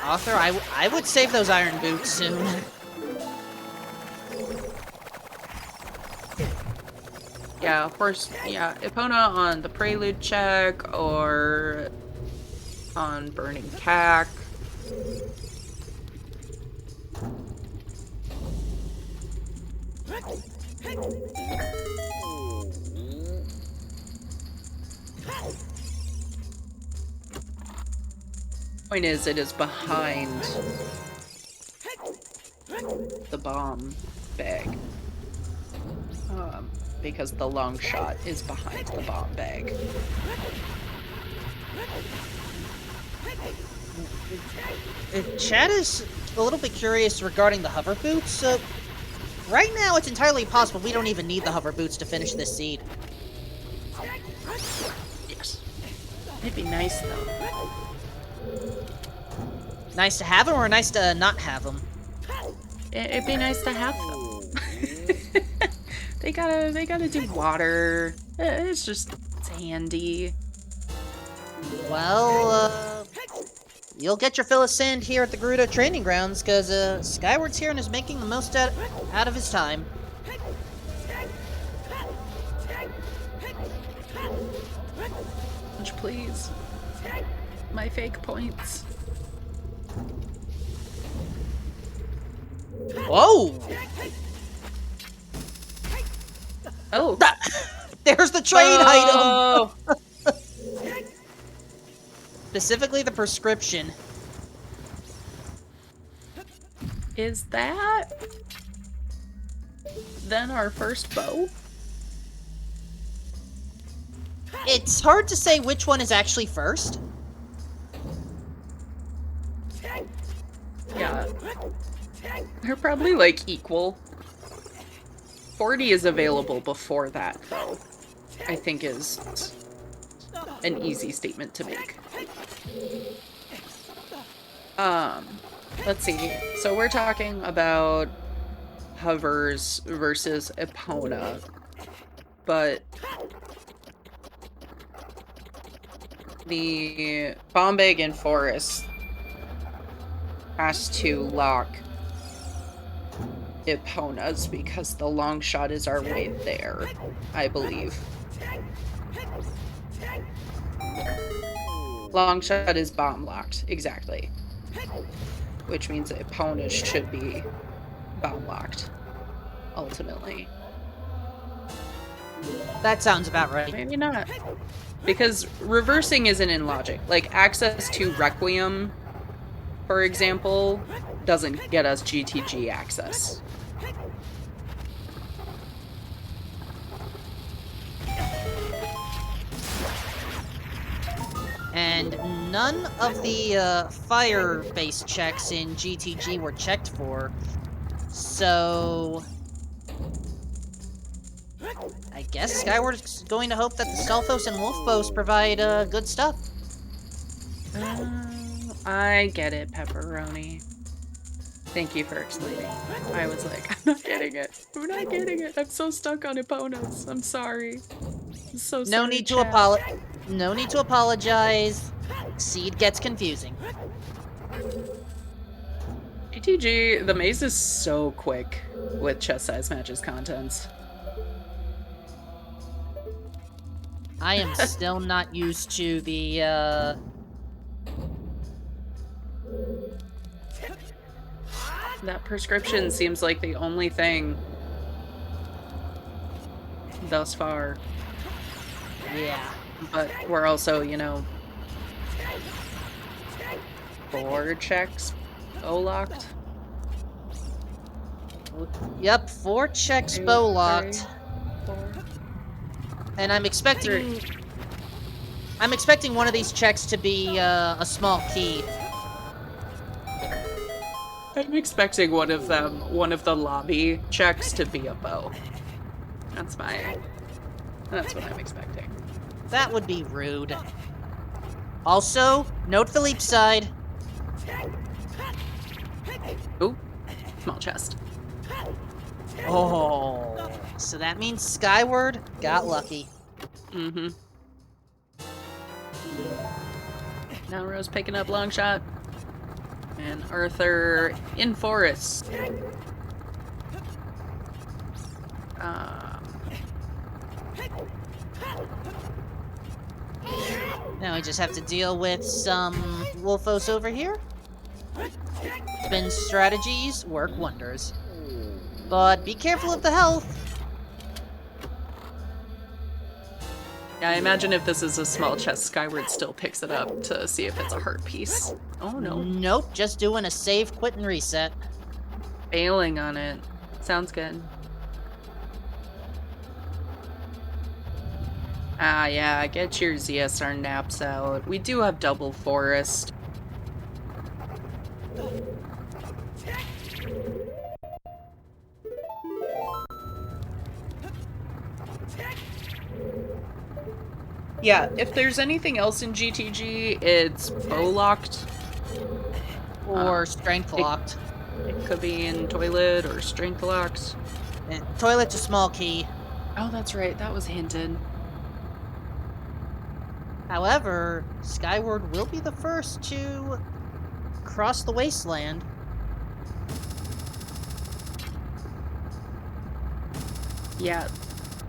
Arthur, I would save those iron boots soon. Yeah, of course, yeah, Epona on the Prelude check, or on Burning Cack. Point is, it is behind the bomb bag. Because the long shot is behind the bomb bag. Chad is a little bit curious regarding the hover boots. Right now, it's entirely possible we don't even need the hover boots to finish this seed. Yes. It'd be nice, though. Nice to have them or nice to not have them? It'd be nice to have them. They gotta do water. It's handy. Well, you'll get your fill of sand here at the Gerudo training grounds, because Skyward's here and is making the most out of his time. Much please. My fake points. Whoa! Oh. There's the trade item! Oh! Specifically the prescription. Is that then our first bow? It's hard to say which one is actually first. Yeah. They're probably, like, equal. 40 is available before that, though. I think is an easy statement to make. Let's see. So we're talking about hovers versus Epona, but the Bombay and Forest has to lock Epona's because the long shot is our way there, I believe. Long shot is bomb locked, exactly. Which means that Epona's should be bomb locked, ultimately. That sounds about right. Maybe not. Because reversing isn't in logic. Like, access to Requiem, for example, doesn't get us GTG access. And none of the fire-based checks in GTG were checked for, so I guess Skyward's going to hope that the Stelphos and Wolfbos provide good stuff. I get it, Pepperoni. Thank you for explaining. I was like, I'm not getting it. I'm not getting it. I'm so stuck on Epona's. I'm sorry. I'm so sorry. No need to apologize. Seed gets confusing. GTG, the maze is so quick with chest size matches contents. I am still not used to the, That prescription seems like the only thing thus far. Yeah. But we're also, you know, 4 checks locked. Yep, 4 checks 2, bow locked. 3, 4. And I'm expecting one of these checks to be a small key. I'm expecting one of the lobby checks to be a bow. That's what I'm expecting. That would be rude. Also, note Philippe's side. Ooh, small chest. Oh, so that means Skyward got lucky. Mm-hmm. Now Rose picking up long shot. And Arthur in forest. Now we just have to deal with some Wolfos over here. Spin strategies work wonders. But be careful of the health. Yeah, I imagine if this is a small chest, Skyward still picks it up to see if it's a heart piece. Oh no. Nope, just doing a save, quit, and reset. Bailing on it. Sounds good. Ah, yeah, get your ZSR naps out. We do have double forest. Yeah, if there's anything else in GTG, it's bow locked. Or strength locked. It could be in toilet or strength locked. And toilet's a small key. Oh, that's right. That was hinted. However, Skyward will be the first to cross the wasteland. Yeah.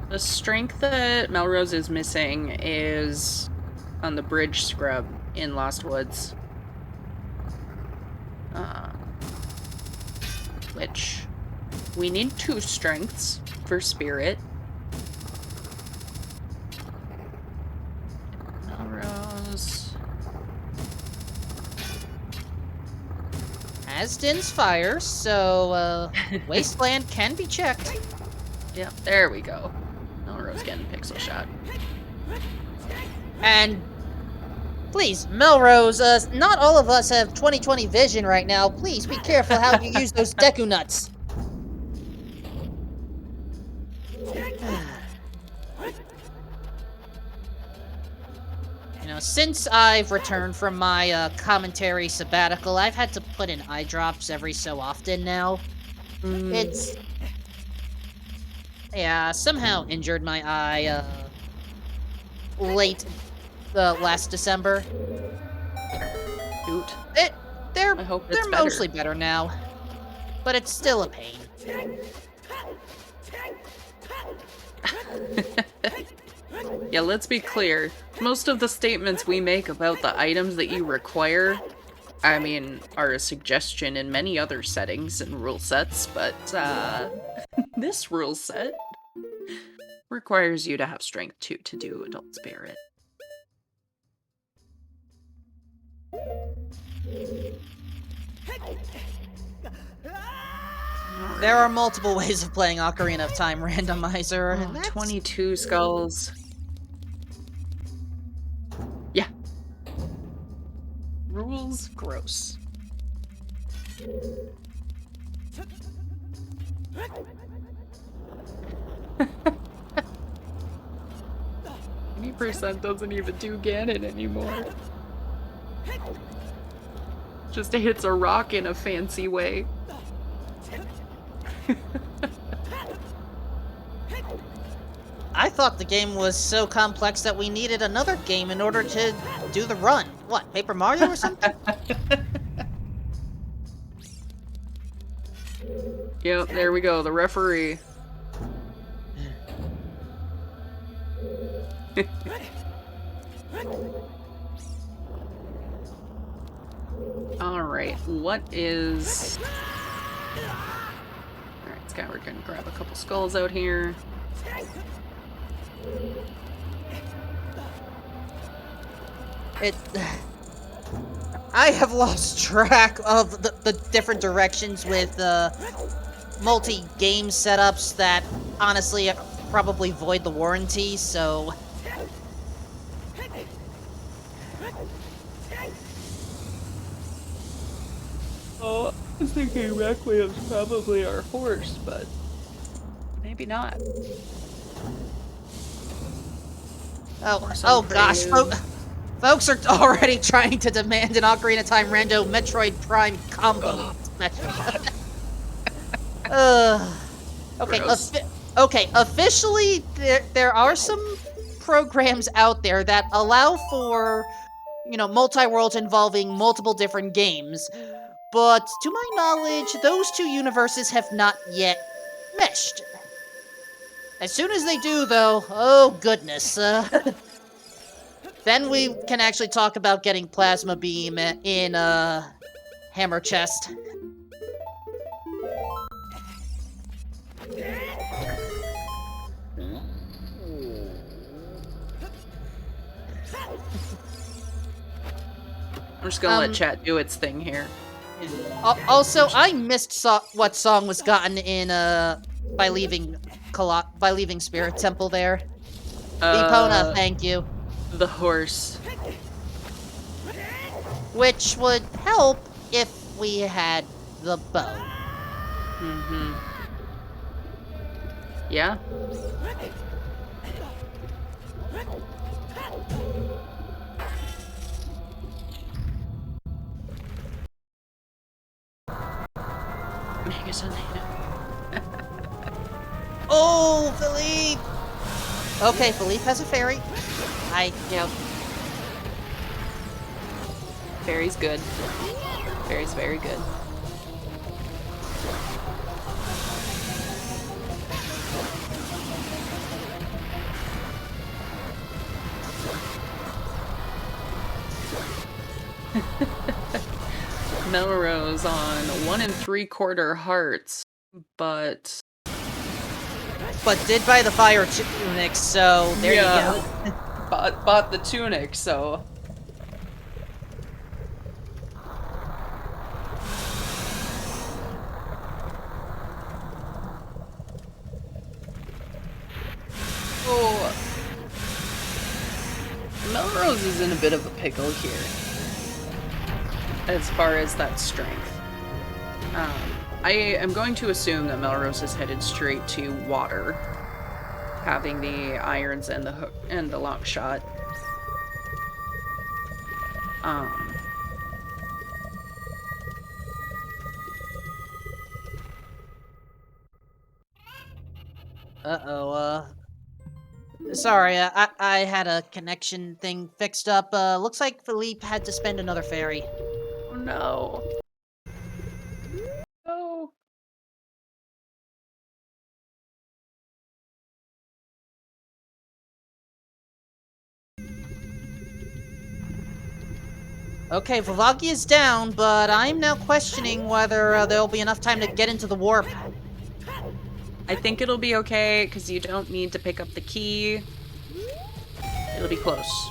The strength that Melrose is missing is on the bridge scrub in Lost Woods. Which we need 2 strengths for Spirit. Melrose. Asden's fire, so wasteland can be checked. Yep, there we go. Melrose getting pixel shot. And please, Melrose, not all of us have 20/20 vision right now. Please be careful how you use those Deku nuts. You know, since I've returned from my commentary sabbatical, I've had to put in eye drops every so often now. It's... yeah, somehow injured my eye, late last December. Shoot. They're I hope it's they're better. mostly better now, but it's still a pain. Yeah, let's be clear. Most of the statements we make about the items that you require, I mean, are a suggestion in many other settings and rule sets, but this rule set requires you to have strength 2 to do Adult Spirit. There are multiple ways of playing Ocarina of Time Randomizer. And Oh, that's 22 skulls. Yeah. Rules gross. %, doesn't even do Ganon anymore. Just hits a rock in a fancy way. I thought the game was so complex that we needed another game in order to do the run. What, Paper Mario or something? Yep, there we go, the referee. Alright, what is... Alright, Skyward gonna grab a couple skulls out here. I have lost track of the different directions with multi-game setups that honestly probably void the warranty, so... Oh, I was thinking Requiem's probably our horse, but maybe not. Oh gosh, folks are already trying to demand an Ocarina of Time Rando Metroid Prime combo special. Okay, officially, there are some programs out there that allow for, you know, multi-worlds involving multiple different games, but to my knowledge, those two universes have not yet meshed. As soon as they do, though, oh goodness, then we can actually talk about getting Plasma Beam in, Hammer Chest. I'm just gonna let chat do its thing here. Also, I missed what song was gotten in, by leaving Spirit Temple there. Epona, thank you. The horse. Which would help if we had the bow. Mm-hmm. Yeah. Oh, Philippe! Okay, Philippe has a fairy. Yep. Fairy's good. Fairy's very good. Melrose on 1 3/4 hearts, but did buy the fire tunic, so there you go. bought the tunic, so Melrose is in a bit of a pickle here as far as that strength. I am going to assume that Melrose is headed straight to water, having the irons and the hook and the long shot. Sorry, I had a connection thing fixed up. Looks like Philippe had to spend another fairy. Oh no. No. Okay, Vivagi is down, but I'm now questioning whether there'll be enough time to get into the warp. I think it'll be okay, because you don't need to pick up the key. It'll be close.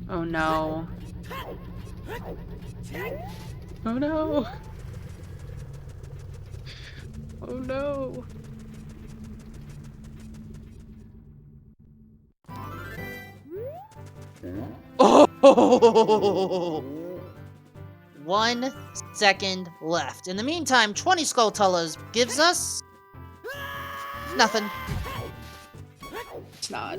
Oh no. Oh no. Oh no. Oh! 1 second left. In the meantime, 20 Skulltulas gives us... nothing. It's not.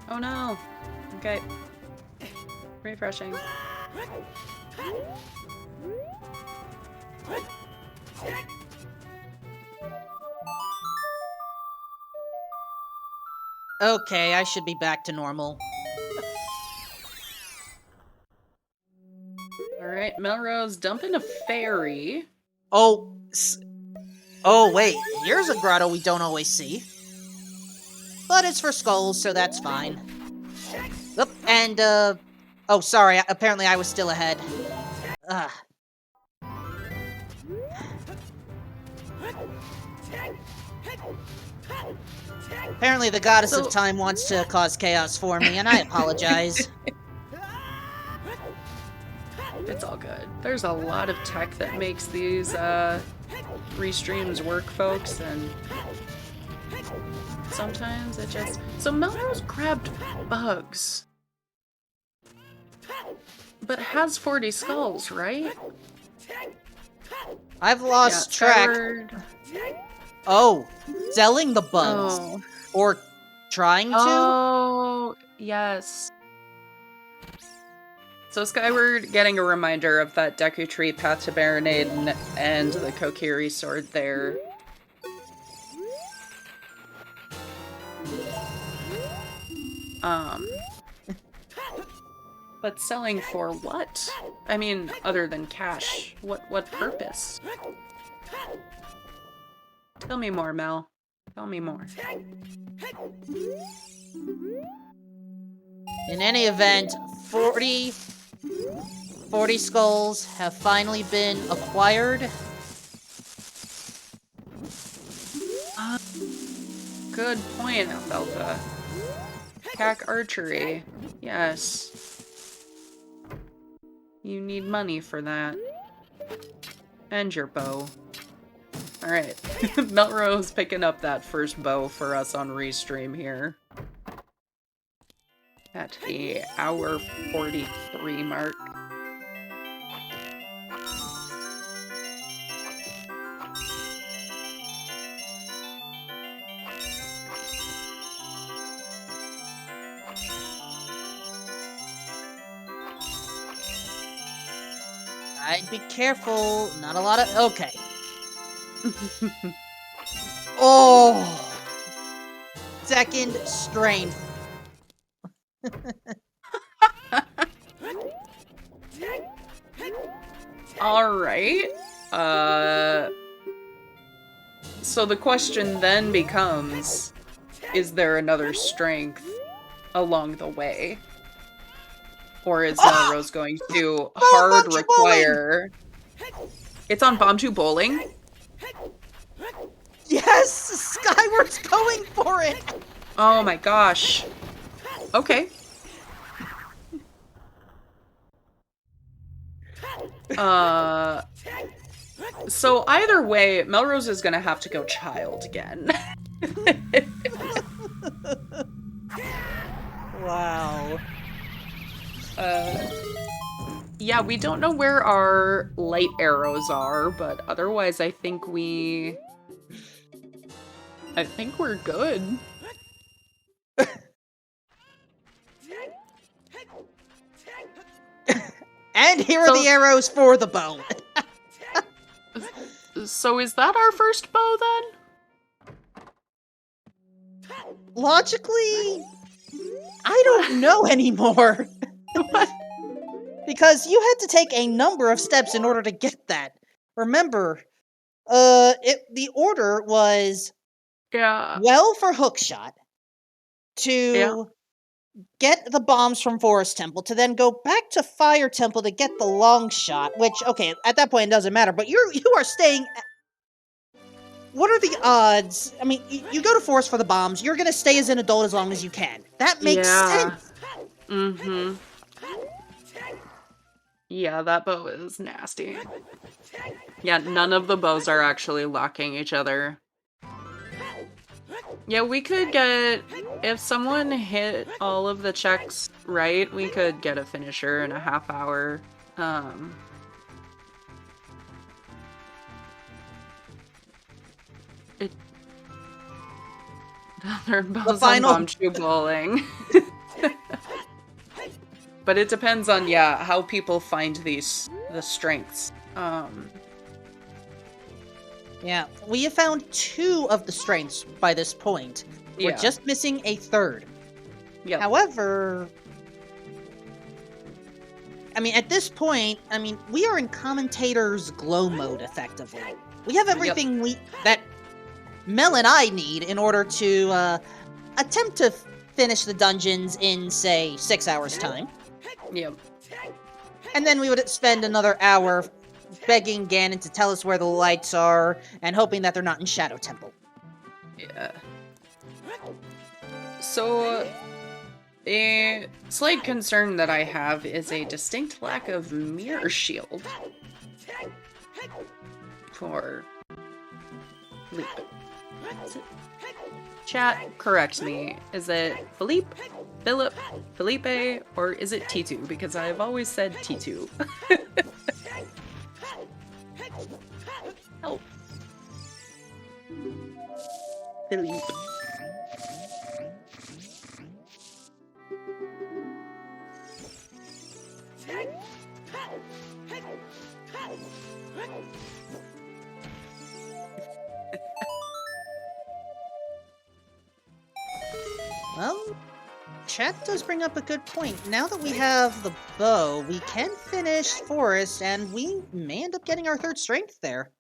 Oh no. Okay. Refreshing. Okay, I should be back to normal. Alright, Melrose dumping a fairy. Oh, wait, here's a grotto we don't always see. But it's for skulls, so that's fine. Oop, and, oh, sorry, apparently I was still ahead. Ugh. Apparently the goddess So- of time wants to cause chaos for me, and I apologize. It's all good. There's a lot of tech that makes these restreams work, folks, and sometimes it just... So Melrose grabbed bugs, but has 40 skulls, right? I've lost track. Skyward. Oh, selling the bugs. Oh. Or trying to? Oh, yes. So Skyward getting a reminder of that Deku Tree Path to Baronaden and the Kokiri sword there. But selling for what? I mean, other than cash, what purpose? Tell me more, Mel. Tell me more. In any event, 40 skulls have finally been acquired. Good point, Alfalfa. Cack archery. Yes. You need money for that. And your bow. Alright. Melrose picking up that first bow for us on Restream here. At the hour 43 mark. I'd be careful. Not a lot of... Okay. Oh! Second strength. Alright. So the question then becomes, is there another strength along the way? Or is Melrose going to hard Bomb require... It's on Bomb 2 Bowling? Yes! Skyward's going for it! Oh my gosh. Okay. So either way, Melrose is gonna have to go child again. Wow. Yeah, we don't know where our light arrows are, but otherwise I think we're good. And here are the arrows for the bow. So is that our first bow then? Logically, I don't know anymore. Because you had to take a number of steps in order to get that. Remember, the order was well for hookshot, to get the bombs from Forest Temple, to then go back to Fire Temple to get the long shot, which, okay, at that point it doesn't matter, but you are staying... What are the odds? I mean, you go to Forest for the bombs, you're gonna stay as an adult as long as you can. That makes sense! Mm-hmm. Yeah, that bow is nasty. Yeah, none of the bows are actually locking each other. Yeah, we could get... If someone hit all of the checks right, we could get a finisher in a half hour. Their bows on Bomb 2 Bowling. But it depends on, how people find the strengths. Yeah, we have found 2 of the strengths by this point. We're just missing a third. Yep. However, I mean, at this point, we are in commentator's glow mode, effectively. We have everything that Mel and I need in order to attempt to finish the dungeons in, say, 6 hours' time. Yep. And then we would spend another hour begging Ganon to tell us where the lights are, and hoping that they're not in Shadow Temple. Yeah. So a slight concern that I have is a distinct lack of mirror shield for Felipe. Is it? Chat, correct me. Is it Philippe, Philip, Felipe, or is it T2? Because I've always said T2. Help. Philippe. Well, chat does bring up a good point. Now that we have the bow, we can finish Forest, and we may end up getting our third strength there.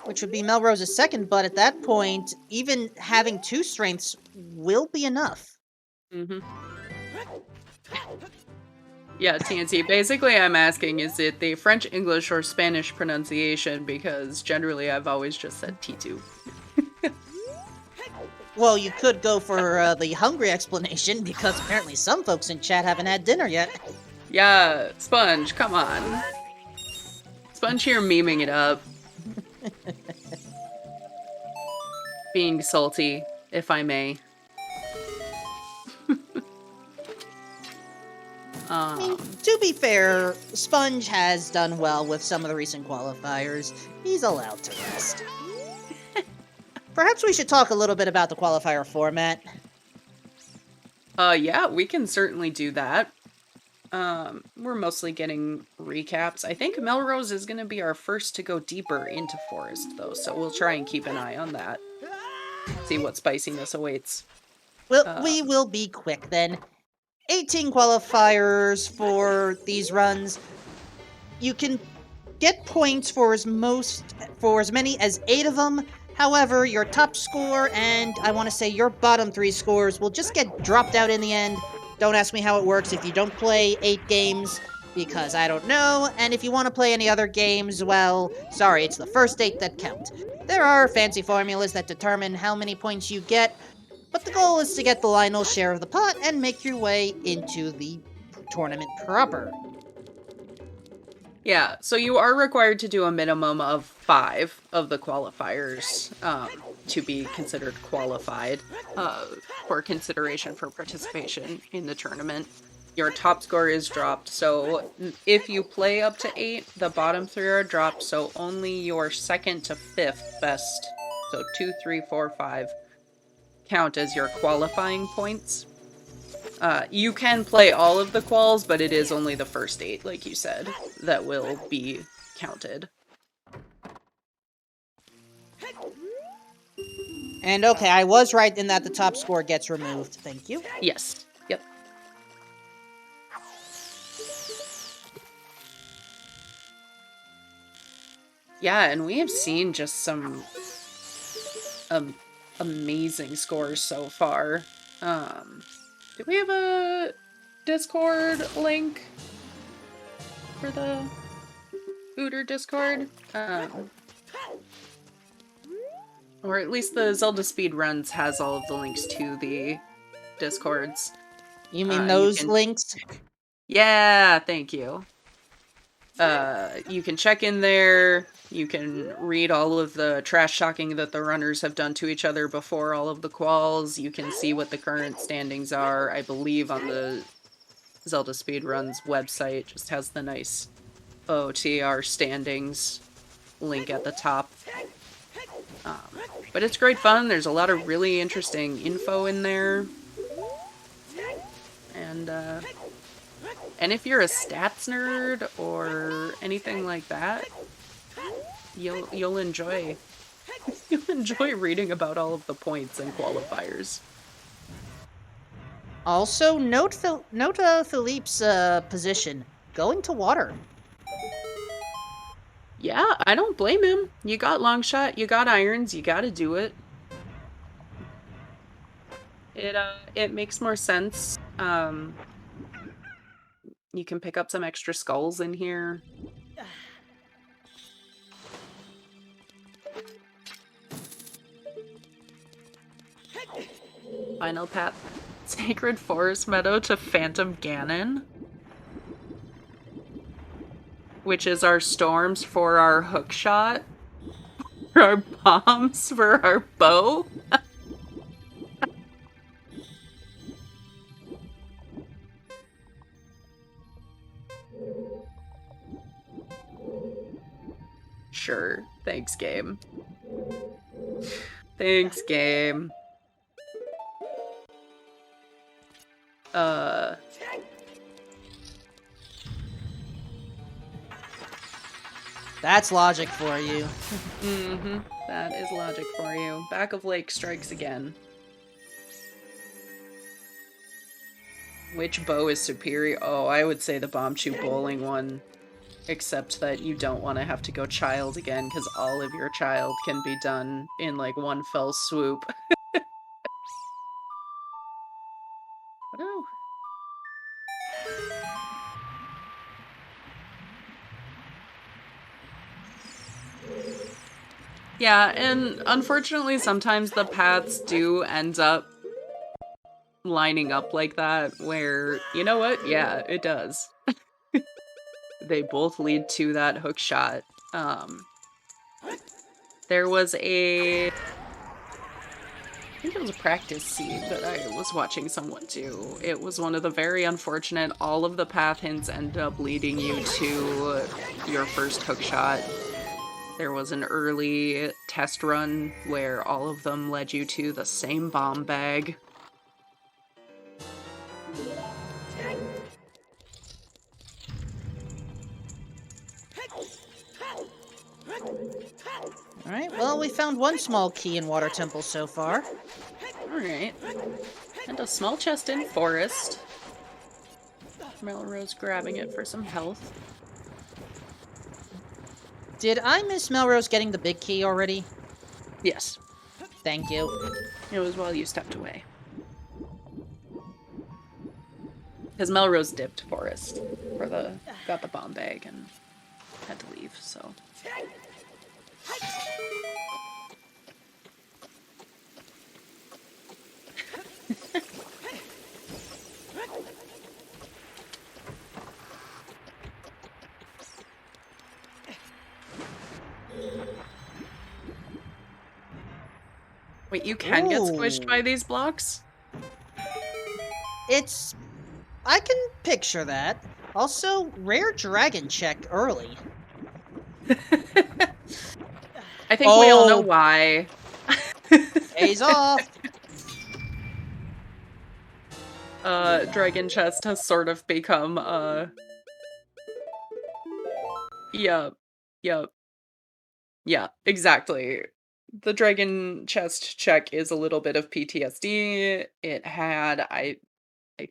Which would be Melrose's second, but at that point, even having 2 strengths will be enough. Mm-hmm. Yeah, TNT. Basically, I'm asking, is it the French, English, or Spanish pronunciation? Because generally, I've always just said T2. Well, you could go for the hungry explanation, because apparently some folks in chat haven't had dinner yet. Yeah, Sponge, come on. Sponge here memeing it up. Being salty, if I may. I mean, to be fair, Sponge has done well with some of the recent qualifiers. He's allowed to rest. Perhaps we should talk a little bit about the qualifier format. Yeah, we can certainly do that. We're mostly getting recaps. I think Melrose is going to be our first to go deeper into Forest, though, so we'll try and keep an eye on that. See what spiciness awaits. Well, we will be quick then. 18 qualifiers for these runs. You can get points for as many as 8 of them. However, your top score and I want to say your bottom 3 scores will just get dropped out in the end. Don't ask me how it works if you don't play 8 games, because I don't know, and if you want to play any other games, well, sorry, it's the first 8 that count. There are fancy formulas that determine how many points you get, but the goal is to get the Lionel's share of the pot and make your way into the tournament proper. Yeah, so you are required to do a minimum of 5 of the qualifiers to be considered qualified for consideration for participation in the tournament. Your top score is dropped, so if you play up to 8, the bottom 3 are dropped, so only your 2nd to 5th best, so 2, 3, 4, 5, count as your qualifying points. You can play all of the quals, but it is only the first 8, like you said, that will be counted. And okay, I was right in that the top score gets removed. Thank you. Yes. Yep. Yeah, and we have seen just some amazing scores so far. Do we have a Discord link for the Hooter Discord? Or at least the ZeldaSpeedRuns has all of the links to the Discords. You mean those links? Yeah, thank you. You can check in there. You can read all of the trash talking that the runners have done to each other before all of the quals. You can see what the current standings are. I believe on the Zelda Speedruns website just has the nice OTR standings link at the top. But it's great fun. There's a lot of really interesting info in there. And if you're a stats nerd or anything like that, you'll enjoy reading about all of the points and qualifiers. Also, note Philippe's position. Going to water. Yeah, I don't blame him. You got long shot, you got irons, you gotta do it. It makes more sense. You can pick up some extra skulls in here. Final path. Sacred Forest Meadow to Phantom Ganon. Which is our storms for our hookshot. For our bombs for our bow. Sure. Thanks, game. Thanks, game. That's logic for you. Mm-hmm. That is logic for you. Back of Lake strikes again. Which bow is superior? Oh, I would say the Bomb Chew Bowling one. Except that you don't want to have to go child again, because all of your child can be done in, like, one fell swoop. Oh. Yeah, and unfortunately sometimes the paths do end up lining up like that, where, you know what? Yeah, it does. They both lead to that hook shot. There was I think it was a practice seed that I was watching someone do. It was one of the very unfortunate, all of the path hints end up leading you to your first hook shot. There was an early test run where all of them led you to the same bomb bag. Alright, well, we found one small key in Water Temple so far. Alright. And a small chest in Forest. Melrose grabbing it for some health. Did I miss Melrose getting the big key already? Yes. Thank you. It was while you stepped away. Because Melrose dipped Forest for got the bomb bag and had to leave, so. Wait, you can get squished by these blocks? I can picture that. Also, rare dragon check early. I think we all know why. Pays off. Dragon chest has sort of become, Yup. Yeah, exactly. The dragon chest check is a little bit of PTSD. It had, I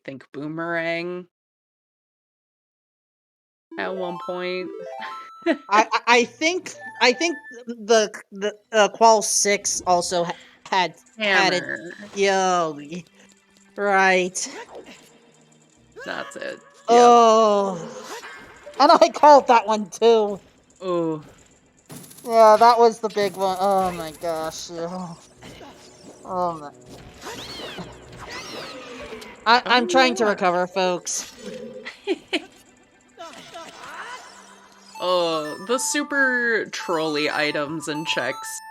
think, boomerang at one point. I think the Qual 6 also had it. Yo, right. That's it. Yep. Oh, and I called that one too. Oh. Yeah, that was the big one. Oh my gosh. Oh my. I'm trying to recover, folks. Oh, the super trolly items and checks.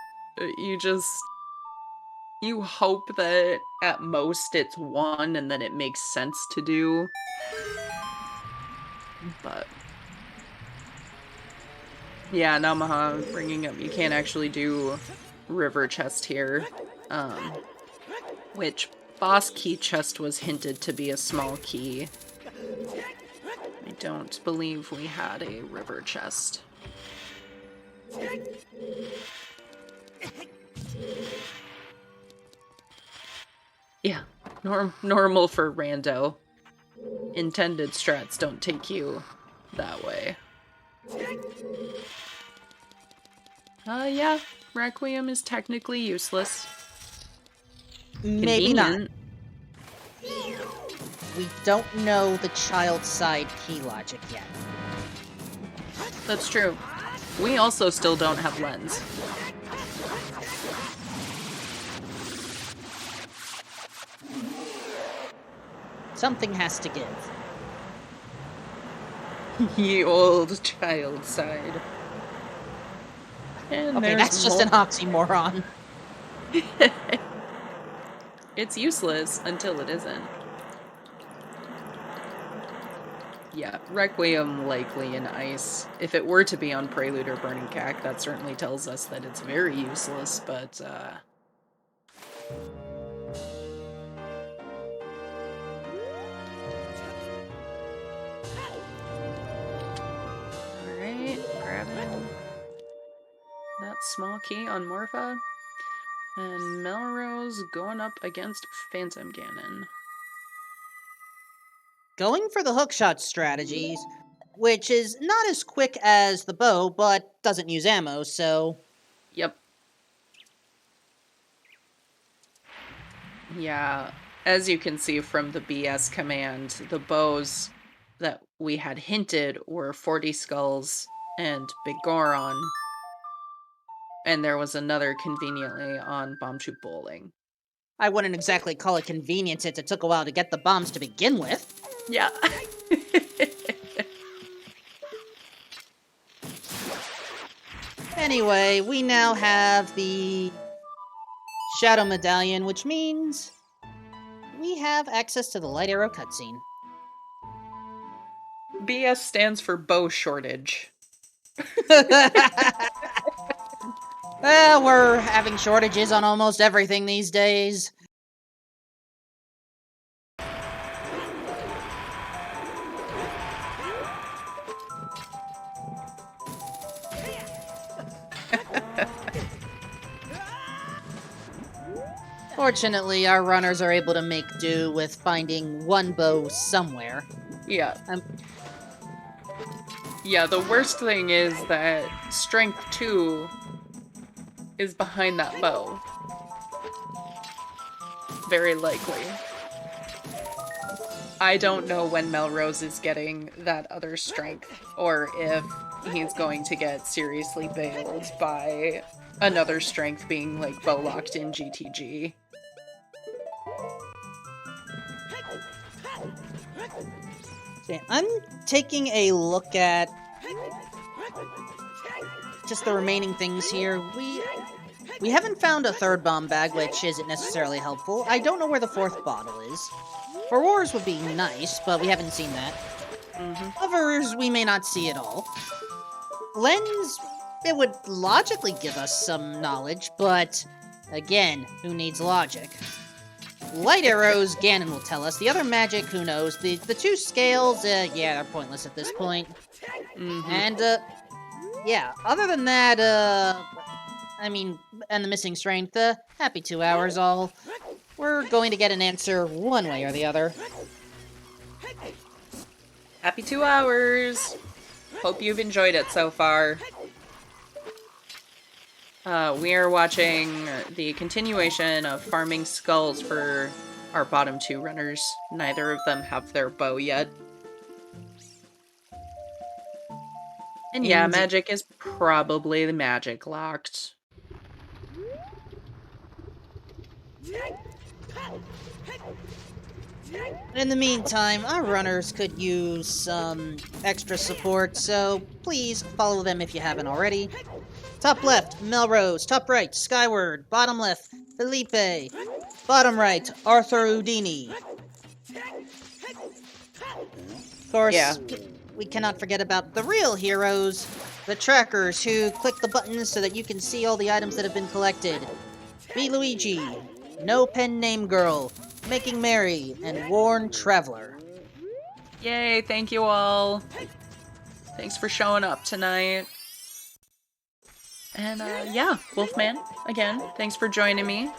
You hope that at most it's one and then it makes sense to do. But yeah, Namaha bringing up, you can't actually do river chest here. Which boss key chest was hinted to be a small key. I don't believe we had a river chest. Yeah, normal for rando. Intended strats don't take you that way. Yeah, Requiem is technically useless. Maybe not. Convenient. We don't know the child side key logic yet. That's true. We also still don't have lens. Something has to give. Ye old child sighed. And Okay, there's that's just an oxymoron. It's useless until it isn't. Yeah, Requiem likely in ice. If it were to be on Prelude or Burning Cack, that certainly tells us that it's very useless, but, Alright, grabbing that small key on Morpha. And Melrose going up against Phantom Ganon. Going for the hookshot strategies, which is not as quick as the bow, but doesn't use ammo, so... Yep. Yeah, as you can see from the BS command, the bows that we had hinted were 40 Skulls and Big Goron. And there was another conveniently on Bomb Troop Bowling. I wouldn't exactly call it convenient since it took a while to get the bombs to begin with. Yeah. Anyway, we now have the Shadow Medallion, which means we have access to the Light Arrow cutscene. BS stands for bow shortage. Well, we're having shortages on almost everything these days. Fortunately, our runners are able to make do with finding one bow somewhere. Yeah. Yeah, the worst thing is that Strength 2 is behind that bow. Very likely. I don't know when Melrose is getting that other strength, or if he's going to get seriously bailed by another strength being, like, bow-locked in GTG. Okay, I'm taking a look at just the remaining things here. We haven't found a third bomb bag, which isn't necessarily helpful. I don't know where the fourth bottle is. For Wars would be nice, but we haven't seen that. Others we may not see at all. Lens, it would logically give us some knowledge, but again, who needs logic? Light arrows, Ganon will tell us. The other magic, who knows? The two scales, yeah, they're pointless at this point. And, yeah, other than that, I mean, and the missing strength, happy 2 hours all. We're going to get an answer one way or the other. Happy 2 hours! Hope you've enjoyed it so far. We are watching the continuation of farming skulls for our bottom 2 runners. Neither of them have their bow yet. And yeah, magic is probably the magic locked. In the meantime, our runners could use some extra support, so please follow them if you haven't already. Top left, Melrose. Top right, Skyward. Bottom left, Felipe. Bottom right, Arthur Houdini. Of course, we cannot forget about the real heroes, the trackers who click the buttons so that you can see all the items that have been collected. B. Luigi, No Pen Name Girl, Making Merry, and Worn Traveler. Yay, thank you all. Thanks for showing up tonight. And, yeah, Wolfman, again, thanks for joining me.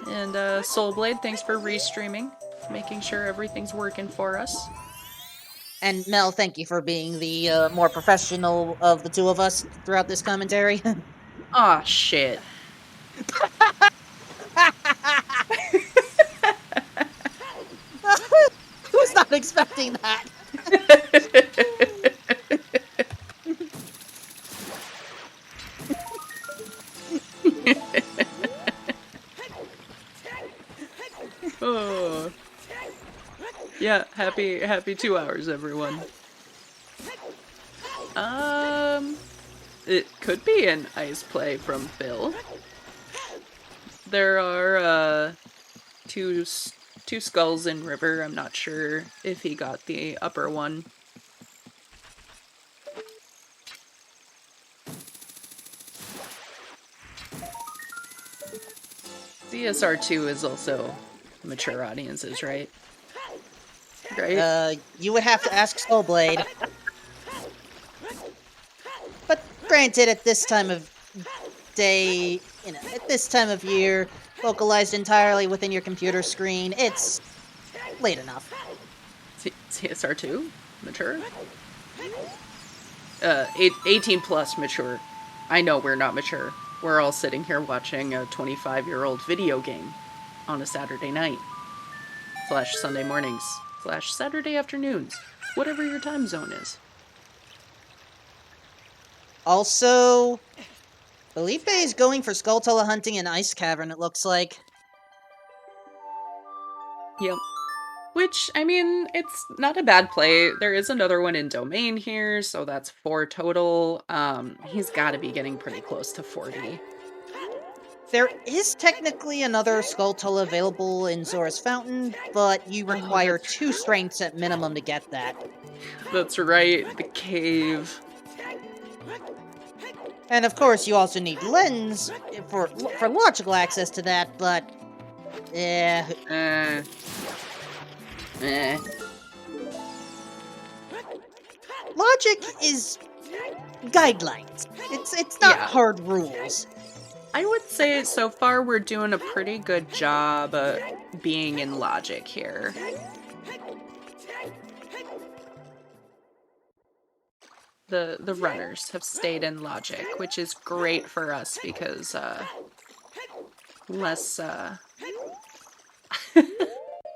And, Soulblade, thanks for restreaming, making sure everything's working for us. And Mel, thank you for being the more professional of the two of us throughout this commentary. Aw, shit. Was not expecting that. Yeah, happy 2 hours, everyone. It could be an ice play from Phil. There are, two skulls in river. I'm not sure if he got the upper one. CSR2 is also mature audiences, right? Right? You would have to ask Soulblade. But granted, at this time of day, at this time of year, localized entirely within your computer screen, it's late enough. CSR2? Mature? 18 plus mature. I know we're not mature. We're all sitting here watching a 25-year-old video game on a Saturday night. / Sunday mornings. / Saturday afternoons. Whatever your time zone is. Also, Felipe is going for Skulltula hunting in Ice Cavern, it looks like. Yep. Which, I mean, it's not a bad play. There is another one in Domain here, so that's 4 total. He's gotta be getting pretty close to 40. There is technically another Skulltula available in Zora's Fountain, but you require 2 strengths at minimum to get that. That's right, the cave. And of course, you also need lens for logical access to that, but logic is guidelines. It's not hard rules. I would say so far we're doing a pretty good job being in logic here. The runners have stayed in logic, which is great for us because less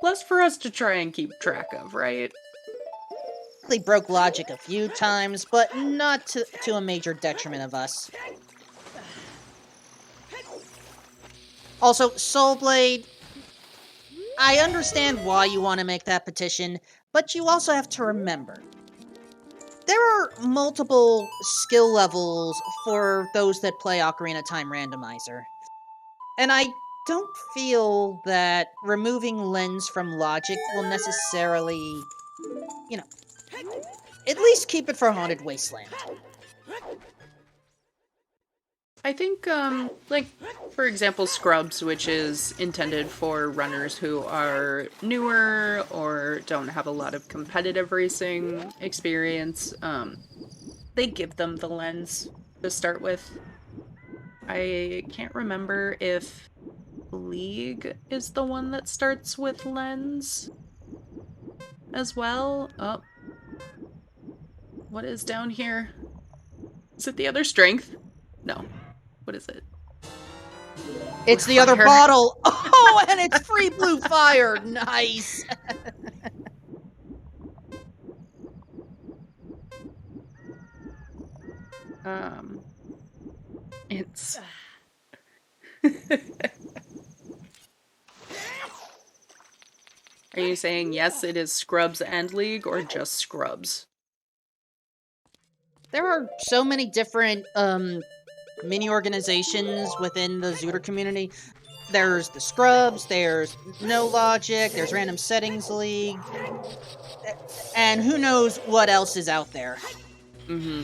less for us to try and keep track of, right? They broke logic a few times, but not to a major detriment of us. Also, Soulblade, I understand why you want to make that petition, but you also have to remember, there are multiple skill levels for those that play Ocarina Time Randomizer. And I don't feel that removing lens from logic will necessarily, at least keep it for Haunted Wasteland. I think, like, for example, Scrubs, which is intended for runners who are newer or don't have a lot of competitive racing experience, they give them the lens to start with. I can't remember if League is the one that starts with lens as well. Oh. What is down here? Is it the other strength? No. What is it? It's the other bottle! Oh, and it's free blue fire! Nice! It's... Are you saying yes, it is Scrubs and League, or just Scrubs? There are so many different, mini-organizations within the Zooter community. There's the Scrubs, there's No Logic, there's Random Settings League, and who knows what else is out there. Mm-hmm.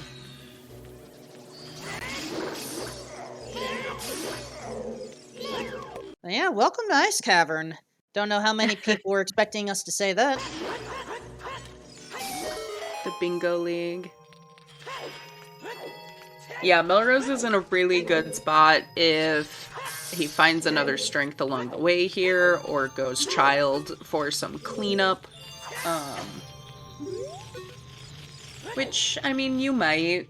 Yeah, welcome to Ice Cavern. Don't know how many people were expecting us to say that. The Bingo League. Yeah, Melrose is in a really good spot if he finds another strength along the way here, or goes child for some cleanup. Which, I mean, you might.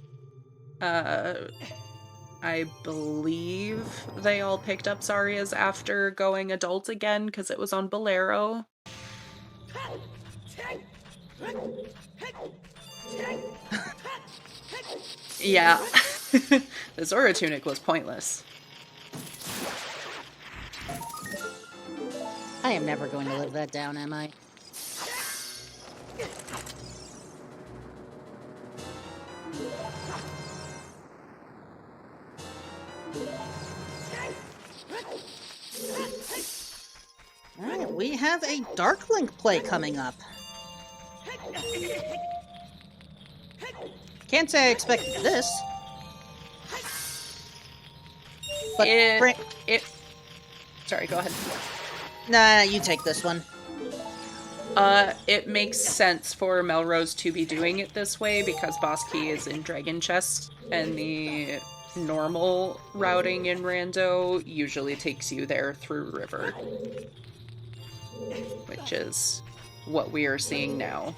I believe they all picked up Zaria's after going adult again, because it was on Bolero. Yeah. The Zora tunic was pointless. I am never going to live that down, am I? Alright, we have a Dark Link play coming up. Can't say I expected this. But Sorry, go ahead. Nah, you take this one. It makes sense for Melrose to be doing it this way because Boss Key is in Dragon Chest, and the normal routing in Rando usually takes you there through River. Which is what we are seeing now.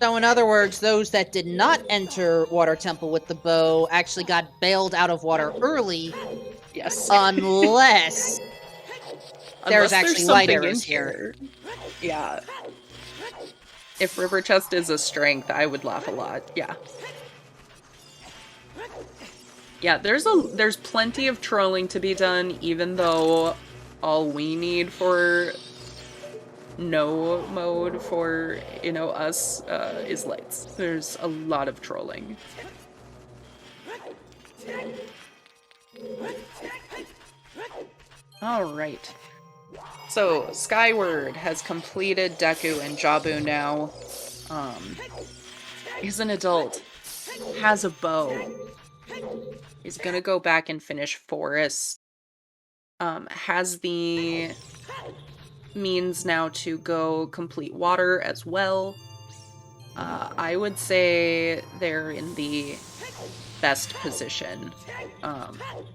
So in other words, those that did not enter Water Temple with the bow actually got bailed out of water early. Yes. Unless there's actually light arrows here. Yeah. If River Chest is a strength, I would laugh a lot. Yeah. Yeah, there's plenty of trolling to be done, even though all we need for no mode for, you know, us is lights. There's a lot of trolling. Alright. So, Skyward has completed Deku and Jabu now. Is an adult. Has a bow. Is gonna go back and finish Forest. Has the means now to go complete Water as well. I would say they're in the best position,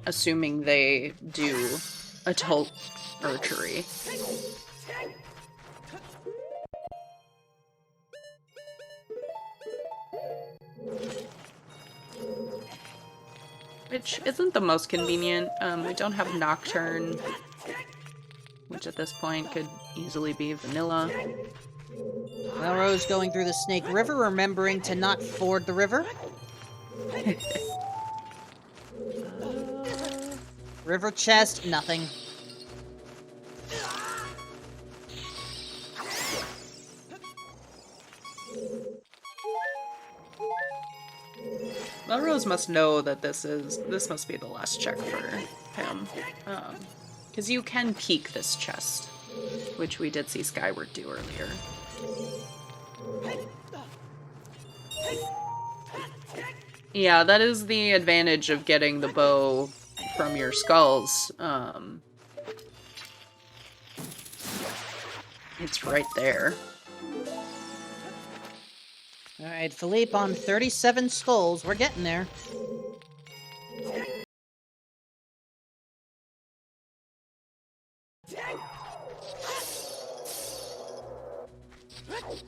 assuming they do adult archery. Which isn't the most convenient. We don't have Nocturne, which at this point could easily be vanilla. Melrose going through the Snake River, remembering to not ford the river. River chest, nothing. Melrose must know that this must be the last check for him. Because you can peek this chest, which we did see Skyward do earlier. Yeah, that is the advantage of getting the bow from your skulls. It's right there. Alright, Philippe on 37 skulls. We're getting there.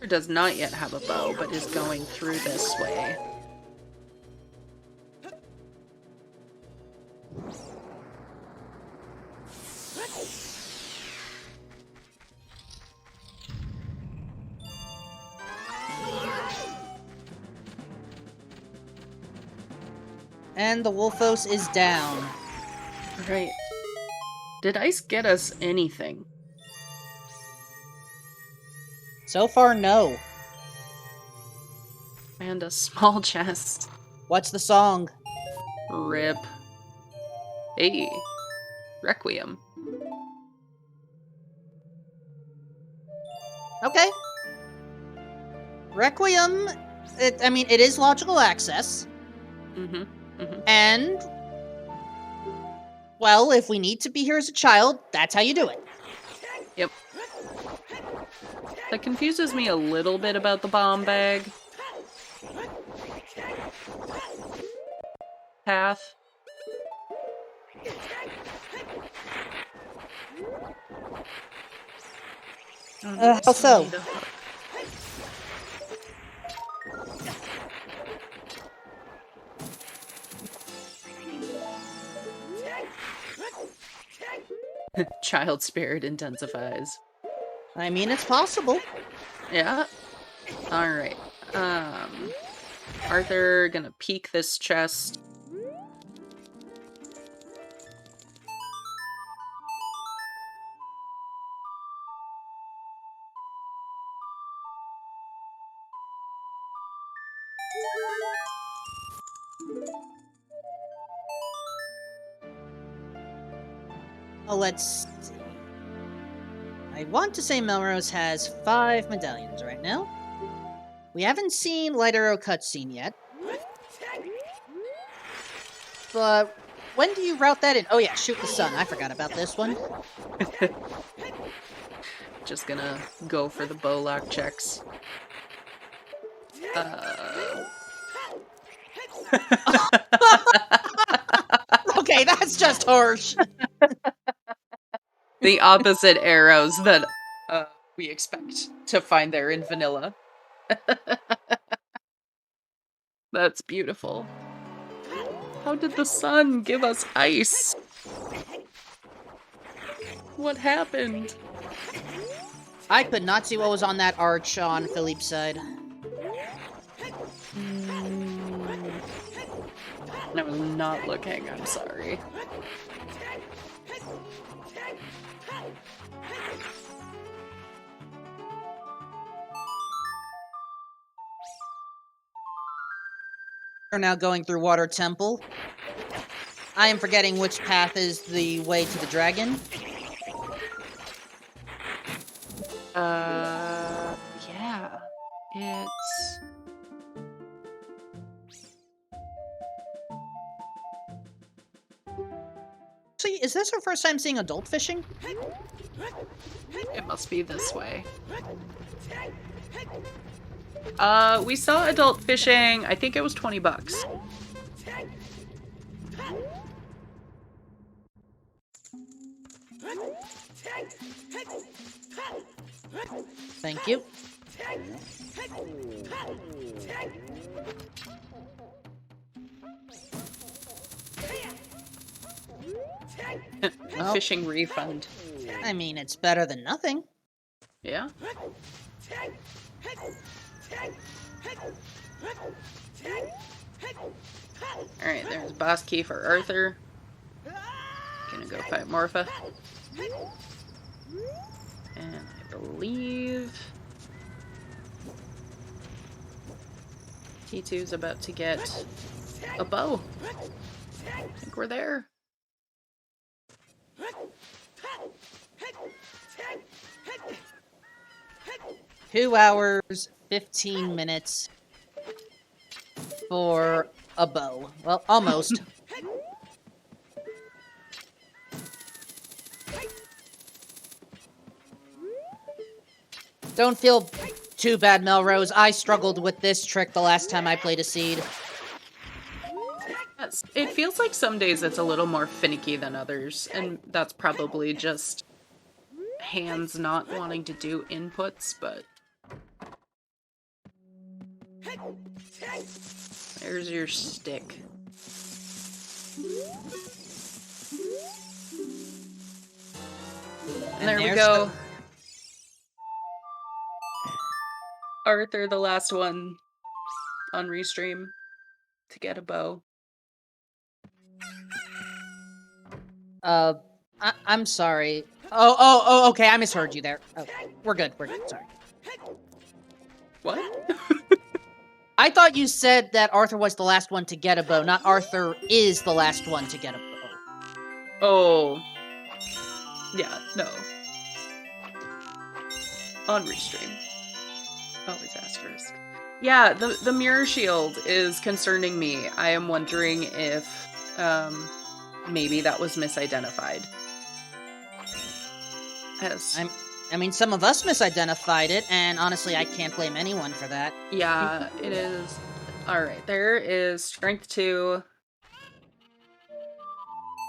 Does not yet have a bow, but is going through this way. And the Wolfos is down. Right. Did Ice get us anything? So far, no. And a small chest. What's the song? Rip. Hey. Requiem. Okay. Requiem, it is logical access. Mm-hmm. Mm-hmm. And, well, if we need to be here as a child, that's how you do it. Yep. That confuses me a little bit about the bomb bag path. How so? Child spirit intensifies. I mean, it's possible. Yeah. Alright. Arthur gonna peek this chest. Oh, let's see. I want to say Melrose has 5 medallions right now. We haven't seen Light Arrow cutscene yet. But when do you route that in? Oh yeah, shoot the sun. I forgot about this one. Just gonna go for the bow lock checks. Okay, that's just harsh. The opposite arrows that we expect to find there in vanilla. That's beautiful. How did the sun give us ice? What happened? I could not see what was on that arch on Philippe's side. I was not looking, I'm sorry. We're now going through Water Temple. I am forgetting which path is the way to the dragon. Yeah. It's... So, is this our first time seeing adult fishing? It must be this way. We saw adult fishing, I think it was 20 bucks. Thank you. Well, Fishing refund. I mean, it's better than nothing. Yeah? Alright, there's boss key for Arthur. Gonna go fight Morpha. And I believe T2's about to get a bow. I think we're there. Two hours, 15 minutes for a bow. Well, almost. Don't feel too bad, Melrose. I struggled with this trick the last time I played a seed. It feels like some days it's a little more finicky than others, and that's probably just hands not wanting to do inputs, but... There's your stick. And there we go. Arthur, the last one on Restream to get a bow. I'm sorry. Oh, okay, I misheard you there. Oh, we're good, sorry. What? I thought you said that Arthur was the last one to get a bow, not Arthur is the last one to get a bow. Oh. Yeah, no. On Restream. Always asterisk. Yeah, the mirror shield is concerning me. I am wondering if maybe that was misidentified. I mean, some of us misidentified it, and honestly, I can't blame anyone for that. Yeah, it is. Alright, there is strength 2.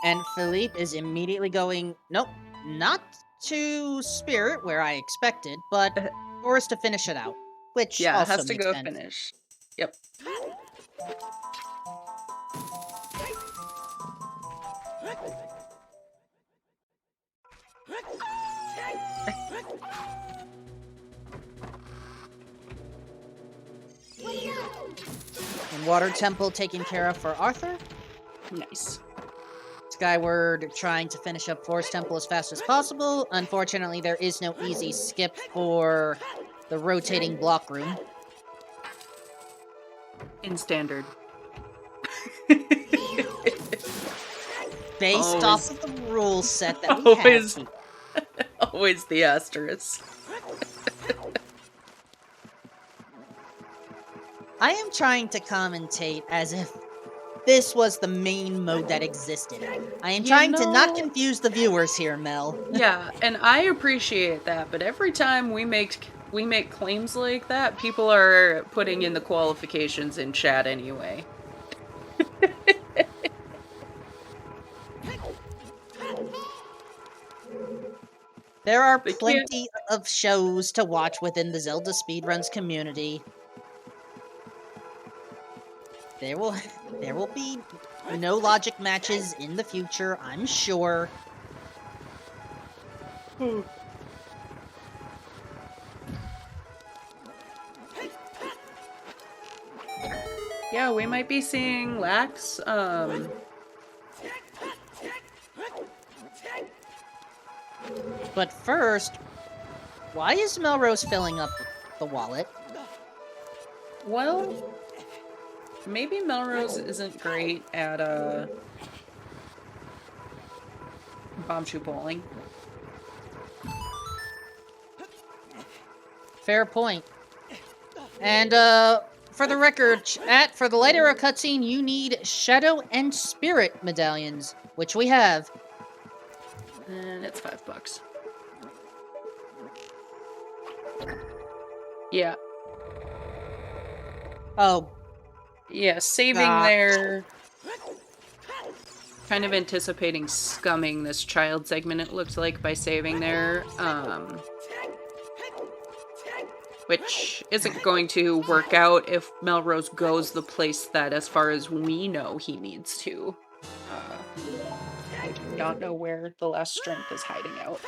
And Philippe is immediately going, nope, not to Spirit, where I expected, but Forest to finish it out. Which Yeah, also it has to makes go sense. finish. Yep. And Water Temple taken care of for Arthur. Nice. Skyward trying to finish up Forest Temple as fast as possible. Unfortunately, there is no easy skip for the rotating block room. In standard. Based off of the rule set that we always, have. always the asterisk. I am trying to commentate as if this was the main mode that existed. I am trying to not confuse the viewers here, Mel. Yeah, and I appreciate that, but every time we make claims like that, people are putting in the qualifications in chat anyway. There are plenty of shows to watch within the Zelda Speedruns community. There will be no logic matches in the future, I'm sure. Yeah, we might be seeing lax. But first, why is Melrose filling up the wallet? Well, maybe Melrose isn't great at bombshoe bowling. Fair point. And for the record, chat, for the light arrow cutscene, you need Shadow and Spirit medallions, which we have. And it's $5. Yeah. Oh. Yeah, saving there. Kind of anticipating scumming this child segment, it looks like, by saving there. Which isn't going to work out if Melrose goes the place that, as far as we know, he needs to. I do not know where the last strength is hiding out.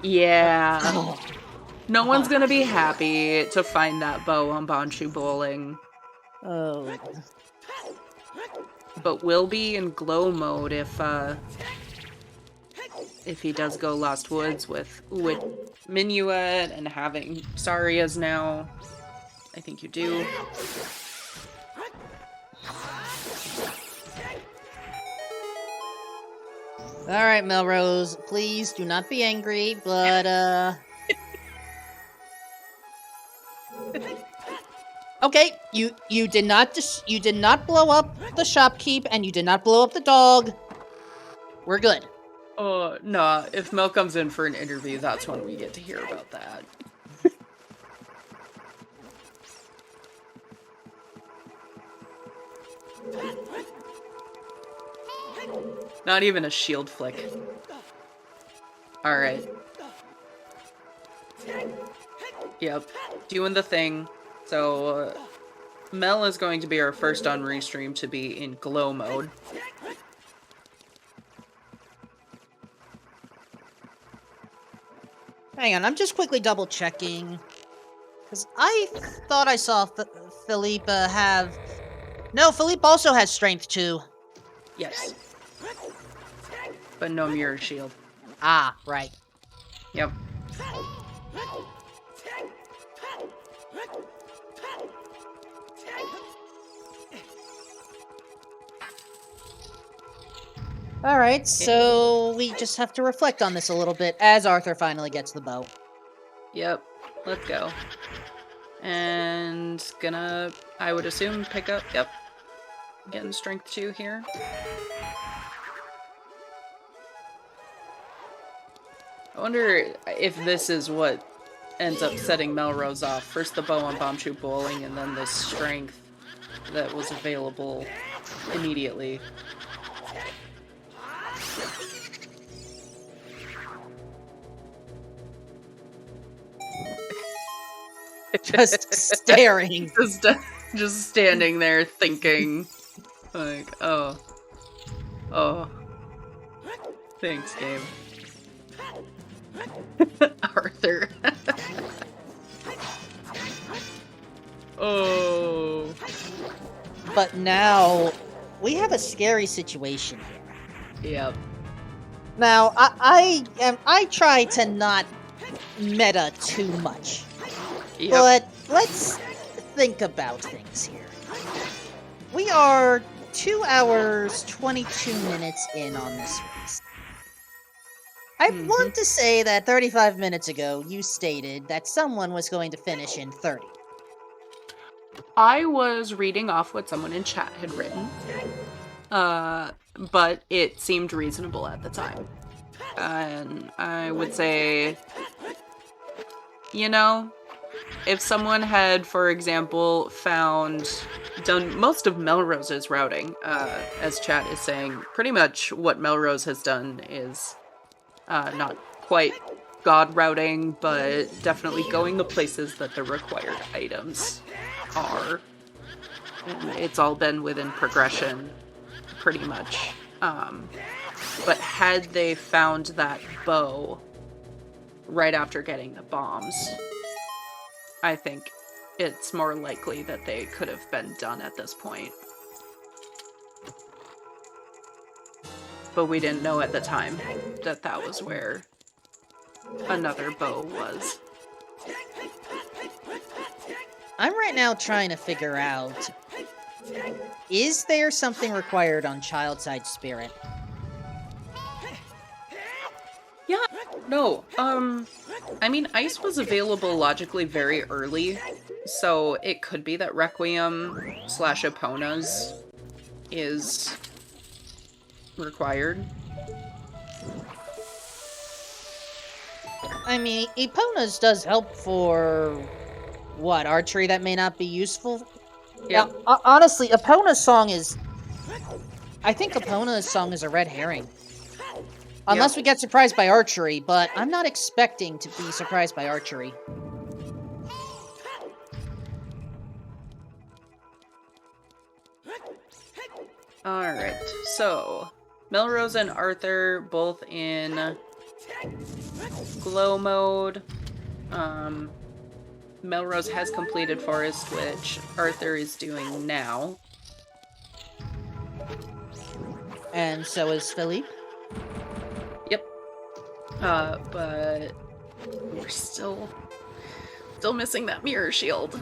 Yeah. No one's gonna be happy to find that bow on Bonshu Bowling. Oh. But will be in glow mode if he does go Lost Woods with Minuet and having Sarias now. I think you do. Alright, Melrose, please do not be angry, but, okay, you did not blow up the shopkeep, and you did not blow up the dog. We're good. Oh, nah, if Mel comes in for an interview, that's when we get to hear about that. Not even a shield flick. Alright. Yep, doing the thing. So, Mel is going to be our first on restream to be in glow mode. Hang on, I'm just quickly double checking. Because I thought I saw Philippe have... No, Philippe also has strength too. Yes. But no mirror shield. Ah, right. Yep. Alright, so we just have to reflect on this a little bit as Arthur finally gets the bow. Yep. Let's go. And gonna, I would assume, pick up, yep. Getting strength 2 here. I wonder if this is what ends up setting Melrose off. First the bow on Bombshoot Bowling, and then the strength that was available immediately. Just staring. Just standing there thinking, like, oh. Thanks, game. Arthur. Oh. But now, we have a scary situation here. Yep. Now, I try to not meta too much. Yep. But let's think about things here. We are 2 hours, 22 minutes in on this race. I want to say that 35 minutes ago, you stated that someone was going to finish in 30. I was reading off what someone in chat had written, but it seemed reasonable at the time. And I would say, you know, if someone had, for example, done most of Melrose's routing, as chat is saying, pretty much what Melrose has done is not quite god routing, but definitely going the places that the required items are. And it's all been within progression, pretty much. But had they found that bow right after getting the bombs, I think it's more likely that they could have been done at this point. But we didn't know at the time that that was where another bow was. I'm right now trying to figure out, is there something required on Childside Spirit? Yeah, no, I mean, Ice was available logically very early, so it could be that Requiem/Epona's is required. I mean, Epona's does help for, what, archery that may not be useful? Yeah. Honestly, Epona's song is... I think Epona's song is a red herring. Unless we get surprised by archery, but I'm not expecting to be surprised by archery. Alright, so Melrose and Arthur both in glow mode. Melrose has completed Forest, which Arthur is doing now. And so is Philippe. Yep. But we're still missing that mirror shield.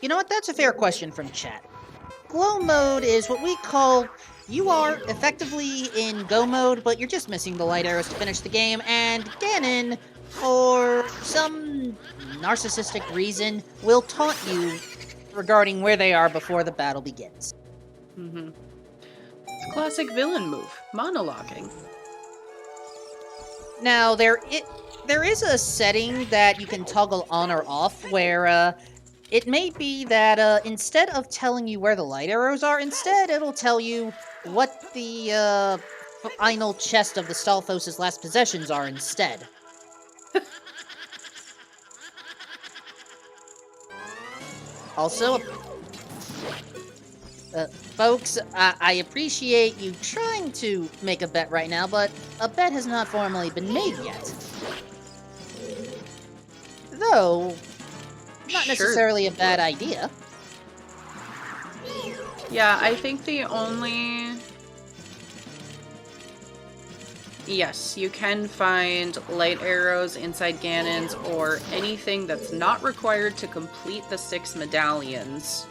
You know what? That's a fair question from chat. Glow mode is what we call... You are effectively in go mode, but you're just missing the light arrows to finish the game, and Ganon, for some narcissistic reason, will taunt you regarding where they are before the battle begins. Mm-hmm. It's a classic villain move, monologuing. Now, there is a setting that you can toggle on or off where it may be that instead of telling you where the light arrows are, instead it'll tell you what the final chest of the Stalfos' last possessions are instead. Also, folks, I appreciate you trying to make a bet right now, but a bet has not formally been made yet. Though, not necessarily a bad idea. Yeah, I think the only... Yes, you can find light arrows inside Ganon's or anything that's not required to complete the 6 medallions.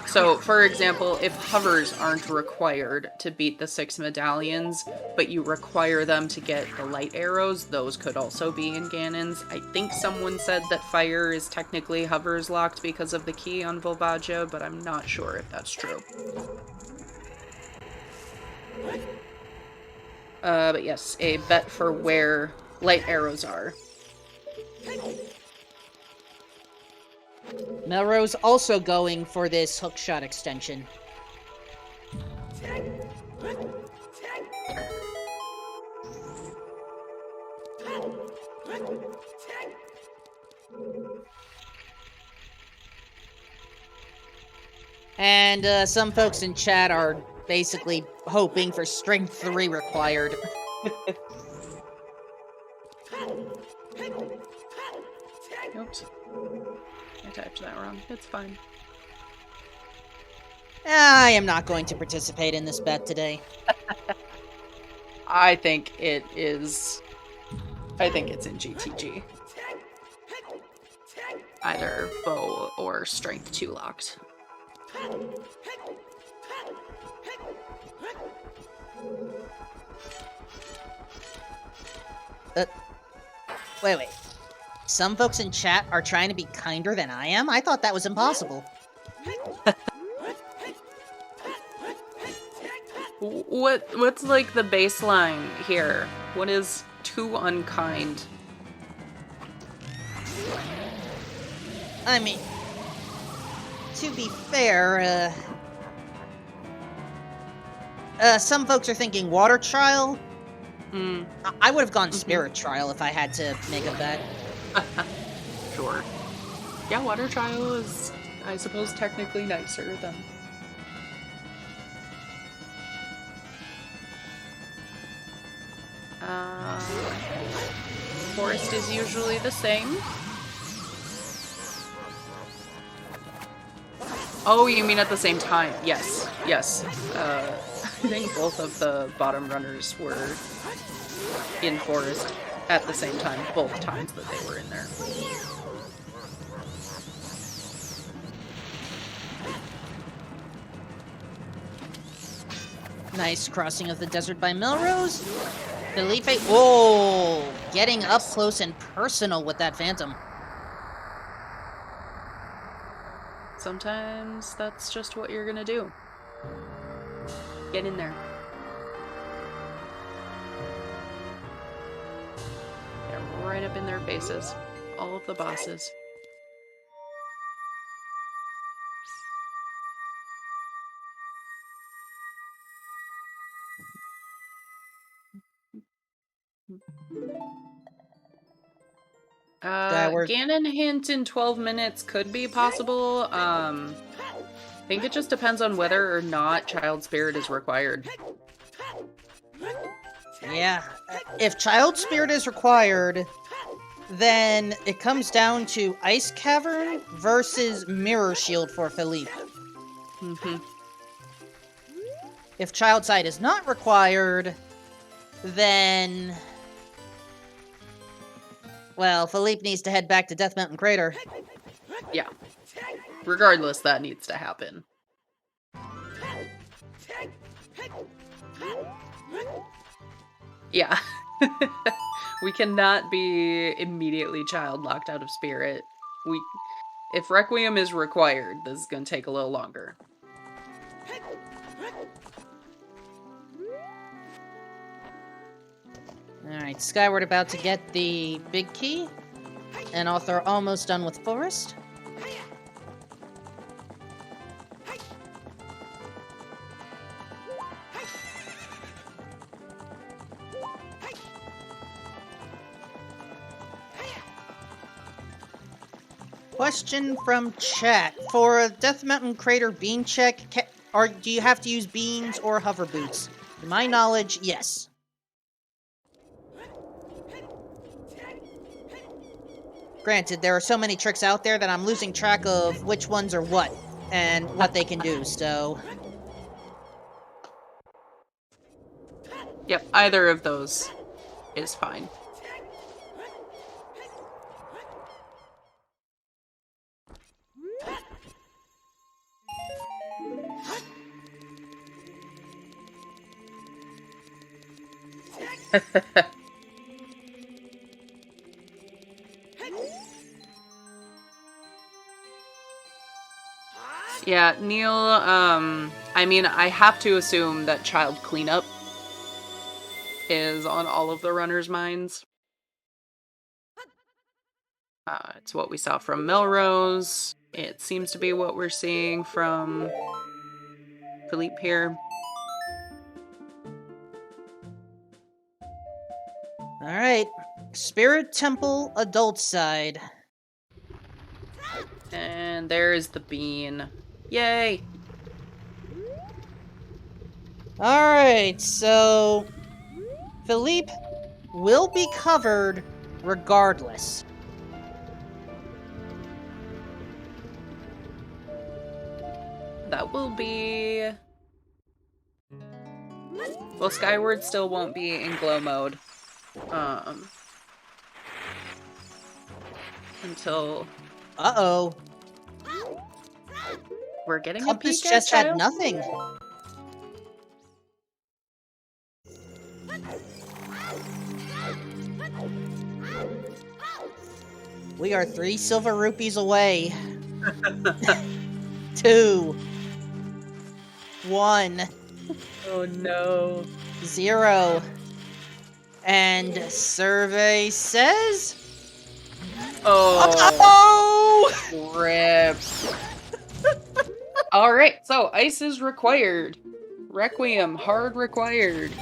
So, for example, if hovers aren't required to beat the 6 medallions, but you require them to get the light arrows, those could also be in Ganon's. I think someone said that fire is technically hovers locked because of the key on Volvagia, but I'm not sure if that's true. But yes, a bet for where light arrows are. Melrose also going for this hookshot extension. And some folks in chat are basically hoping for strength 3 required. Oops. typed that wrong. It's fine. I am not going to participate in this bet today. I think it is. I think it's in GTG. Either bow or strength 2 locked. Wait. Some folks in chat are trying to be kinder than I am? I thought that was impossible. What's like the baseline here? What is too unkind? I mean, to be fair, some folks are thinking water trial. I would have gone spirit trial if I had to make a bet. Sure. Yeah, water trial is, I suppose, technically nicer than... Forest is usually the same. Oh, you mean at the same time? Yes. I think both of the bottom runners were in forest at the same time, both times that they were in there. Nice crossing of the desert by Melrose. Felipe, oh, getting up close and personal with that Phantom. Sometimes that's just what you're gonna do. Get in there. Get right up in their faces. All of the bosses. Skyward. Ganon hint in 12 minutes could be possible. I think it just depends on whether or not Child Spirit is required. Yeah, if Child Spirit is required, then it comes down to Ice Cavern versus Mirror Shield for Philippe. If Child Sight is not required, then... well, Philippe needs to head back to Death Mountain Crater. Yeah. Regardless, that needs to happen. Yeah. We cannot be immediately child locked out of spirit. If Requiem is required, this is gonna take a little longer. Alright, Skyward about to get the big key. And Arthur almost done with Forest. Question from chat. For a Death Mountain Crater bean check, do you have to use beans or hover boots? To my knowledge, yes. Granted, there are so many tricks out there that I'm losing track of which ones are what, and what they can do, so... Yep, either of those is fine. Yeah, Neil, I mean, I have to assume that child cleanup is on all of the runners' minds. It's what we saw from Melrose. It seems to be what we're seeing from Philippe here. Alright. Spirit Temple adult side. And there's the bean. Yay! Alright, so... Philippe will be covered regardless. That will be... Well, Skyward still won't be in glow mode. Until... Uh-oh. We're getting a Compass peek at just had Child? nothing. We are 3 silver rupees away. 2. 1. Oh no. 0. And survey says... Oh, Oh! rip. Alright, so ice is required. Requiem, hard required.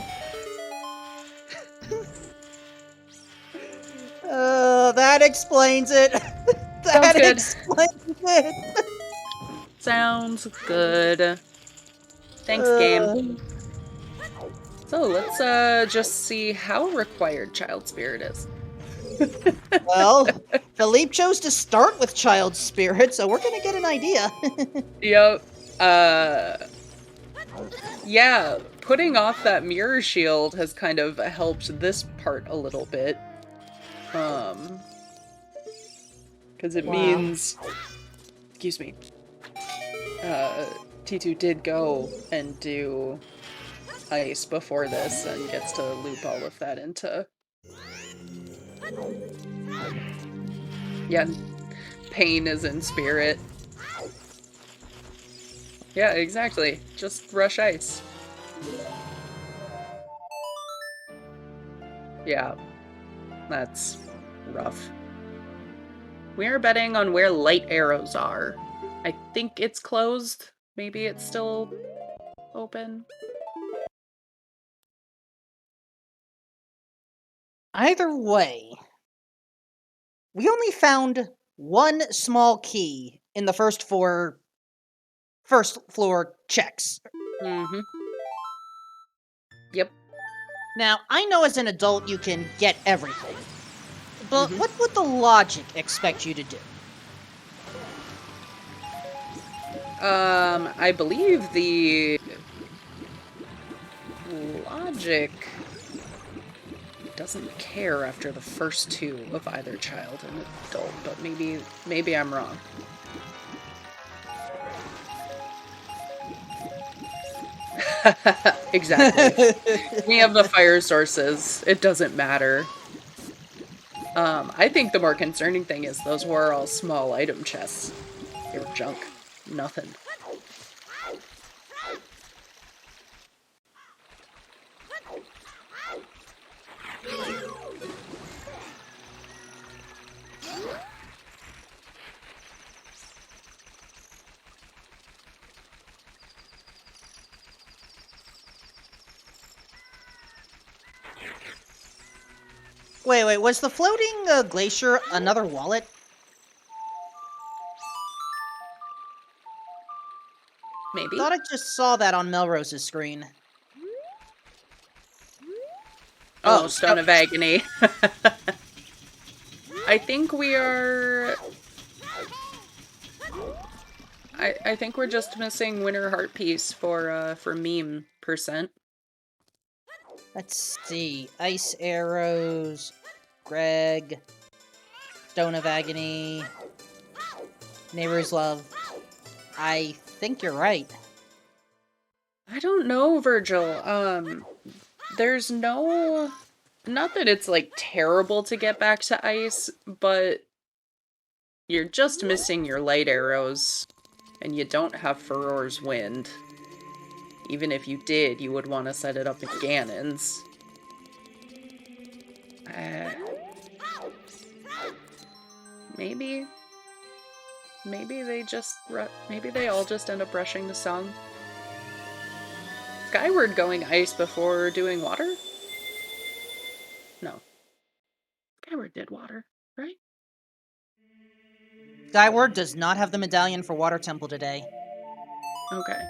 That explains it. Sounds good. Explains it. Sounds good. Thanks, game. So let's just see how required Child Spirit is. Well, Philippe chose to start with Child Spirit, so we're gonna get an idea. Yep. Yeah, putting off that mirror shield has kind of helped this part a little bit. Because it means... Excuse me. T2 did go and do ice before this and gets to loop all of that into... Yeah, pain is in spirit. Yeah, exactly. Just rush ice. Yeah, that's rough. We are betting on where light arrows are. I think it's closed. Maybe it's still open. Either way, we only found 1 small key in the first floor checks. Mm-hmm. Yep. Now, I know as an adult you can get everything, but what would the logic expect you to do? I believe the logic doesn't care after the first 2 of either child and adult, but maybe I'm wrong. Exactly. We have the fire sources. It doesn't matter. I think the more concerning thing is those were all small item chests. They were junk. Nothing. Wait, was the floating glacier another wallet? Maybe. Thought I just saw that on Melrose's screen. Oh, Stone of Agony. I think we are... I think we're just missing Winter Heart Piece for meme %. Let's see. Ice Arrows, Greg, Stone of Agony, Neighbor's Love. I think you're right. I don't know, Virgil. There's no... Not that it's, like, terrible to get back to ice, but you're just missing your light arrows, and you don't have Furor's Wind. Even if you did, you would want to set it up in Ganon's. Maybe they all just end up rushing the song. Skyward going ice before doing water? No. Skyward did water, right? Skyward does not have the medallion for Water Temple today. Okay.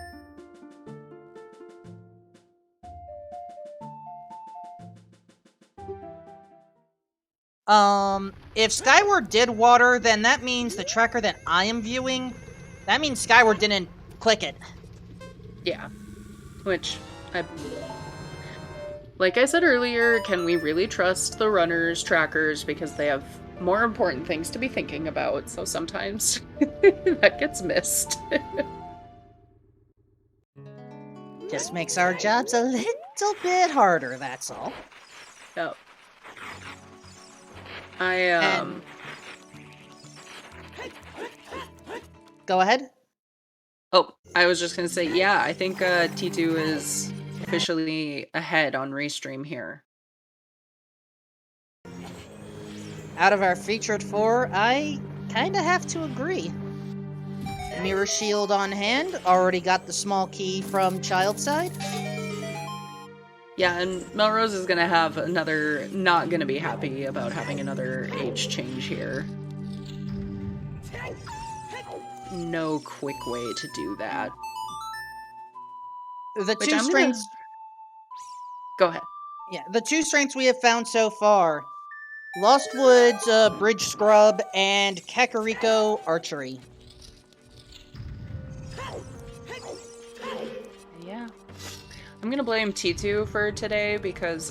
If Skyward did water, then that means the tracker that I am viewing, that means Skyward didn't Click it. Yeah. Like I said earlier, can we really trust the runners, trackers, because they have more important things to be thinking about, so sometimes that gets missed. Just makes our jobs a little bit harder, that's all. Yep. Go ahead. Oh, I was just gonna say, yeah, I think T2 is officially ahead on Restream here. Out of our featured 4, I kinda have to agree. Mirror Shield on hand, already got the small key from Child side. Yeah, and Melrose is gonna have not gonna be happy about having another age change here. No quick way to do that. The two strengths... Go ahead. Yeah, the 2 strengths we have found so far. Lost Woods, Bridge Scrub, and Kakariko Archery. Yeah. I'm gonna blame T2 for today because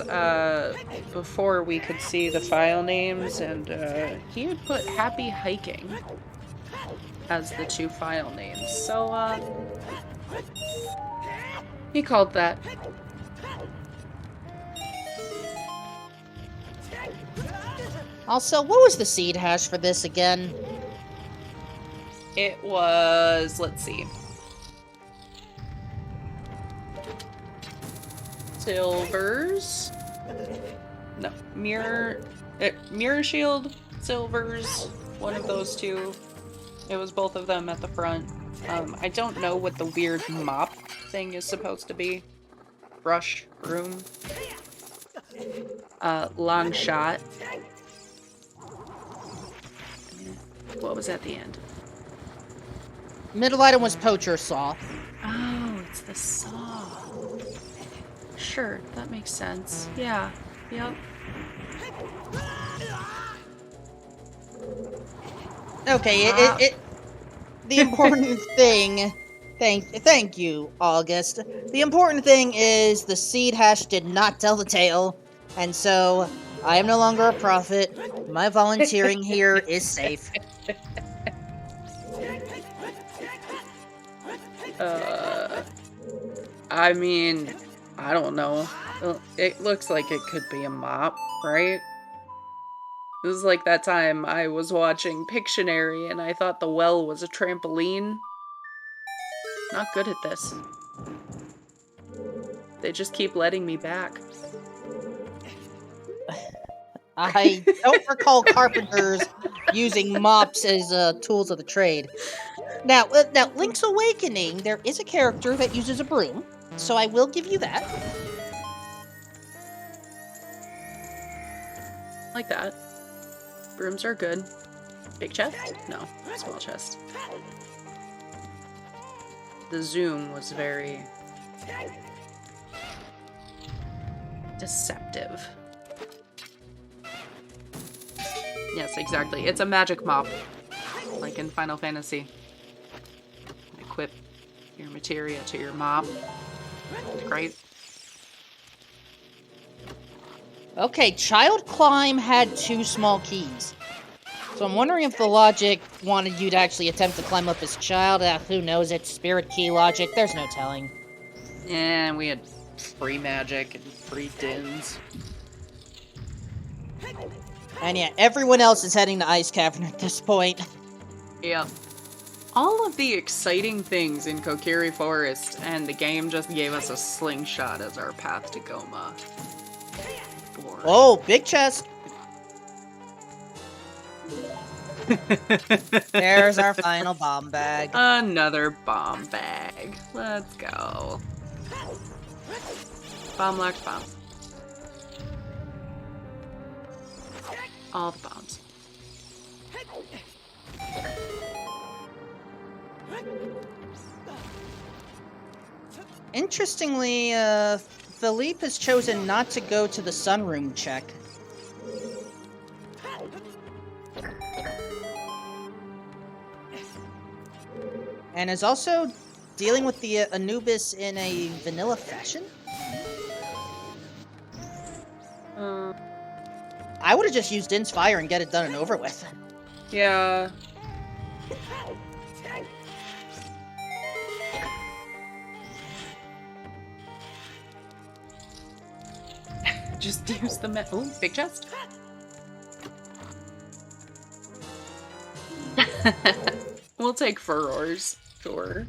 before we could see the file names, and he had put Happy Hiking as the 2 file names. So he called that. Also, what was the seed hash for this again? It was, let's see. Silvers. No, Mirror Shield, Silvers, one of those 2. It was both of them at the front. I don't know what the weird mop thing is supposed to be. Brush, broom. Long shot. What was at the end? Middle item was Poacher Saw. Oh, it's the saw. Sure, that makes sense. Yeah, yep. Okay, the important thing... Thank you, August. The important thing is the seed hash did not tell the tale, and so I am no longer a prophet. My volunteering here is safe. I mean, I don't know. It looks like it could be a mop, right? This is like that time I was watching Pictionary and I thought the well was a trampoline. Not good at this. They just keep letting me back. I don't recall carpenters using mops as tools of the trade. Now, Link's Awakening, there is a character that uses a broom, so I will give you that. Like that. Brooms are good. Big chest? No, small chest. The zoom was very deceptive. Yes, exactly. It's a magic mop, like in Final Fantasy. Equip your materia to your mop. Great. Okay, Child Climb had 2 small keys. So I'm wondering if the logic wanted you to actually attempt to climb up as Child. Who knows? It's Spirit Key logic. There's no telling. And we had free magic and free dins. And yeah, everyone else is heading to Ice Cavern at this point. Yeah. All of the exciting things in Kokiri Forest, and the game just gave us a slingshot as our path to Goma. Boring. Oh, big chest! There's our final bomb bag. Another bomb bag. Let's go. Bomb locked bomb. All the bombs. Interestingly, Philippe has chosen not to go to the sunroom check. And has also dealing with the Anubis in a vanilla fashion? I would have just used Inspire and get it done and over with. Yeah. Just use the oh, big chest. We'll take furrows, sure.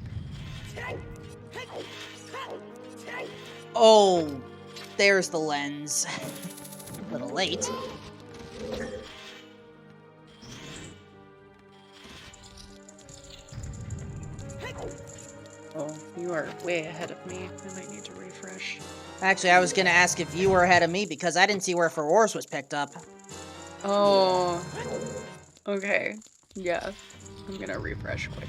Oh, there's the lens. A little late. Oh, you are way ahead of me. I might need to refresh. Actually, I was gonna ask if you were ahead of me because I didn't see where Furores was picked up. Oh. Okay. Yeah. I'm gonna refresh quick.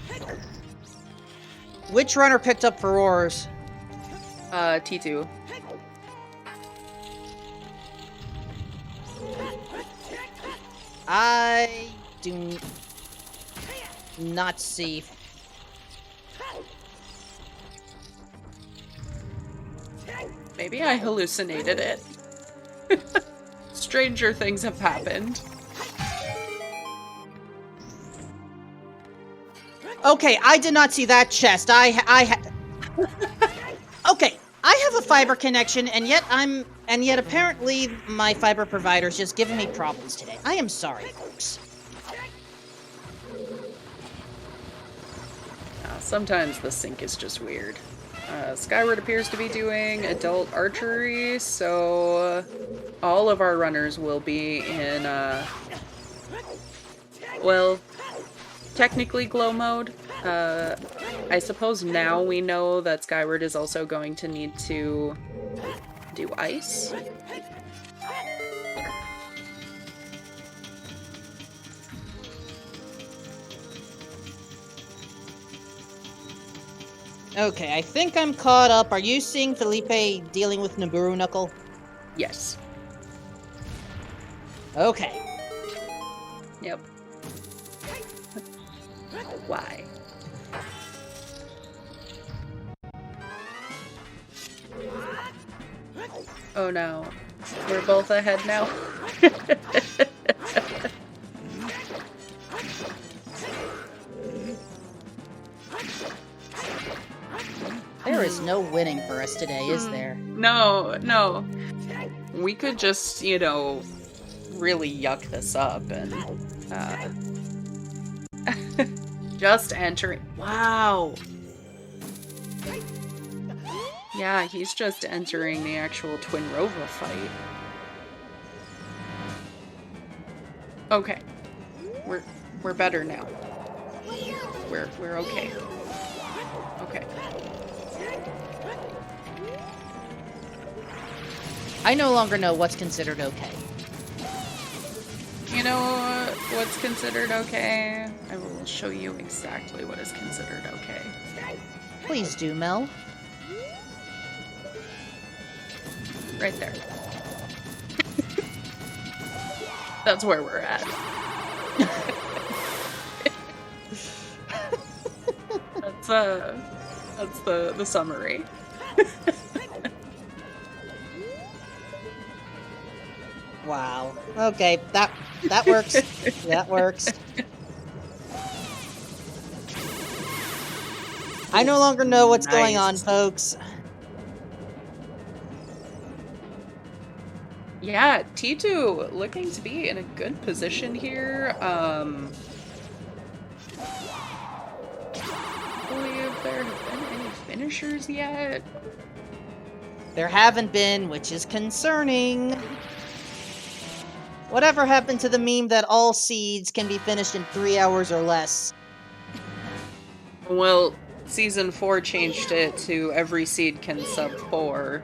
Which runner picked up Furores? T2. I do not see. Maybe I hallucinated it. Stranger things have happened. Okay, I did not see that chest. Okay, I have a fiber connection, and yet apparently my fiber provider's just giving me problems today. I am sorry, folks. Sometimes the sync is just weird. Skyward appears to be doing adult archery, so all of our runners will be in, well, technically glow mode. I suppose now we know that Skyward is also going to need to do ice. Okay, I think I'm caught up. Are you seeing Felipe dealing with Naburu Knuckle? Yes. Okay. Yep. Why? Oh no. We're both ahead now. There is no winning for us today, is there? No, no. We could just, you know, really yuck this up and, just entering. Wow. Yeah, he's just entering the actual Twin Rova fight. Okay. We're better now. We're okay. Okay. I no longer know what's considered okay. You know what's considered okay? I will show you exactly what is considered okay. Please do, Mel. Right there. That's where we're at. That's the summary. Wow. Okay, that works. That works. I no longer know what's going on, folks. Yeah, T2 looking to be in a good position here. I believe there have been any finishers yet. There haven't been, which is concerning. Whatever happened to the meme that all seeds can be finished in 3 hours or less? Well, Season 4 changed it to every seed can sub 4.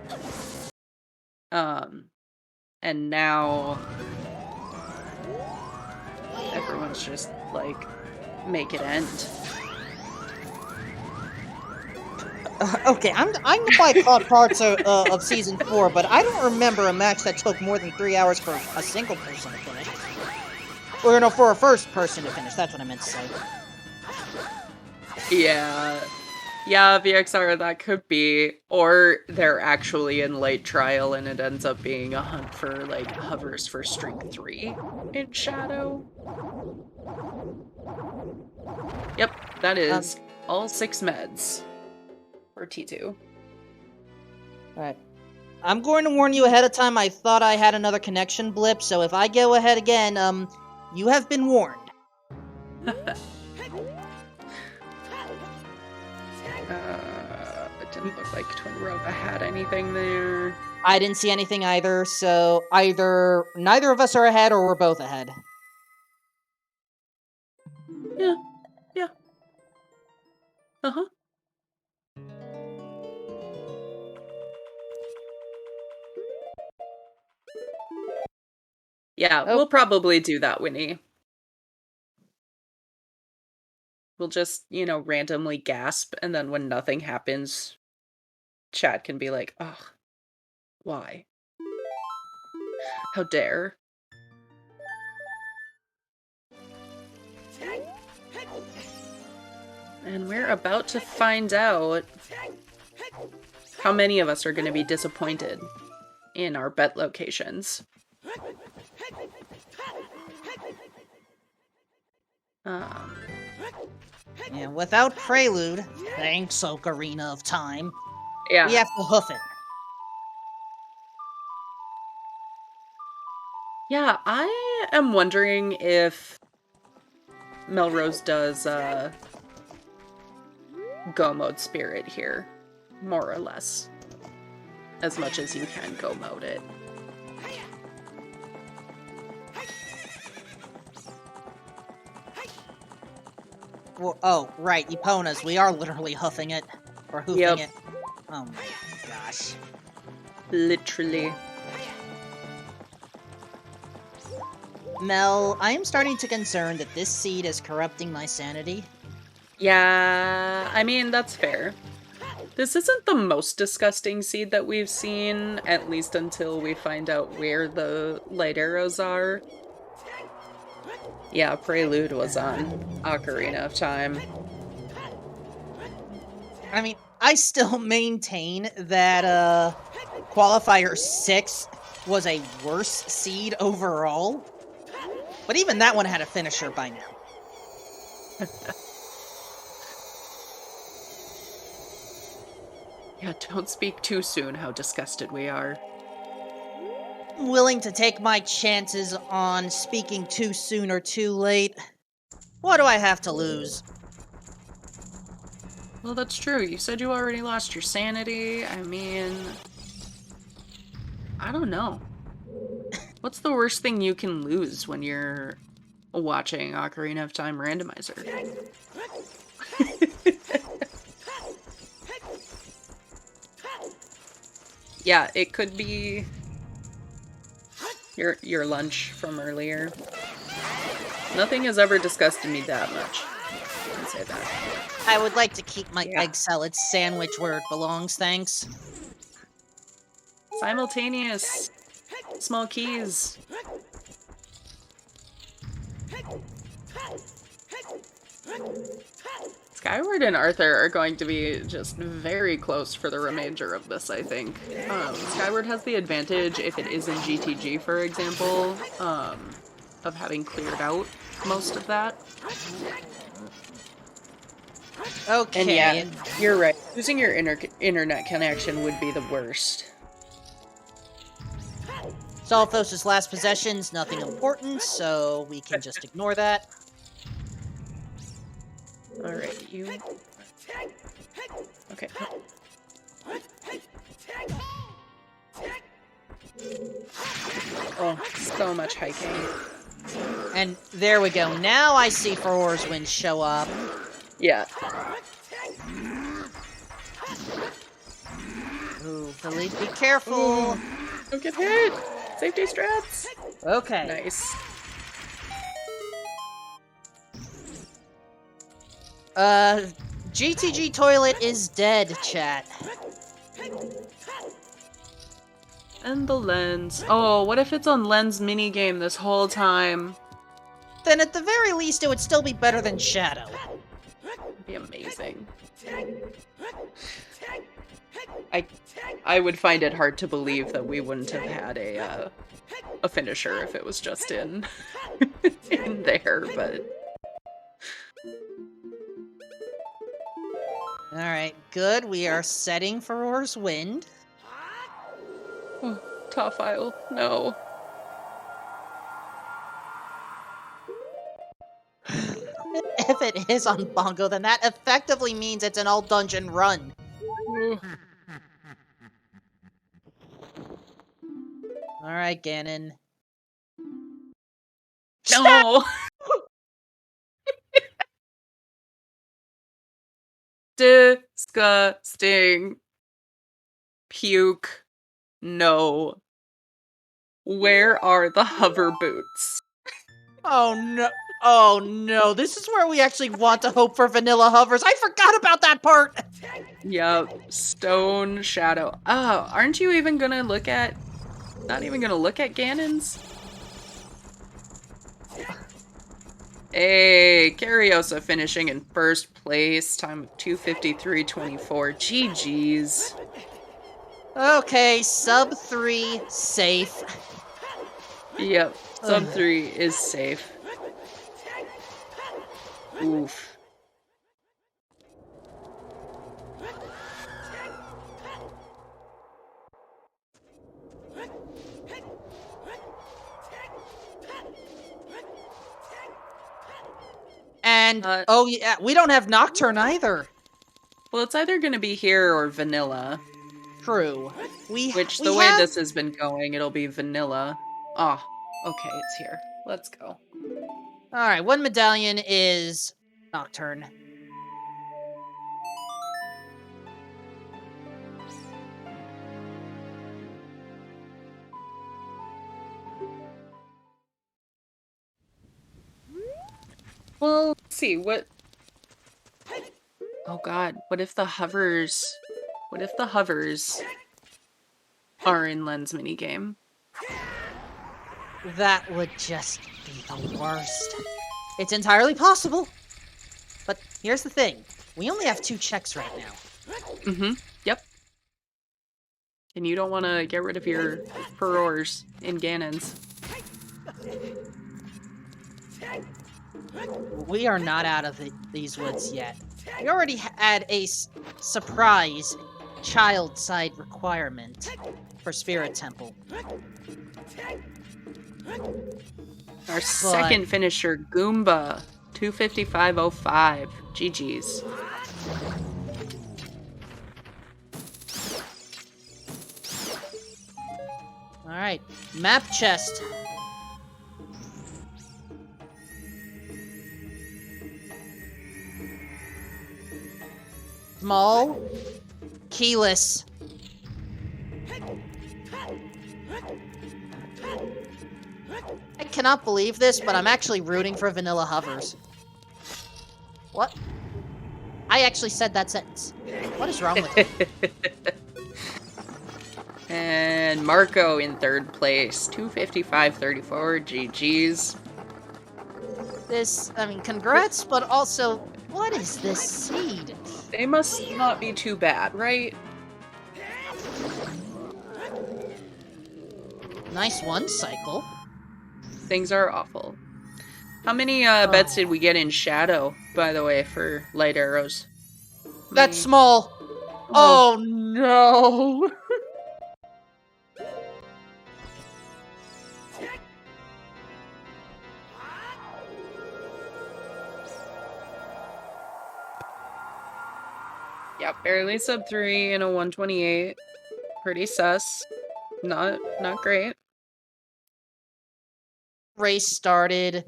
And now everyone's just like, make it end. Okay, I know I caught parts of Season 4, but I don't remember a match that took more than 3 hours for a single person to finish. Or, no, for a first person to finish, that's what I meant to say. Yeah. Yeah, VXR, that could be. Or they're actually in light trial and it ends up being a hunt for, like, hovers for strength 3 in Shadow. Yep, that is all 6 meds for T2. Alright. I'm going to warn you ahead of time, I thought I had another connection blip, so if I go ahead again, you have been warned. It didn't look like Twin Roba had anything there. I didn't see anything either, so either neither of us are ahead or we're both ahead. Yeah. Uh-huh. Yeah, Oh. we'll probably do that, Winnie. We'll just, randomly gasp, and then when nothing happens, chat can be like, ugh, why? How dare? And we're about to find out how many of us are going to be disappointed in our bet locations. Yeah, without Prelude, thanks Ocarina of Time, Yeah. we have to hoof it. Yeah, I am wondering if Melrose does go mode spirit here, more or less. As much as you can go mode it. Well, oh, right, Eponas, we are literally hoofing it. Or hoofing it. Oh my gosh. Literally. Mel, I am starting to concern that this seed is corrupting my sanity. Yeah, I mean, that's fair. This isn't the most disgusting seed that we've seen, at least until we find out where the light arrows are. Yeah, Prelude was on Ocarina of Time. I mean, I still maintain that, Qualifier 6 was a worse seed overall. But even that one had a finisher by now. Yeah, don't speak too soon how disgusted we are. I'm willing to take my chances on speaking too soon or too late. What do I have to lose? Well, that's true. You said you already lost your sanity. I mean, I don't know. What's the worst thing you can lose when you're watching Ocarina of Time Randomizer? Yeah, it could be your lunch from earlier. Nothing has ever disgusted me that much. I can say that. I would like to keep my egg salad sandwich where it belongs, thanks. Simultaneous. Small keys. Skyward and Arthur are going to be just very close for the remainder of this, I think. Skyward has the advantage, if it is in GTG, for example, of having cleared out most of that. Okay. And yeah, you're right. Losing your internet connection would be the worst. Zalthos' last possession's nothing important, so we can just ignore that. Alright, you... Okay. Oh, so much hiking. And there we go. Now I see Furor's Wind show up. Yeah. Ooh, Philippe, be careful! Ooh, don't get hit! Safety straps! Okay. Nice. GTG toilet is dead, chat. And the lens. Oh, what if it's on lens minigame this whole time? Then at the very least, it would still be better than Shadow. That'd be amazing. I would find it hard to believe that we wouldn't have had a finisher if it was just in in there, but Alright, good. We are setting for Or's Wind. top file, no. If it is on Bongo, then that effectively means it's an all dungeon run. Alright, Ganon. No! Disgusting. Puke. No. Where are the hover boots? Oh no. Oh no, this is where we actually want to hope for vanilla hovers. I forgot about that part! Yep, Stone Shadow. Oh, aren't you even gonna look at... Not even gonna look at Ganon's? Hey, Cariosa finishing in first place, time of 2:53.24. GG's. Okay, sub 3, safe. Yep, sub 3 is safe. Oof. And, oh yeah, we don't have Nocturne either. Well, it's either gonna be here or vanilla. True. Which, the way this has been going, it'll be vanilla. Ah, okay, it's here. Let's go. Alright, one medallion is Nocturne. Well, let's see, what... Oh god, what if the hovers... What if the hovers are in Len's minigame? That would just be the worst. It's entirely possible. But here's the thing. We only have 2 checks right now. Mm-hmm, yep. And you don't want to get rid of your furrours in Ganon's. We are not out of these woods yet. We already had a surprise child side requirement for Spirit Temple. Our second finisher, Goomba, 2:55.05. GG's. Alright, map chest. Small, keyless. I cannot believe this, but I'm actually rooting for vanilla hovers. What? I actually said that sentence. What is wrong with me? And Marco in third place, 2:55.34. GG's. This, I mean, congrats, but also, what is this seed? They must not be too bad, right? Nice one cycle. Things are awful. How many bets did we get in Shadow, by the way, for light arrows? That's small. Oh no. Yeah, barely sub 3 in a 128. Pretty sus. Not great. Race started.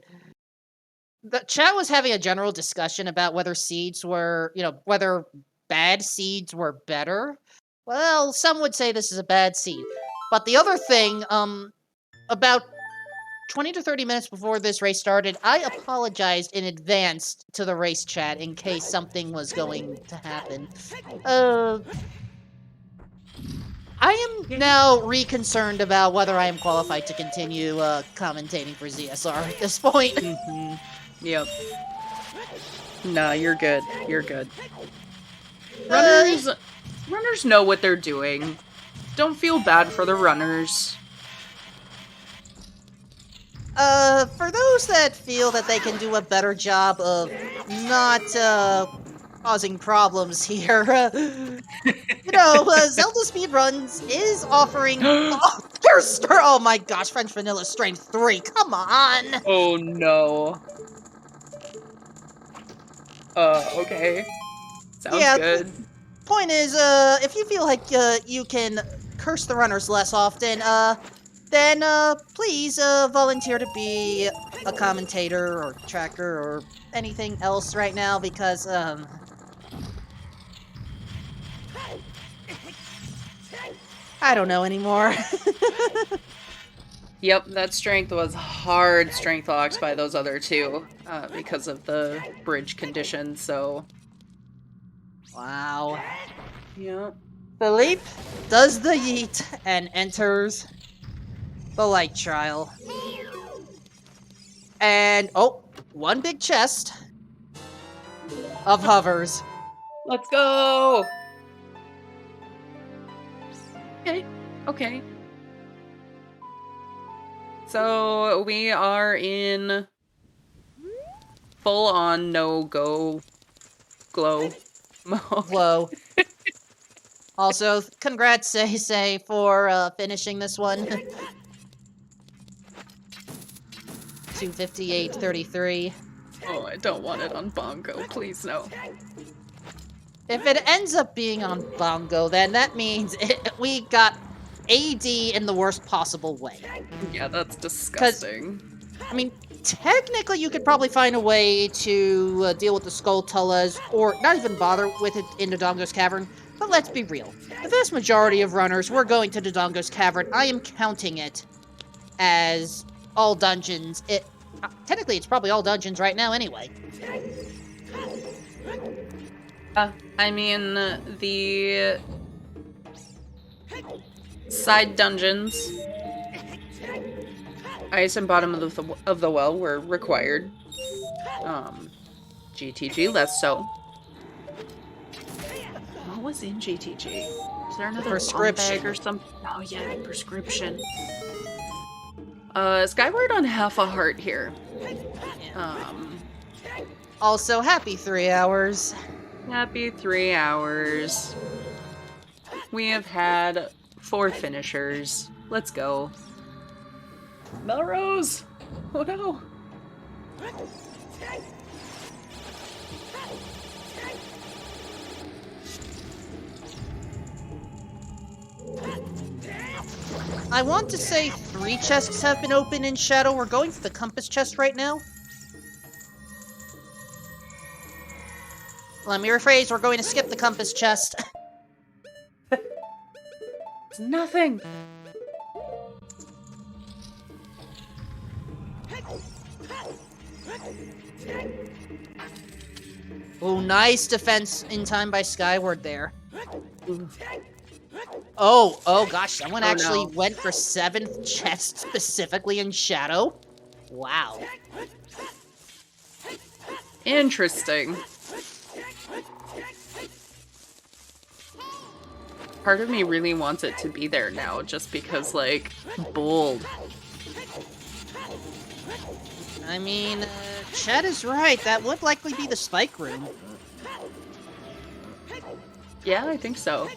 The chat was having a general discussion about whether seeds were, whether bad seeds were better. Well, some would say this is a bad seed. But the other thing, about 20 to 30 minutes before this race started, I apologized in advance to the race chat in case something was going to happen. I am now reconcerned about whether I am qualified to continue commentating for ZSR at this point. Mm-hmm. Yep. No, you're good. You're good. Runners know what they're doing. don't feel bad for the runners. For those that feel that they can do a better job of not, causing problems here, Zelda Speedruns is offering... Oh my gosh, French Vanilla Strain 3, come on! Oh no. Okay. Sounds good. Point is, if you feel like, you can curse the runners less often, then, please, volunteer to be a commentator or tracker or anything else right now, because, I don't know anymore. Yep, that strength was hard strength locks by those other two, because of the bridge condition, so... Wow. Yep. Philippe does the yeet and enters the light trial. And, oh, one big chest of hovers. Let's go! Okay, okay. So, we are in full-on no-go glow mode. Glow. Also, congrats, Say, for finishing this one. 258.33. Oh, I don't want it on bongo, please no. If it ends up being on bongo, then that means we got AD in the worst possible way. Yeah, that's disgusting. I mean, technically you could probably find a way to deal with the Skulltulas, or not even bother with it in Dodongo's Cavern, but let's be real. The vast majority of runners were going to Dodongo's Cavern. I am counting it as all dungeons. Technically, it's probably all dungeons right now anyway. I mean, the side dungeons, ice and bottom of the well were required. GTG less so. What was in GTG? Is there another prescription bag or something? Oh yeah, the prescription. Skyward on half a heart here. Also, happy 3 hours. Happy 3 hours. We have had 4 finishers. Let's go. Melrose! Oh no! I want to say 3 chests have been opened in Shadow. We're going for the compass chest right now. Let me rephrase, we're going to skip the compass chest. It's nothing! Oh, nice defense in time by Skyward there. Oh gosh, someone actually went for 7th chest specifically in Shadow. Wow. Interesting. Part of me really wants it to be there now, just because, like, bold. I mean, Chet is right. That would likely be the spike room. Yeah, I think so.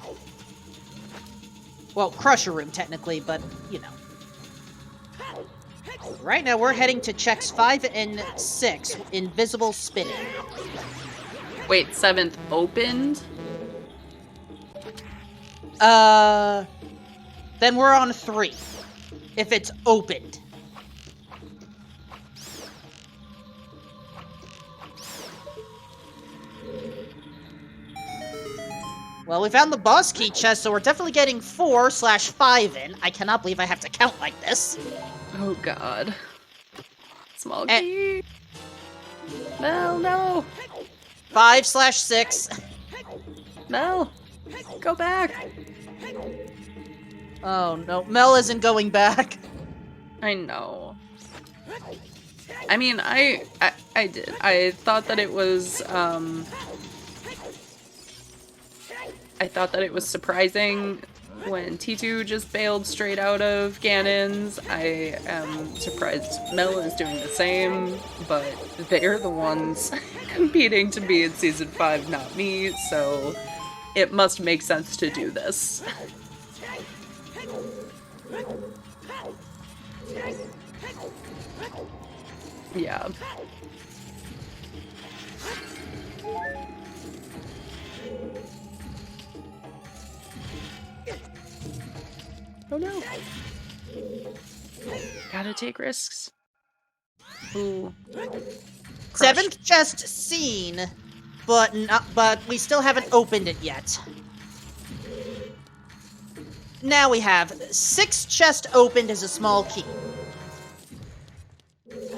Well, Crusher room, technically, but, you know. Right now, we're heading to checks 5 and 6, Invisible Spinning. Wait, 7th opened? Then we're on 3. If it's opened. Well, we found the boss key chest, so we're definitely getting 4/5 in. I cannot believe I have to count like this. Oh god. Small key. Mel, no! 5/6. Mel! Go back! Oh no, Mel isn't going back. I know. I mean, I did. I thought that it was, I thought that it was surprising when T2 just bailed straight out of Ganon's. I am surprised Mel is doing the same, but they're the ones competing to be in Season 5, not me, so it must make sense to do this. Yeah. Oh no. Gotta take risks. Ooh. Crushed. 7th chest seen, but we still haven't opened it yet. Now we have 6th chest opened as a small key.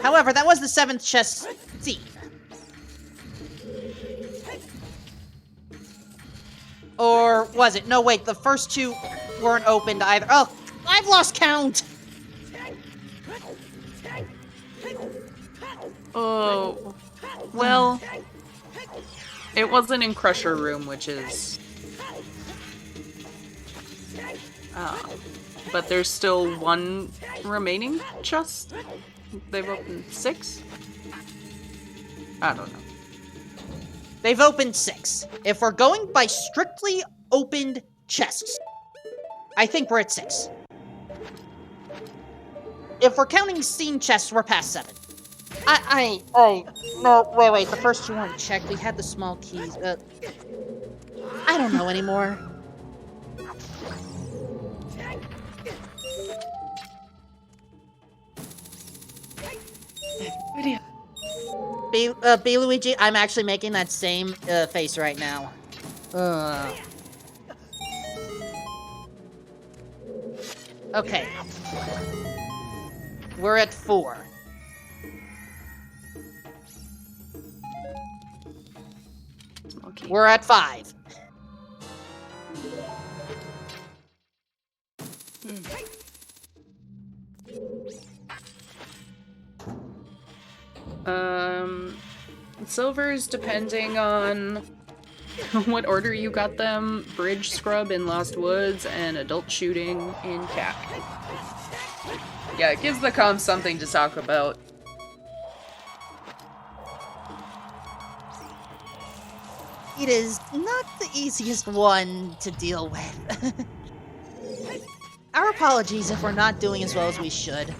However, that was the 7th chest seen. Or was it? No, wait, the first 2 weren't opened either. Oh, I've lost count! Oh. Well, it wasn't in Crusher Room, which is... but there's still 1 remaining chest? They've opened 6? I don't know. They've opened 6. If we're going by strictly opened chests, I think we're at 6. If we're counting seen chests, we're past 7. No, wait, the first 2 weren't checked. We had the small keys. I don't know anymore. Video. B. Luigi, I'm actually making that same face right now. Okay. We're at 4. Smoky. We're at 5. Silvers, depending on what order you got them, Bridge Scrub in Lost Woods, and Adult Shooting in CAC. Yeah, it gives the comms something to talk about. It is not the easiest one to deal with. Our apologies if we're not doing as well as we should.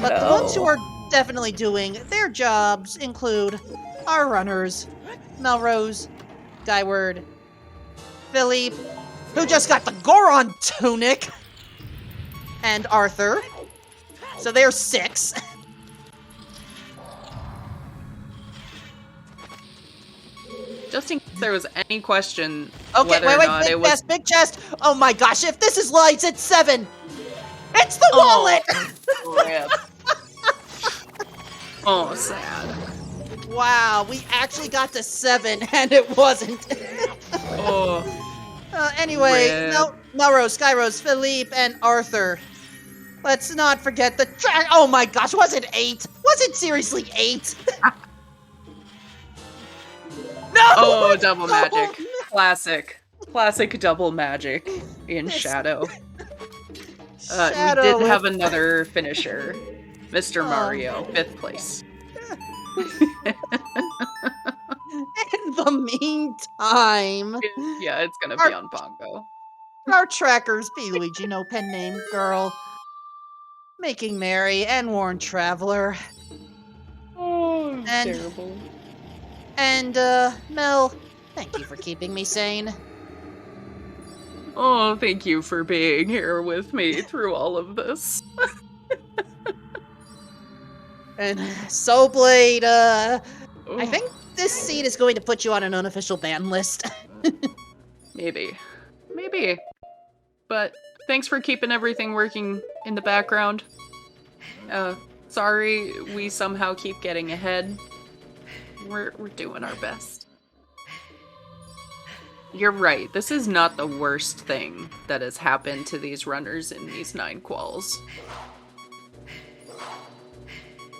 But the ones who are definitely doing their jobs include our runners, Melrose, Skyward, Philippe, who just got the Goron tunic, and Arthur. So they're 6. Just in case there was any question Okay, whether wait, or not it was... big chest. Oh my gosh, if this is lights, it's 7. It's the wallet! Rip. Oh, sad. Wow, we actually got to 7 and it wasn't. Oh. Anyway, Rip. Melrose, Skyrose, Philippe, and Arthur. Let's not forget the oh my gosh, was it 8? Was it seriously 8? No! Oh, double magic. Classic double magic in Shadow. Shadow We did have another finisher. Mr. Mario, 5th place. In the meantime, Yeah, it's gonna be on Bongo. our trackers, B. Luigi, no pen name, girl, Making Merry, and Worn Traveler. Oh, And- terrible. And, Mel, thank you for keeping me sane. Oh, thank you for being here with me through all of this. And Soulblade, I Oh, think this seed is going to put you on an unofficial ban list. Maybe. But thanks for keeping everything working in the background. Sorry we somehow keep getting ahead. We're doing our best. You're right, this is not the worst thing that has happened to these runners in these 9 quals.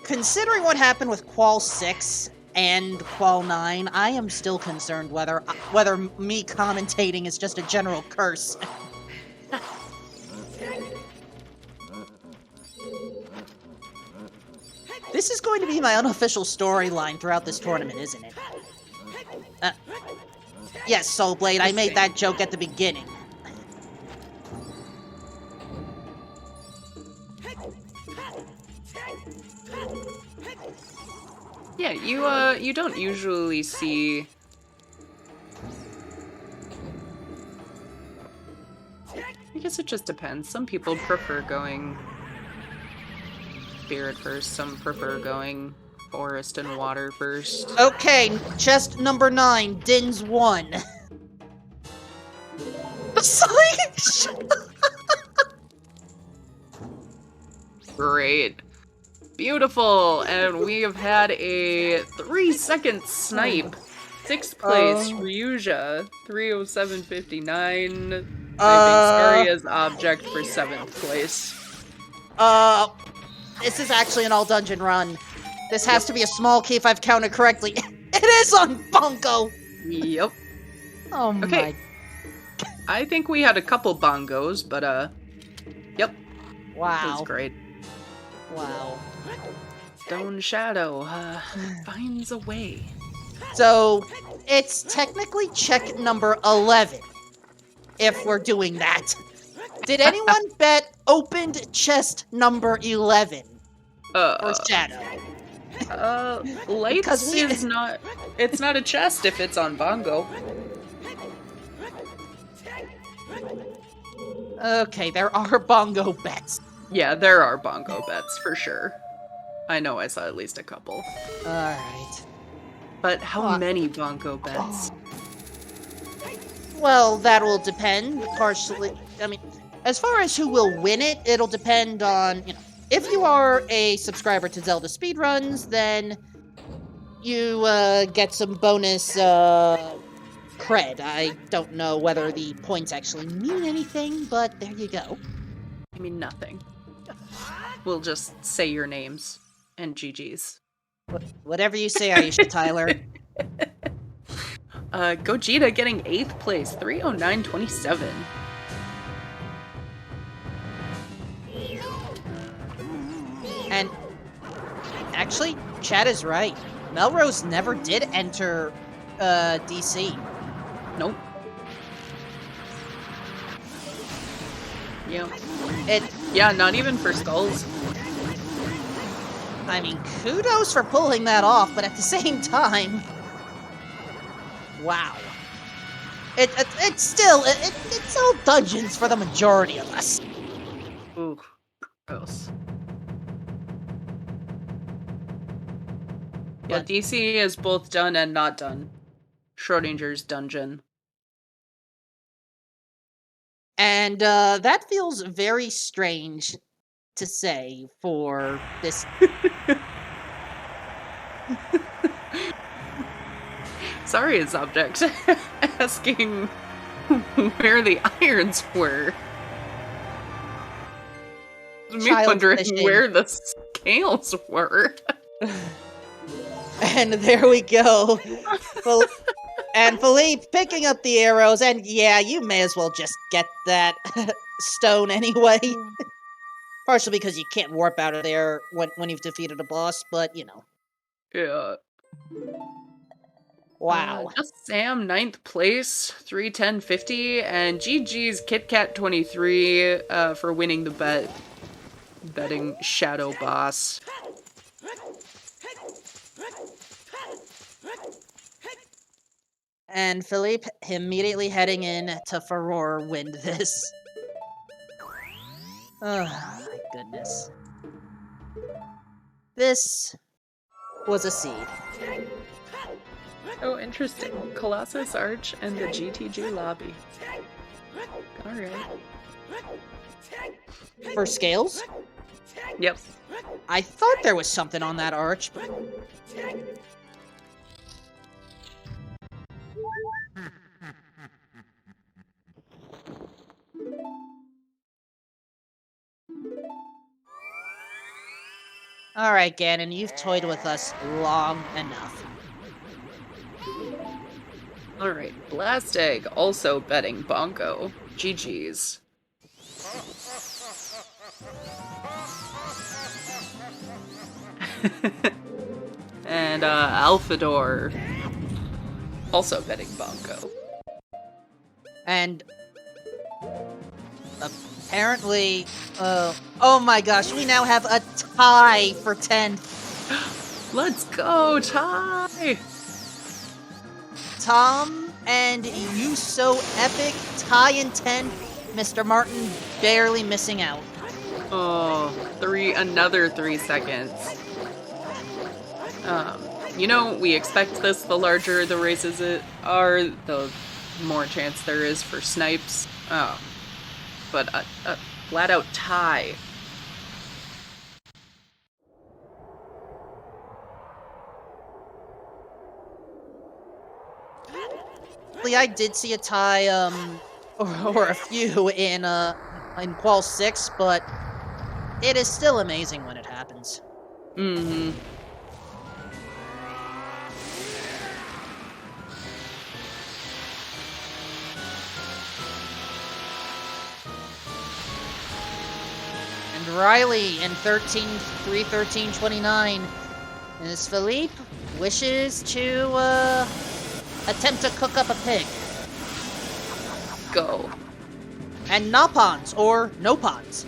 Considering what happened with Qual 6 and Qual 9, I am still concerned whether me commentating is just a general curse. This is going to be my unofficial storyline throughout this tournament, isn't it? Yes, Soulblade, I made that joke at the beginning. Yeah, you don't usually see... I guess it just depends. Some people prefer going spirit first, some prefer going forest and water first. Okay, chest number 9, Din's 1. Great. Beautiful! And we have had a 3-second snipe. 6th place, Ryuja, 307.59. I think Scaria's object for 7th place. This is actually an all dungeon run. This has to be a small key if I've counted correctly. It is on Bunko! Yep. Oh Okay. my. I think we had a couple bongos, but yep. Wow. That was great. Wow. Stone Shadow finds a way. So, it's technically check number 11, if we're doing that. Did anyone bet opened chest number 11 for Shadow? Lights is not... It's not a chest if it's on bongo. Okay, there are bongo bets. Yeah, there are bongo bets, for sure. I know I saw at least a couple. Alright. But how many bongo bets? Well, that will depend, partially. I mean, as far as who will win it, it'll depend on, you know, if you are a subscriber to Zelda Speedruns, then you get some bonus cred. I don't know whether the points actually mean anything, but there you go. I mean, nothing. We'll just say your names and GG's. Whatever you say, Aisha Tyler. Gogeta getting 8th place, 309.27. And actually, Chad is right. Melrose never did enter DC. Nope. Yeah. Yeah, not even for skulls. I mean, kudos for pulling that off, but at the same time, wow. It's still it's all dungeons for the majority of us. Ooh, gross. Yeah, DC is both done and not done. Schrodinger's dungeon. And that feels very strange to say for this. Sorry, it's object asking where the irons were. Me wondering where the scales were. And there we go. And Philippe picking up the arrows, and yeah, you may as well just get that stone anyway. Partially because you can't warp out of there when you've defeated a boss, but you know. Yeah. Wow. Just Sam, 9th place, 310.50, and GG's KitKat23 for winning the bet. Betting Shadow Boss. And Philippe immediately heading in to Furore win this. Oh my goodness. This was a seed. Oh, interesting. Colossus Arch and the GTG lobby. Alright. For scales? Yep. I thought there was something on that arch, but... Alright, Ganon, you've toyed with us long enough. Alright, Blast Egg also betting Bonko. GG's. And Alphador also betting Bongo. And apparently, oh my gosh, we now have a tie for 10th. Let's go, tie! Tom and You So Epic tie in 10th. Mr. Martin barely missing out. Oh, another 3 seconds. You know, we expect this. The larger the races are, the more chance there is for snipes. But a flat-out tie. I did see a tie, or a few in Qual 6, but it is still amazing when it happens. Mm-hmm. And Riley in 3:13:29. As Philippe wishes to attempt to cook up a pig. Go. And Nopons, or Nopons.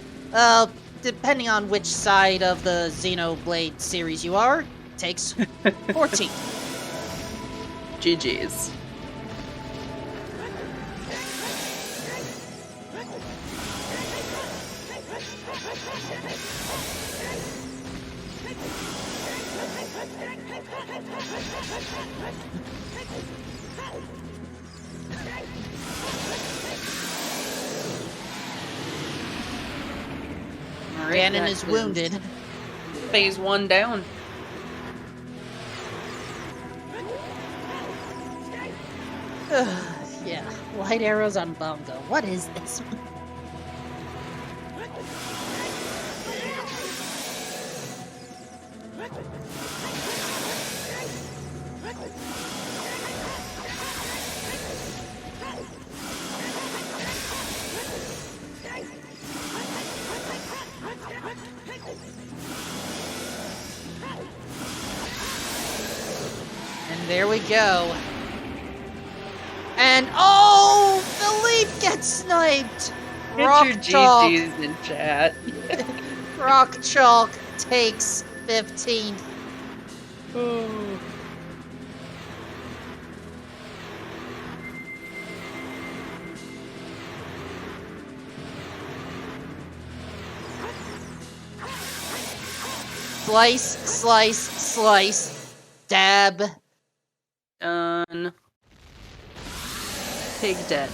Depending on which side of the Xenoblade series you are, takes 14. GG's. Ganon is wounded. Phase 1 down. Yeah, light arrows on Bongo. What is this? And there we go. And oh, Philippe gets sniped. Get your GG's in chat. Rock Chalk takes 15th. Oh. Slice, slice, slice. Dab. Done. Pig dead.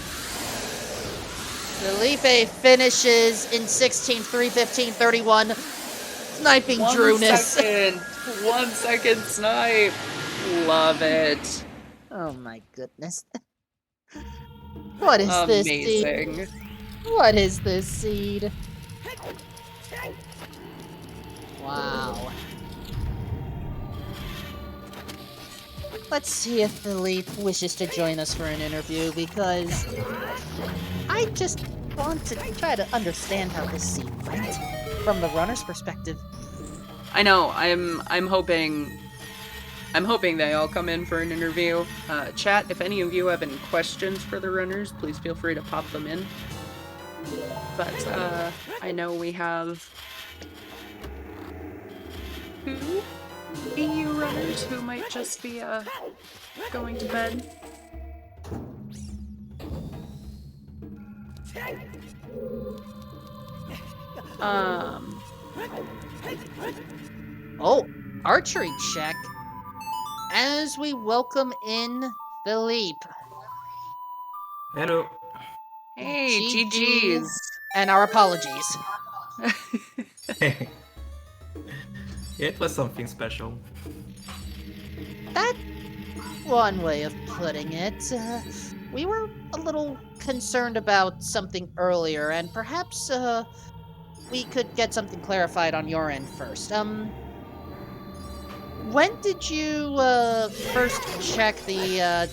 Felipe finishes in 16, 3:15, 31. Sniping Drunus. 1 second snipe. Love it. Oh my goodness. What is this seed? Amazing. What is this seed? Wow. Let's see if Philippe wishes to join us for an interview, because I just want to try to understand how this scene went from the runner's perspective. I know. I'm hoping they all come in for an interview. Chat, if any of you have any questions for the runners, please feel free to pop them in. But I know we have 2 EU runners who might just be going to bed. Oh, archery check. As we welcome in Philippe. Hello. Hey, GG. GG's. And our apologies. Yeah, it was something special. That's one way of putting it. We were a little concerned about something earlier, and perhaps we could get something clarified on your end first. When did you first check the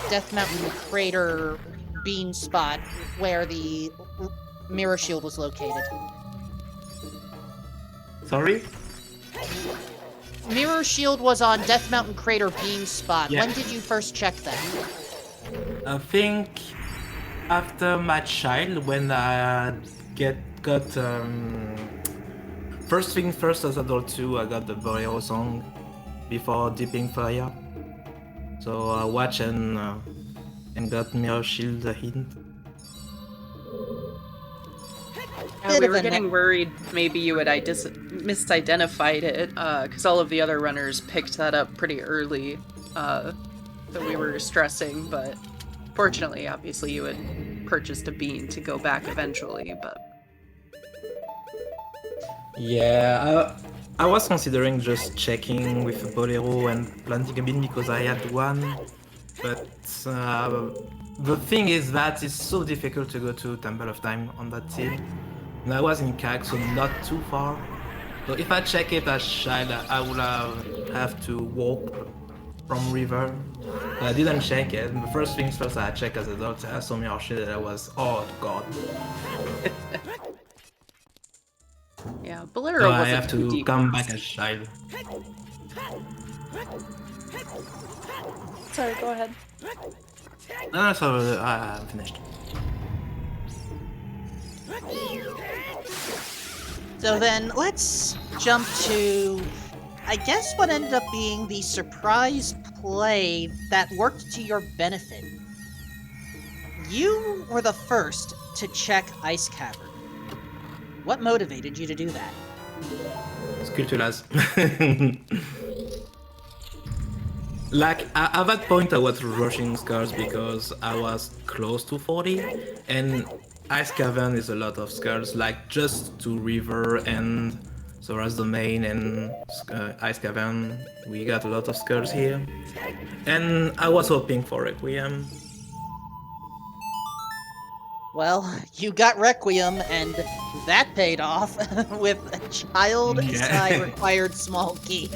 Death Mountain crater bean spot where the mirror shield was located? Sorry? Mirror Shield was on Death Mountain Crater Beam Spot. Yeah. When did you first check that? I think after my child, when I got first thing first as adult 2, I got the Bolero song before Deeping Fire. So I watched and got Mirror Shield a hint. Yeah, Bit we of were a getting worried maybe you had misidentified it, because all of the other runners picked that up pretty early, that we were stressing, but fortunately, obviously, you had purchased a bean to go back eventually, but... Yeah, I was considering just checking with Bolero and planting a bean because I had one, but the thing is that it's so difficult to go to Temple of Time on that team. And I was in CAG, so not too far. So if I check it as child, I would have to walk from river. But I didn't check it. The first things first, I checked as adult. I saw me shit that I was, oh god. Yeah, Bolero So I wasn't have too to deep. come back as child. Sorry, go ahead. No, so I'm finished. So then, let's jump to, I guess, what ended up being the surprise play that worked to your benefit. You were the first to check Ice Cavern. What motivated you to do that? Sculptulas. Like, at that point I was rushing scars because I was close to 40, and Ice Cavern is a lot of scars, like just to river and so as the main and Ice Cavern, we got a lot of scars here. And I was hoping for Requiem. Well, you got Requiem, and that paid off with a child Yeah. side required small key.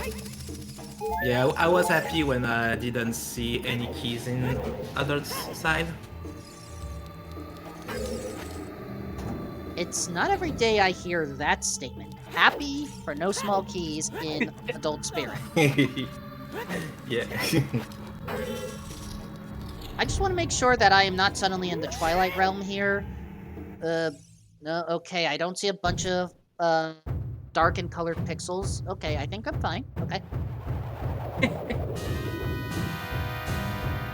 Yeah, I was happy when I didn't see any keys in adult side. It's not every day I hear that statement. Happy for no small keys in Adult Spirit. Yeah. I just want to make sure that I am not suddenly in the Twilight Realm here. No, okay, I don't see a bunch of, dark and colored pixels. Okay, I think I'm fine. Okay.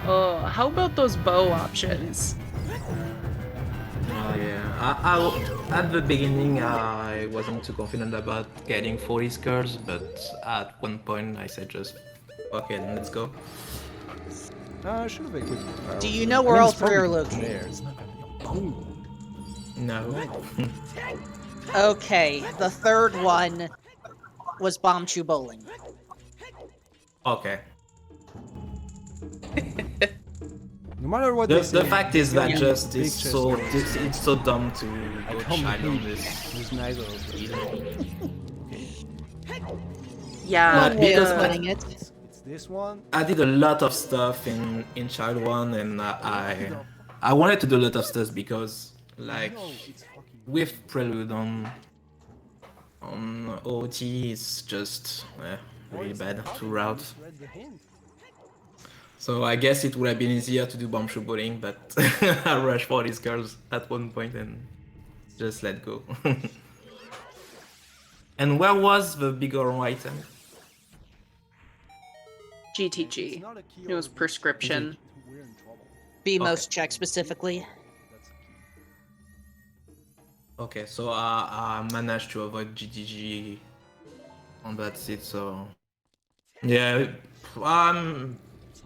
Oh, how about those bow options? Oh yeah. At the beginning, I wasn't too confident about getting 40 scars, but at one point I said just, okay, then let's go. I should have equipped the power. Do you know where all it's three are probably located? there, it's not gonna be- Ooh. No. Okay, the third one was Bomb Chew Bowling. Okay. No matter what The they say, fact is this guy that with just big it's chest so hair. it's so dumb to I go come child on with this. neither of them. Yeah, But because yeah. Winning it. It's this one. I did a lot of stuff in Child 1 and I wanted to do a lot of stuff because like No, it's fucking. with Prelude on OT it's just really bad to route. Read the hint. So I guess it would have been easier to do bomb shoe bowling, but I rushed for these girls at one point and just let go. And where was the bigger item? GTG. It's not a key It was or a- prescription. We're in trouble. BMOS check specifically. That's a key. Okay, so I managed to avoid GTG on that seat, so yeah, I'm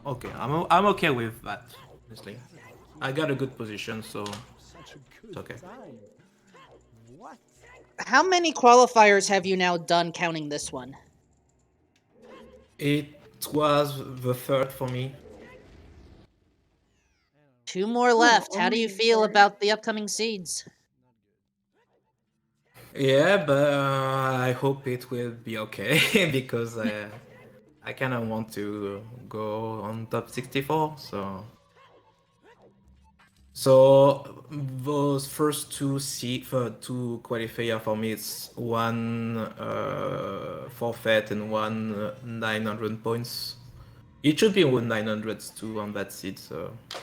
okay. I'm okay with that, honestly. I got a good position, so Such a good okay. time. What? How many qualifiers have you now done counting this one? It was the third for me. 2 more left. How do you feel about the upcoming seeds? Yeah, but I hope it will be okay because I kind of want to go on top 64. So those first two qualifier for me, it's one forfeit and one 900 points. It should be with 900s too on that seed. So I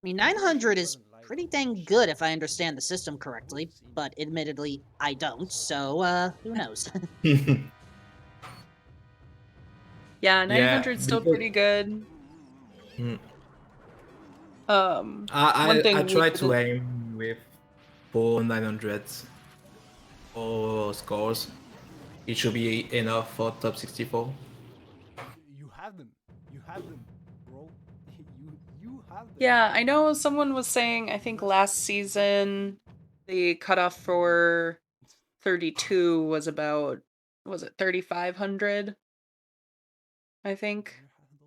mean, 900 is pretty dang good if I understand the system correctly, but admittedly, I don't, so, who knows? Yeah, yeah, 900's still because pretty good. Mm. One I thing we try to didn't. aim with 4 900s or scores. It should be enough for top 64. You have them. You have them, bro. You have them. Yeah, I know someone was saying, I think last season, the cutoff for 32 was about, was it 3,500? I think.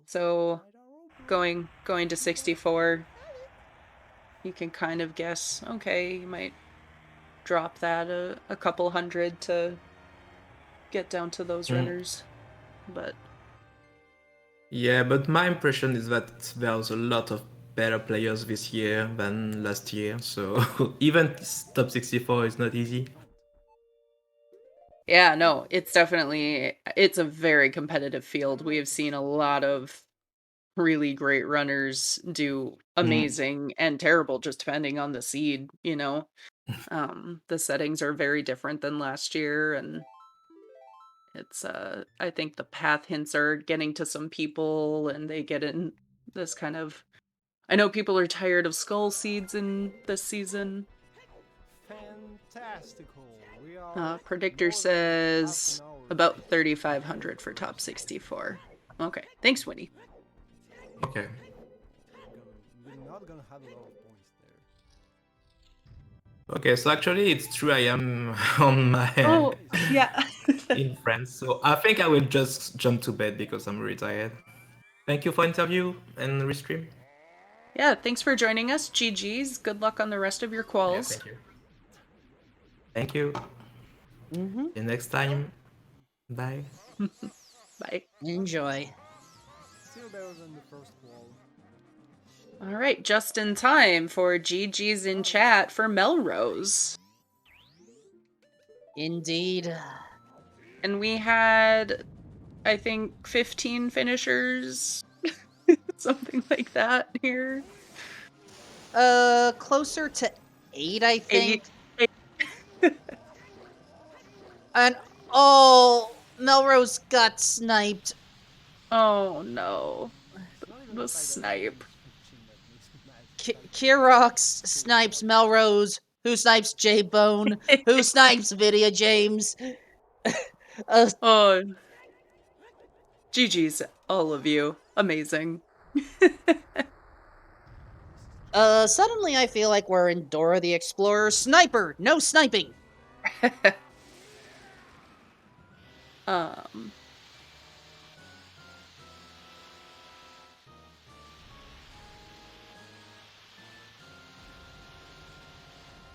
So going to 64, you can kind of guess, okay, you might drop that a couple hundred to get down to those runners. But Yeah, but my impression is that there's a lot of better players this year than last year. So even top 64 is not easy. yeah, no, it's a very competitive field. We have seen a lot of really great runners do amazing and terrible just depending on the seed, you know. The settings are very different than last year, and it's I think the path hints are getting to some people and they get in this kind of, I know people are tired of skull seeds in this season. Fantastical. We are Predictor more than half says an hour about late. 3,500 for top 64. Okay, thanks, Winnie. Okay. We're not gonna have a lot of points there. Okay, so actually it's true I am on my Oh, yeah. in France. So I think I will just jump to bed because I'm retired. Thank you for interview and restream. Yeah, thanks for joining us. GG's. Good luck on the rest of your Yeah, quals. thank you. Thank you. Mm-hmm. See you next time. Bye. Bye. Enjoy. Still better than the first wall. All right, just in time for GG's in chat for Melrose. Indeed. And we had, I think, 15 finishers, something like that here. Closer to 8, I think. 8. And, oh, Melrose got sniped. Oh no, It's not even the fact that snipe. it's switching that makes me mad. Kirox snipes Melrose, who snipes J-Bone, who snipes Vidya James. Oh, GG's, all of you. Amazing. Suddenly I feel like we're in Dora the Explorer. Sniper, no sniping.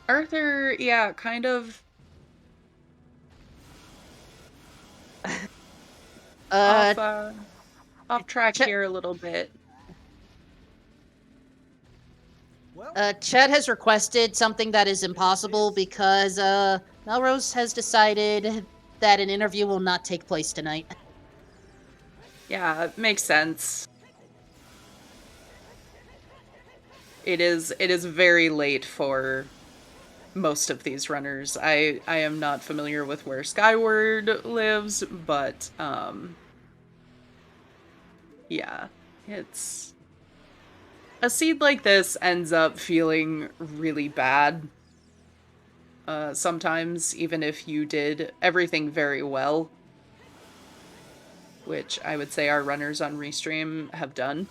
Arthur, yeah, kind of off track here a little bit. Well, Chet has requested something that is impossible because Melrose has decided that an interview will not take place tonight. Yeah, it makes sense. It is very late for most of these runners. I am not familiar with where Skyward lives, but yeah, it's a seed like this ends up feeling really bad. Sometimes even if you did everything very well, which I would say our runners on Restream have done.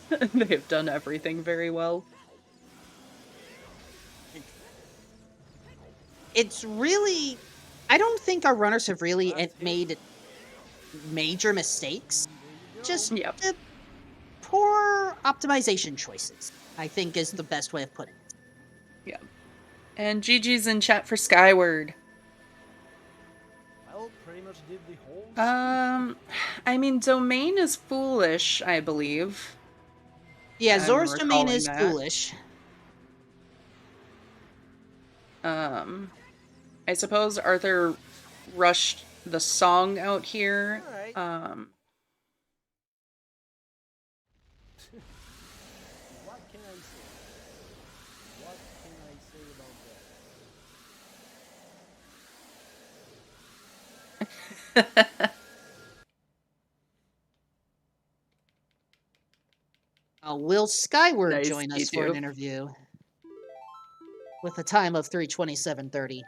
They have done everything very well. It's really, I don't think our runners have really made major mistakes. Just Yep. Poor optimization choices, I think is the best way of putting it. Yeah. And GG's in chat for Skyward. well, pretty much did the whole. I mean, domain is foolish, I believe. Yeah, I'm Zora's domain recalling is that. foolish. I suppose Arthur rushed the song out here. Alright. What can I say? What can I say about that? Will Skyward Nice, join us you for an too. interview? With a time of 3:27:30.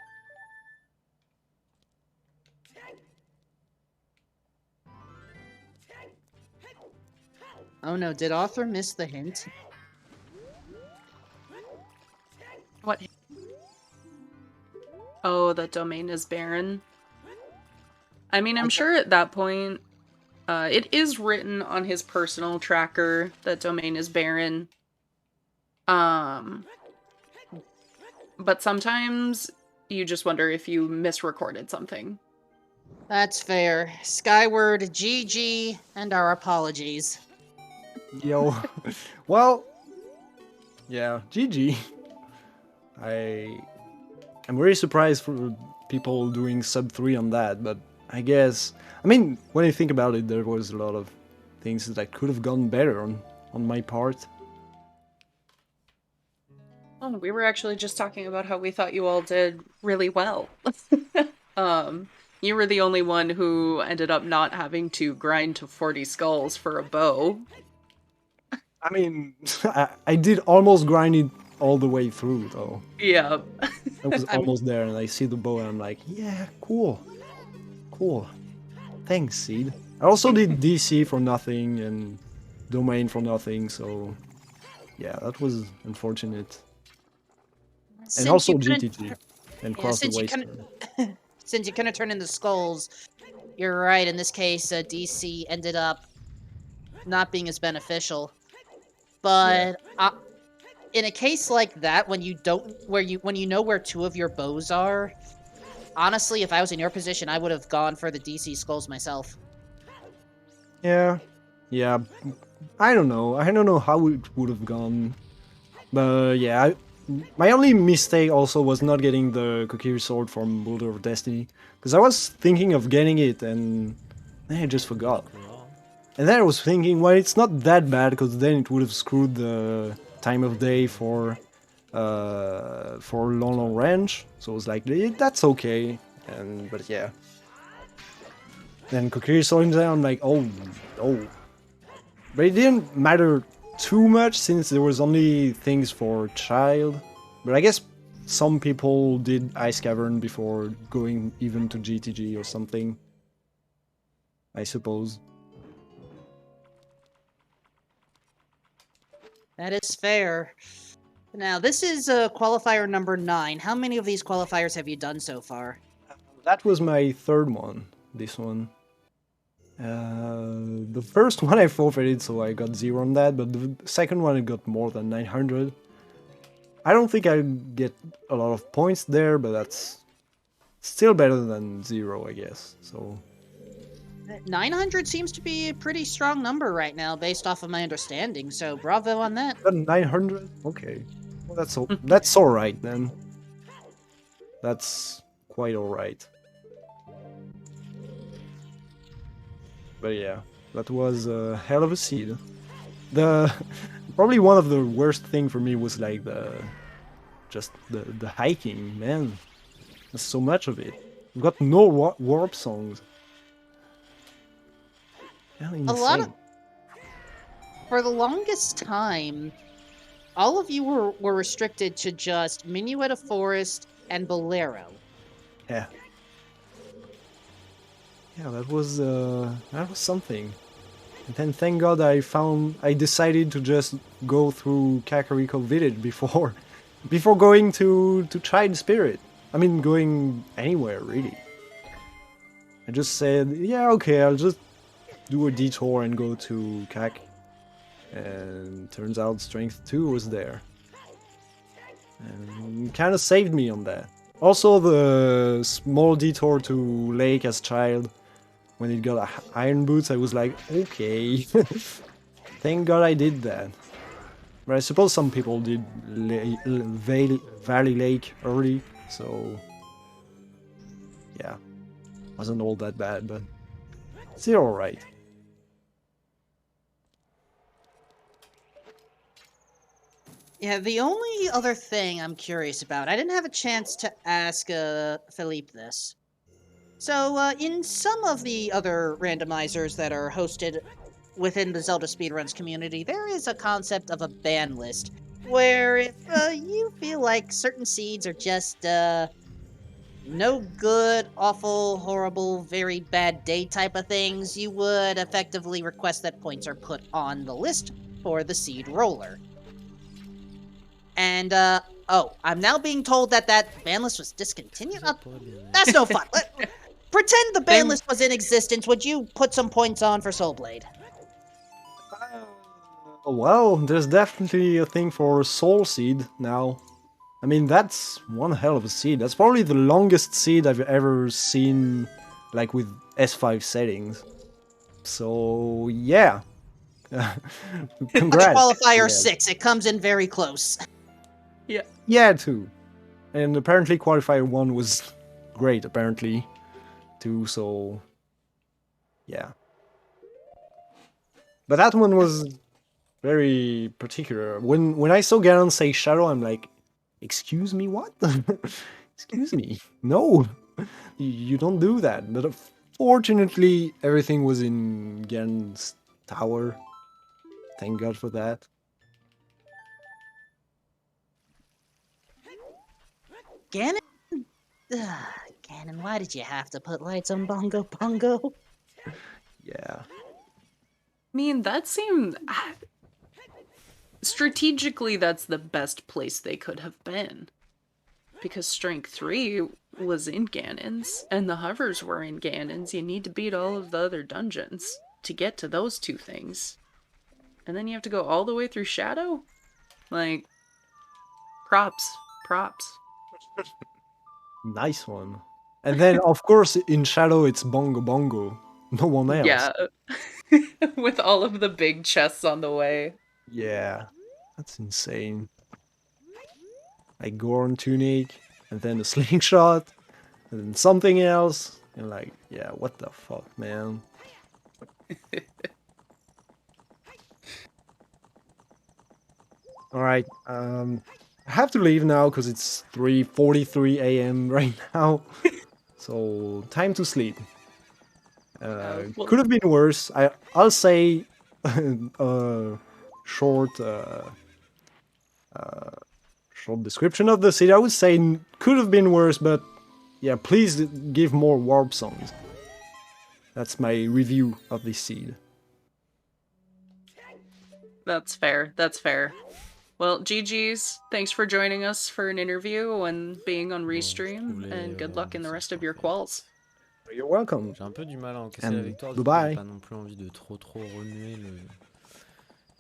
Oh no, did Arthur miss the hint? What? Oh, the domain is barren. I mean, I'm sure at that point, it is written on his personal tracker that domain is barren. But sometimes you just wonder if you misrecorded something. That's fair. Skyward, GG, and our apologies. Yo, well, yeah, GG. I'm very surprised for people doing sub 3 on that, but I guess, I mean, when you think about it, there was a lot of things that could have gone better on my part. Oh, we were actually just talking about how we thought you all did really well. You were the only one who ended up not having to grind to 40 skulls for a bow. I mean, I did almost grind it all the way through, though. Yeah. I was almost there, and I see the bow, and I'm like, yeah, cool. Cool. Thanks, Seed. I also did DC for nothing, and Domain for nothing, so... yeah, that was unfortunate. Since And also you couldn't- GTG. And Yeah, Cross the since you Wasteland. Since you couldn't turn into skulls, you're right. In this case, DC ended up not being as beneficial. But in a case like that, when you know where two of your bows are, honestly, if I was in your position, I would have gone for the DC skulls myself. Yeah. Yeah. I don't know. I don't know how it would have gone. But yeah, my only mistake also was not getting the Kokiri sword from Boulder of Destiny. Because I was thinking of getting it and then I just forgot. And then I was thinking, well, it's not that bad because then it would have screwed the time of day for long range. So I was like, that's okay. But yeah. Then Kokiri sword, I'm like, oh. But it didn't matter too much since there was only things for child. But I guess some people did Ice Cavern before going even to GTG or something. I suppose. That is fair. Now, this is qualifier number 9. How many of these qualifiers have you done so far? That was my third one, this one. The first one I forfeited, so I got 0 on that, but the second one I got more than 900. I don't think I get a lot of points there, but that's still better than 0, I guess. So 900 seems to be a pretty strong number right now, based off of my understanding, so bravo on that. 900? Okay. Well, that's alright then. That's quite alright. But yeah, that was a hell of a seed. Probably one of the worst thing for me was like the hiking, man. There's so much of it. We've got no warp songs. Hell, insane. For the longest time, all of you were restricted to just Minuet of Forest and Bolero. Yeah. Yeah, that was something. And then thank God I decided to just go through Kakariko Village before going to Chide Spirit. I mean, going anywhere really. I just said, yeah, okay, I'll just do a detour and go to Kak. And turns out Strength 2 was there. And kind of saved me on that. Also, the small detour to Lake as child, when it got iron boots, I was like, okay. Thank God I did that. But I suppose some people did Valley Lake early. So yeah, wasn't all that bad, but still alright. Yeah, the only other thing I'm curious about, I didn't have a chance to ask Philippe this. So, in some of the other randomizers that are hosted within the Zelda Speedruns community, there is a concept of a ban list, where if you feel like certain seeds are just no good, awful, horrible, very bad day type of things, you would effectively request that points are put on the list for the seed roller. And, oh, I'm now being told that that ban list was discontinued? That's no fun. Pretend the ban list was in existence. Would you put some points on for Soul Blade? Well, there's definitely a thing for Soul Seed now. I mean, that's one hell of a seed. That's probably the longest seed I've ever seen, like with S5 settings. So, yeah. Congrats. Qualifier Yeah. 6, it comes in very close. Yeah, too. And apparently Qualifier 1 was great, apparently, too, so... yeah. But that one was very particular. When I saw Ganon say Shadow, I'm like, excuse me, what? Excuse me, no, you don't do that. But fortunately, everything was in Ganon's tower. Thank God for that. Ganon? Ganon, why did you have to put lights on Bongo Bongo? Yeah. I mean, that seemed... strategically, that's the best place they could have been. Because Strength 3 was in Ganon's, and the hovers were in Ganon's. You need to beat all of the other dungeons to get to those two things. And then you have to go all the way through Shadow? Like, props. Nice one. And then, of course, in Shadow, it's Bongo Bongo. No one else. Yeah. With all of the big chests on the way. Yeah. That's insane. Like Goron Tunic, and then the slingshot, and then something else. And like, yeah, what the fuck, man? Alright, I have to leave now because it's 3:43 a.m. right now. So, time to sleep. Could have been worse. I'll say short short description of the city. I would say could have been worse, but yeah, please give more warp songs. That's my review of this seed. That's fair. Well, GG's, thanks for joining us for an interview and being on Restream, and good luck in the rest of your quals. You're welcome. J'ai un peu du mal à encaisser la victoire, du coup Bye-bye. j'ai pas non plus envie de trop remuer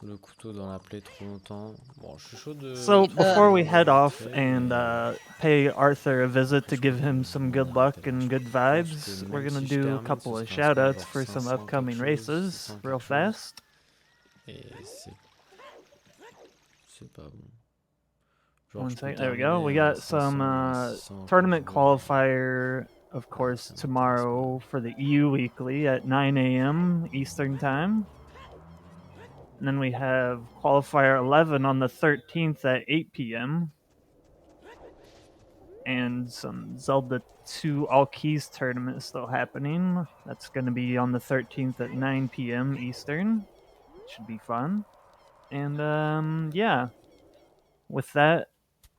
le couteau dans la plaie trop longtemps. Bon, je suis chaud de... So before we head off and pay Arthur a visit to give him some good luck and good vibes, we're gonna do a couple of shoutouts for some upcoming races real fast. Et c'est pas bon. Genre, One je peux second, there we go. We terminer à got some 600 tournament quand qualifier, of course, tomorrow for the EU Weekly at 9 a.m. Eastern Time. And then we have Qualifier 11 on the 13th at 8 p.m. And some Zelda 2 All Keys tournament still happening. That's going to be on the 13th at 9 p.m. Eastern. Should be fun. And yeah, with that,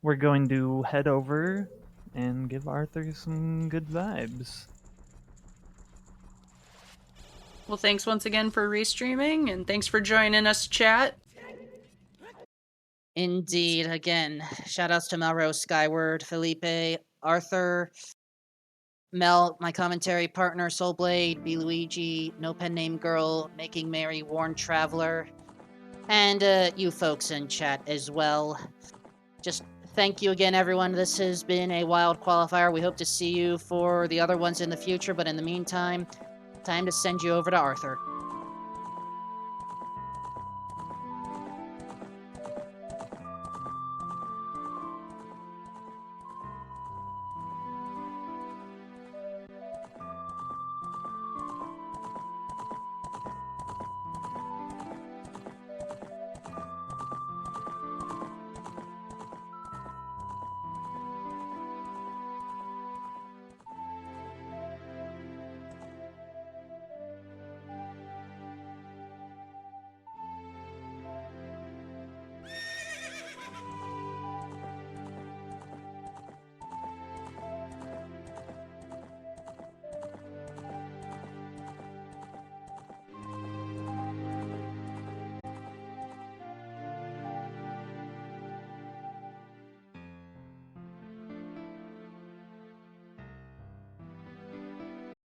we're going to head over and give Arthur some good vibes. Well, thanks once again for restreaming, and thanks for joining us, chat. Indeed, again, shoutouts to Melrose, Skyward, Felipe, Arthur, Mel, my commentary partner, Soulblade, B. Luigi, No Pen Name Girl, Making Merry, Worn Traveler, and you folks in chat as well. Just thank you again, everyone. This has been a wild qualifier. We hope to see you for the other ones in the future, but in the meantime, time to send you over to Arthur.